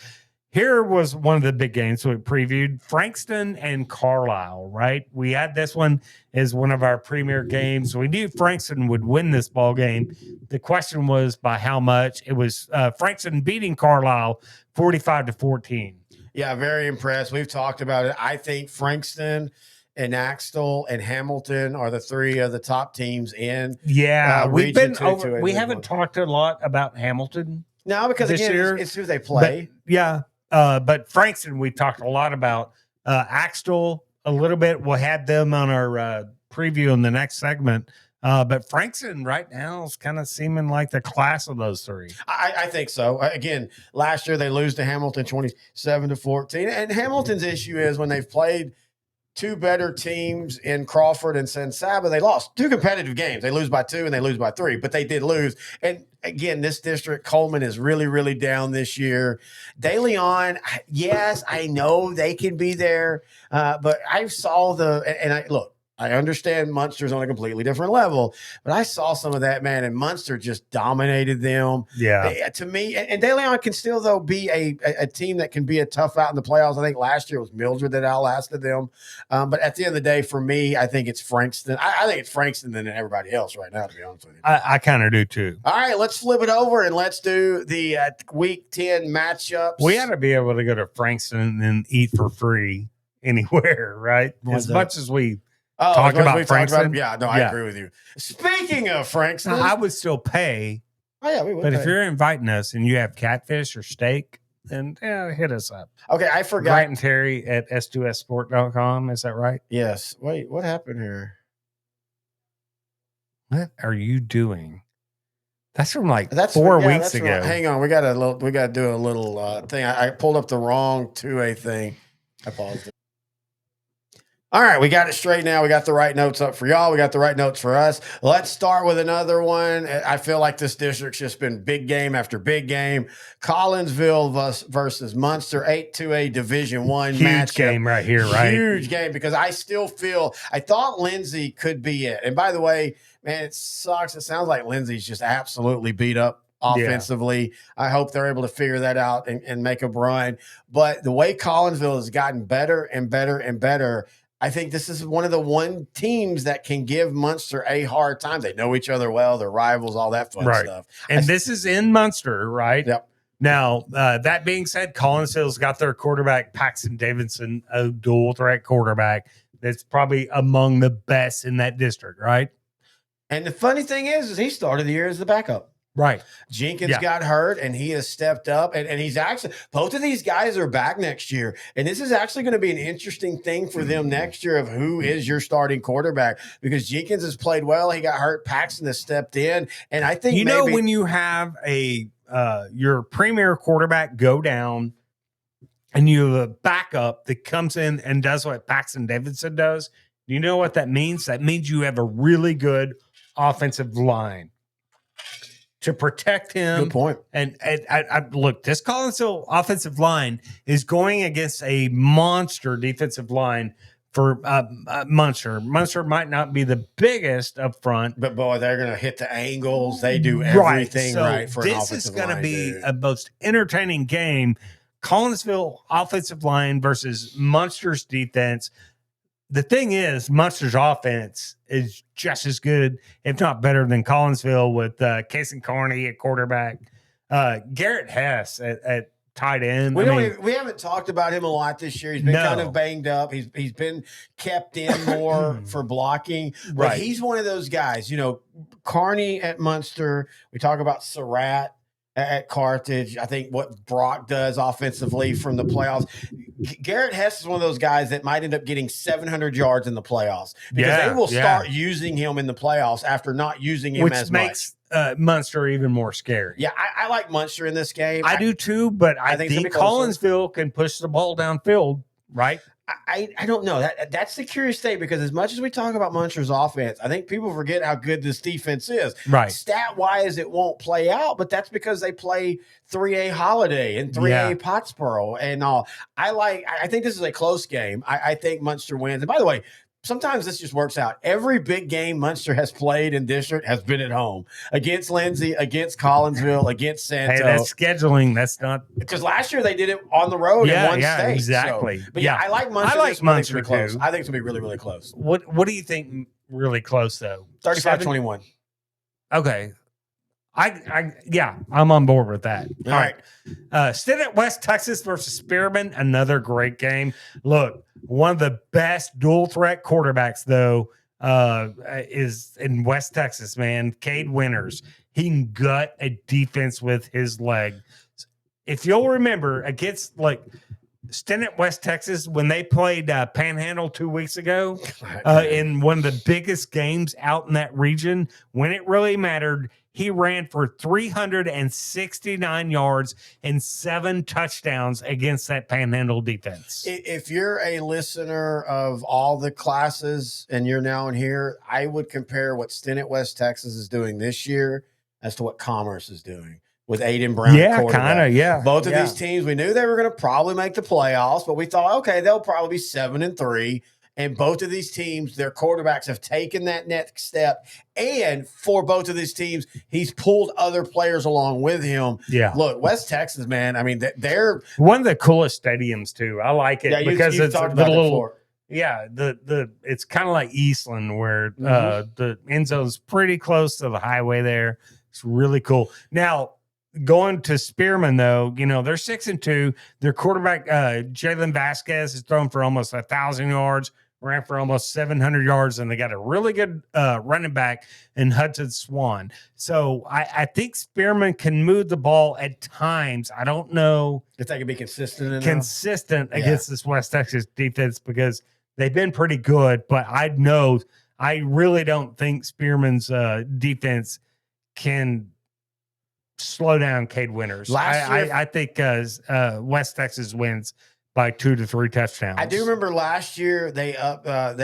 Here was one of the big games we previewed, Frankston and Carlisle, right? We had this one as one of our premier games. We knew Frankston would win this ball game. The question was by how much. It was Frankston beating Carlisle 45-14. Yeah, very impressed. We've talked about it. I think Frankston and Axtell and Hamilton are the 3 of the top teams in. Yeah, we've been over. We haven't talked a lot about Hamilton. No, because again, it's who they play. Yeah. But Frankston, we talked a lot about Axtell a little bit. We'll have them on our preview in the next segment. But Frankston right now is kind of seeming like the class of those three. I think so. Again, last year they lose to Hamilton 27-14. And Hamilton's issue is when they've played two better teams in Crawford and San Saba, they lost two competitive games. They lose by 2 and they lose by 3, but they did lose. And again, this district, Coleman is really, really down this year. De Leon, yes, I know they can be there, but I saw look, I understand Munster's on a completely different level, but I saw some of that, man, and Munster just dominated them. Yeah. To me, and De Leon can still, though, be a team that can be a tough out in the playoffs. I think last year it was Mildred that outlasted them. But at the end of the day, for me, I think it's Frankston. I think it's Frankston than everybody else right now, to be honest with you. I kind of do, too. All right, let's flip it over and let's do the Week 10 matchups. We ought to be able to go to Frankston and eat for free anywhere, right? As much as we talk about Frankston. I agree with you. Speaking of Frankston, I would still pay. Oh, yeah, we would. But if you're inviting us and you have catfish or steak, then hit us up. Okay, I forgot. Grant and Terry at s2ssport.com. Is that right? Yes. Wait, what happened here? What are you doing? That's from like 4 weeks ago. Hang on, we got to do a little thing. I pulled up the wrong 2A thing. I paused it. All right, we got it straight now. We got the right notes up for y'all. We got the right notes for us. Let's start with another one. I feel like this district's just been big game after big game. Collinsville versus Munster, 8-2A Division I Huge matchup. game right here, right? Huge game because I thought Lindsay could be it. And by the way, man, it sucks. It sounds like Lindsay's just absolutely beat up offensively. Yeah. I hope they're able to figure that out and make a run. But the way Collinsville has gotten better and better and better, I think this is one of the teams that can give Munster a hard time. They know each other well. They're rivals, all that fun stuff. And this is in Munster, right? Yep. Now, that being said, Collinsville's got their quarterback, Paxton Davidson, a dual threat quarterback that's probably among the best in that district, right? And the funny thing is he started the year as the backup. Right. Jenkins got hurt and he has stepped up and he's actually, both of these guys are back next year. And this is actually going to be an interesting thing for them next year of who is your starting quarterback, because Jenkins has played well. He got hurt. Paxton has stepped in. And I think when you have your premier quarterback go down and you have a backup that comes in and does what Paxton Davidson does, you know what that means? That means you have a really good offensive line to protect him. Good point. And I look, this Collinsville offensive line is going against a monster defensive line for Munster. Munster might not be the biggest up front, but boy, they're going to hit the angles. They do everything right for an offensive line. This is going to be a most entertaining game. Collinsville offensive line versus Munster's defense. The thing is, Munster's offense is just as good, if not better, than Collinsville with Casey Carney at quarterback, Garrett Hess at tight end. We haven't talked about him a lot this year. He's been kind of banged up. He's been kept in more for blocking. But he's one of those guys. Carney at Munster. We talk about Surratt at Carthage. I think what Brock does offensively from the playoffs. Garrett Hess is one of those guys that might end up getting 700 yards in the playoffs because they will start using him in the playoffs after not using him as much. Which makes Munster even more scary. Yeah, I like Munster in this game. I do too, but I think Collinsville can push the ball downfield, right? I don't know. That's the curious thing, because as much as we talk about Munster's offense, I think people forget how good this defense is. Right. Stat-wise, it won't play out, but that's because they play 3A Holiday and 3A Pottsboro and all. I think this is a close game. I think Munster wins. And by the way, sometimes this just works out. Every big game Munster has played in district has been at home against Lindsay, against Collinsville, against Santo. Hey, that's scheduling. That's not because last year they did it on the road in one state. Exactly. So, but I like Munster. I like Munster close. I think it's gonna be really, really close. What do you think? Really close though. 35-21. Okay. I'm on board with that. All right. Stitt West Texas versus Spearman, another great game. Look, one of the best dual threat quarterbacks though is in West Texas, man. Cade Winters. He can gut a defense with his leg. if you'll remember against like Stinnett, West Texas, when they played Panhandle 2 weeks ago in one of the biggest games out in that region, when it really mattered, he ran for 369 yards and 7 touchdowns against that Panhandle defense. If you're a listener of all the classes and you're now in here, I would compare what Stinnett, West Texas is doing this year as to what Commerce is doing with Aiden Brown. Yeah, kind of. Yeah. Both of these teams, we knew they were going to probably make the playoffs, but we thought, okay, they'll probably be 7-3. And both of these teams, their quarterbacks have taken that next step. And for both of these teams, he's pulled other players along with him. Yeah. Look, West Texas, man, I mean, they're one of the coolest stadiums, too. I like it because it's talked the about little. it before. Yeah, it's kind of like Eastland, where the end zone's pretty close to the highway there. It's really cool. Now, going to Spearman, though, you know, they're 6-2. Their quarterback, Jalen Vasquez, has thrown for almost 1,000 yards, ran for almost 700 yards, and they got a really good running back in Hudson Swan. So I think Spearman can move the ball at times. I don't know if they can be consistent against this West Texas defense, because they've been pretty good, but I really don't think Spearman's defense can slow down Cade Winters. I think West Texas wins by 2 to 3 touchdowns. I do remember last year they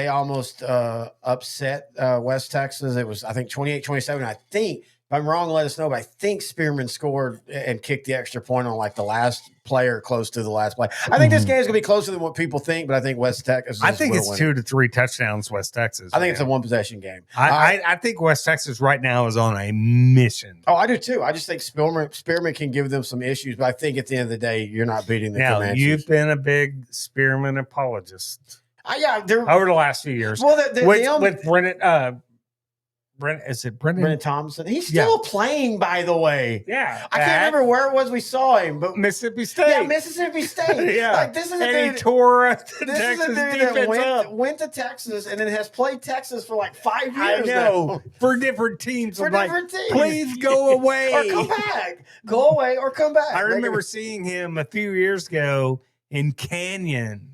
almost upset West Texas. It was, I think, 28-27. I think, if I'm wrong, let us know, but I think Spearman scored and kicked the extra point on like the last play or close to the last play. I think this game is going to be closer than what people think, but I think West Texas I think it's 2 to 3 touchdowns, West Texas. I think it's a one-possession game. I think West Texas right now is on a mission. Oh, I do too. I just think Spearman can give them some issues, but I think at the end of the day, you're not beating the Comanches. You've been a big Spearman apologist. Over the last few years. Well, with Brennan Thompson. He's still playing, by the way. Yeah. I can't remember where it was we saw him, but Mississippi State. Yeah, Mississippi State. Yeah. Like, this is a and dude. He tore up the this Texas is a dude defense that went to Texas and then has played Texas for like 5 I years know. now. For different teams. For different teams. Please go away. Or come back. Go away or come back. I remember seeing him a few years ago in Canyon.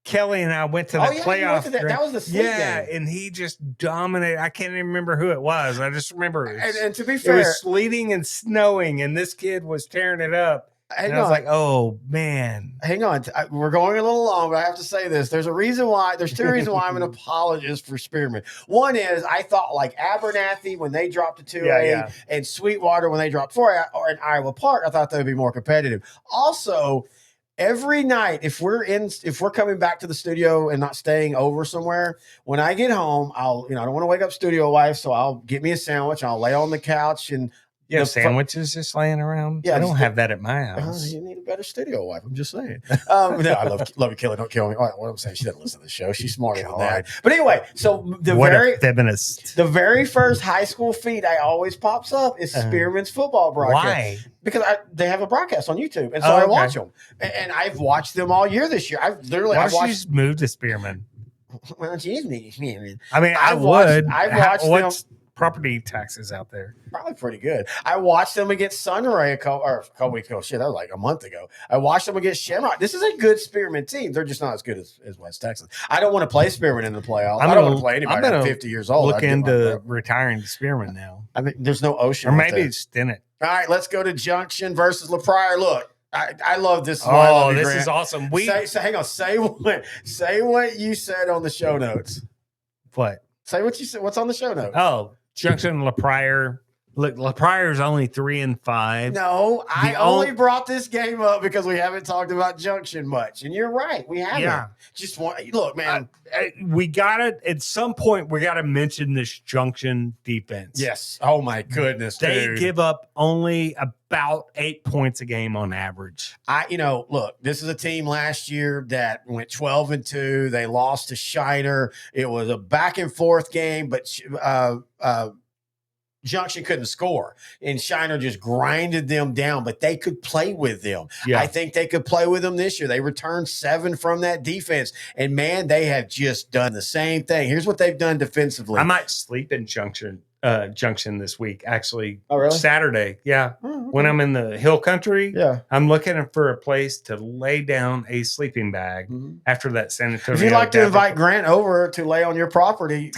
Kelly and I went to the playoff. That was the state game. And he just dominated. I can't even remember who it was. I just remember it was, and to be fair, it was sleeting and snowing, and this kid was tearing it up. And I was like, oh, man. Hang on. We're going a little long, but I have to say this. There's two reasons why I'm an apologist for Spearman. One is I thought like Abernathy when they dropped to 2A and Sweetwater when they dropped 4A or in Iowa Park, I thought they would be more competitive. Also, every night, if we're coming back to the studio and not staying over somewhere, when I get home, I don't want to wake up studio wife, so I'll get me a sandwich. I'll lay on the couch and sandwiches just laying around. Yeah, I don't have that at my house. You need a better studio wife. I'm just saying. No, I love you, Kelly. Don't kill me. What I'm saying, she doesn't listen to the show. She's smarter than that. But anyway, so the very first high school feed I always pops up is Spearman's football broadcast. Why? Because they have a broadcast on YouTube, and so I watch them. And I've watched them all year this year. Why don't you just move to Spearman? Well, geez, I mean, I've watched them. Property taxes out there? Probably pretty good. I watched them against Sunray a couple weeks ago. Shit, that was like a month ago. I watched them against Shamrock. This is a good Spearman team. They're just not as good as West Texas. I don't want to play Spearman in the playoffs. I don't want to play anybody at 50 years old. Look into retiring to Spearman now. I mean, there's no ocean. Or maybe it's Stinnett. All right, let's go to Junction versus LaPrire. Look, I love this. This is awesome. Hang on. Say what you said on the show notes. What? Say what you said. What's on the show notes? Oh, Junction LaPrire. Look, LaPrire's only 3-5. No, I only brought this game up because we haven't talked about Junction much, and you're right, we haven't. Yeah. Just look, man. We gotta at some point. We gotta mention this Junction defense. Yes. Oh my goodness, they give up only about 8 points a game on average. Look, this is a team last year that went 12-2. They lost to Shiner. It was a back and forth game, but Junction couldn't score, and Shiner just grinded them down, but they could play with them. Yeah. I think they could play with them this year. They returned 7 from that defense, and man, they have just done the same thing. Here's what they've done defensively. I might sleep in Junction Junction this week. Actually, Oh, really? Saturday. Yeah. Oh, okay. When I'm in the hill country, Yeah. I'm looking for a place to lay down a sleeping bag after that San Antonio. If you'd like to invite Grant over to lay on your property.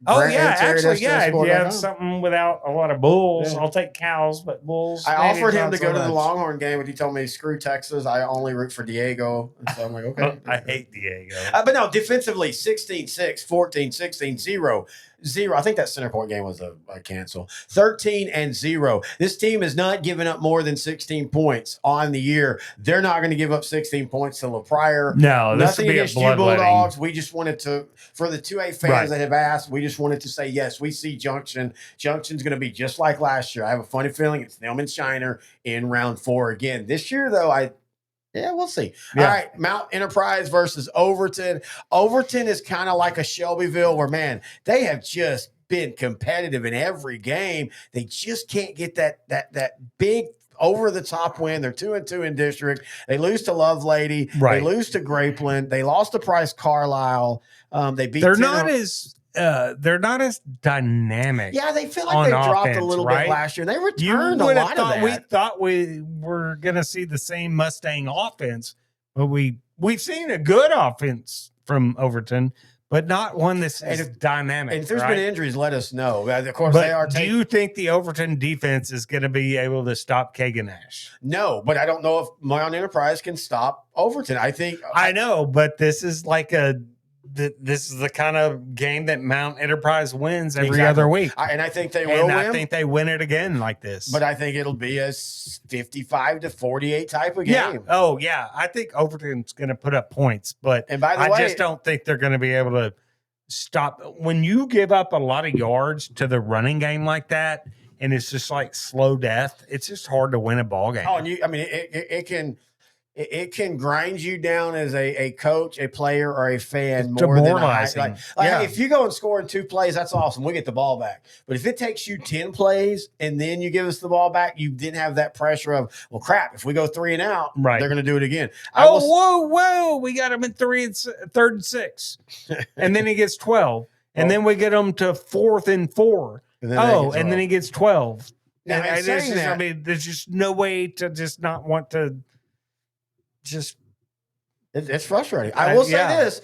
Oh, yeah. Actually, yeah. If you have something without a lot of bulls, I'll take cows, but bulls. I offered him to go to the Longhorn game, but he told me, screw Texas. I only root for Diego. And so I'm like, okay. I hate Diego. But no, defensively, 16-6, 14-16, 0. I think that center point game was a cancel. 13-0. This team is not giving up more than 16 points on the year. They're not going to give up 16 points to LaPrire. No, this nothing will be against a you bloodletting. Bulldogs. We just wanted to, for the 2A fans that have asked, we just wanted to say, yes, we see Junction. Junction's going to be just like last year. I have a funny feeling it's them and Shiner in round 4 again. This year, though, we'll see. Yeah. All right, Mount Enterprise versus Overton. Overton is kind of like a Shelbyville where, man, they have just been competitive in every game. They just can't get that big over-the-top win. They're 2-2 in district. They lose to Lovelady. Right. They lose to Grapeland. They lost to Price Carlisle. They beat. They're not as dynamic. Yeah, they feel like they dropped a little bit last year. They returned a lot of that. We thought we were going to see the same Mustang offense, but we've seen a good offense from Overton, but not one that's dynamic. And if there's right? been injuries, let us know. Of course, But they are. do you think the Overton defense is going to be able to stop Kaganash? No, but I don't know if Mount Enterprise can stop Overton. I know, but this is like this is the kind of game that Mount Enterprise wins every other week. And I think they will win. I think they win it again like this. But I think it'll be a 55-48 type of game. Yeah. Oh, yeah. I think Overton's going to put up points, but I just don't think they're going to be able to stop. When you give up a lot of yards to the running game like that, and it's just like slow death, it's just hard to win a ball game. Oh, and it can grind you down as a coach, a player, or a fan more than if you go and score in 2 plays, that's awesome. We get the ball back. But if it takes you 10 plays and then you give us the ball back, you didn't have that pressure of, well, crap, if we go 3 and out, they're going to do it again. Whoa. We got him in 3rd and 6. And then he gets 12. And then we get him to 4th and 4. And then he gets 12. Now, there's just no way to just not want to it's frustrating. I will say this,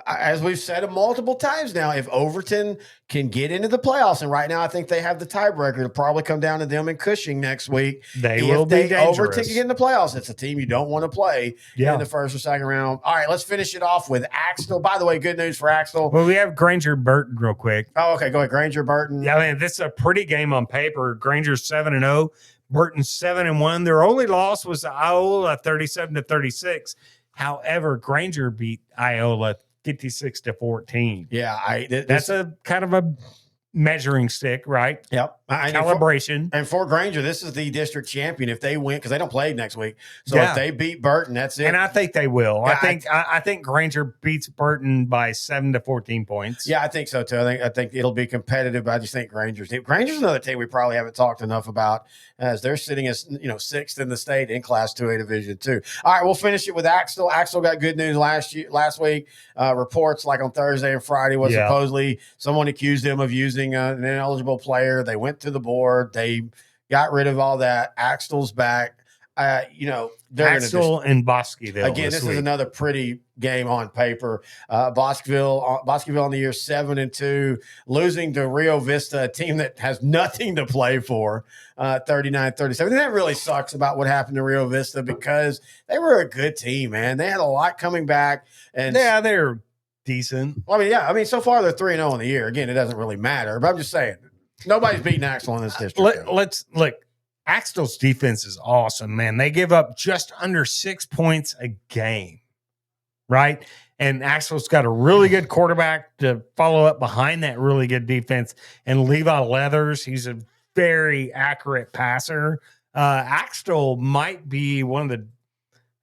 as we've said it multiple times now, if Overton can get into the playoffs, and right now I think they have the tiebreaker, it'll probably come down to them and Cushing next week. They will be dangerous. Overton can get in the playoffs. It's a team you don't want to play in the first or second round. All right, let's finish it off with Axtell. By the way, good news for Axtell. Well, we have Granger Burton real quick. Oh, okay. Go ahead. Granger Burton. Yeah, I mean, this is a pretty game on paper. Granger's 7-0. Burton's 7-1. Their only loss was to Iola 37-36. However, Granger beat Iola 56-14. Yeah, that's a kind of a measuring stick, right? Yep. Calibration. And for Granger, this is the district champion if they win, because they don't play next week. So if they beat Burton, that's it. And I think they will. Yeah, I think Granger beats Burton by 7 to 14 points. Yeah, I think so too. I think it'll be competitive, but I just think Granger's another team we probably haven't talked enough about, as they're sitting as 6th in the state in Class 2A Division 2. All right, we'll finish it with Axtell. Axtell got good news last week. Reports like on Thursday and Friday was supposedly someone accused them of using an ineligible player. They went to the board. They got rid of all that. Axtell's back. Axtell and Bosqueville. Again, this is another pretty game on paper. Bosqueville on the year 7-2, losing to Rio Vista, a team that has nothing to play for, 39-37. And that really sucks about what happened to Rio Vista, because they were a good team, man. They had a lot coming back, and they're decent. Well, I mean, so far they're 3-0 in the year. Again, it doesn't really matter, but I'm just saying nobody's beating Axtell in this district. Let's look. Axtell's defense is awesome, man. They give up just under 6 points a game, right? And Axtell's got a really good quarterback to follow up behind that really good defense. And Levi Leathers, he's a very accurate passer. Axtell might be one of the,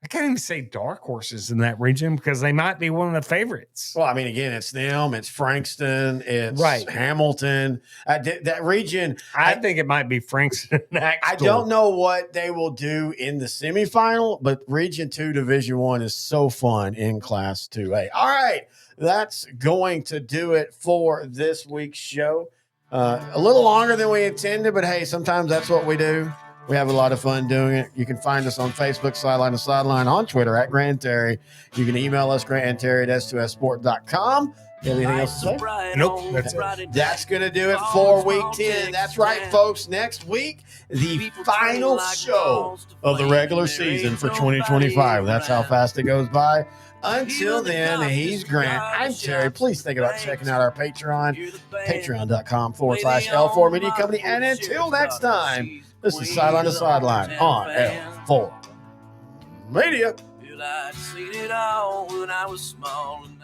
I can't even say dark horses in that region, because they might be one of the favorites. Well, I mean, again, it's them, it's Frankston, it's Hamilton. That region. I think it might be Frankston. I don't know what they will do in the semifinal, but Region 2 Division 1 is so fun in Class 2A. All right, that's going to do it for this week's show. A little longer than we intended, but hey, sometimes that's what we do. We have a lot of fun doing it. You can find us on Facebook, Sideline to Sideline, on Twitter at Grand Terry. You can email us, grantandterry@s2ssport.com. You have anything else to say? Nope, that's it. That's going to do it for week 10. That's right, folks. Next week, the final show of the regular season for 2025. That's how fast it goes by. Until then, he's Grant. I'm Terry. Please think about checking out our Patreon, patreon.com/L4 Media Company. And until next time, this is Sideline to Sideline on L4 Media. I'd seen it all when I was small and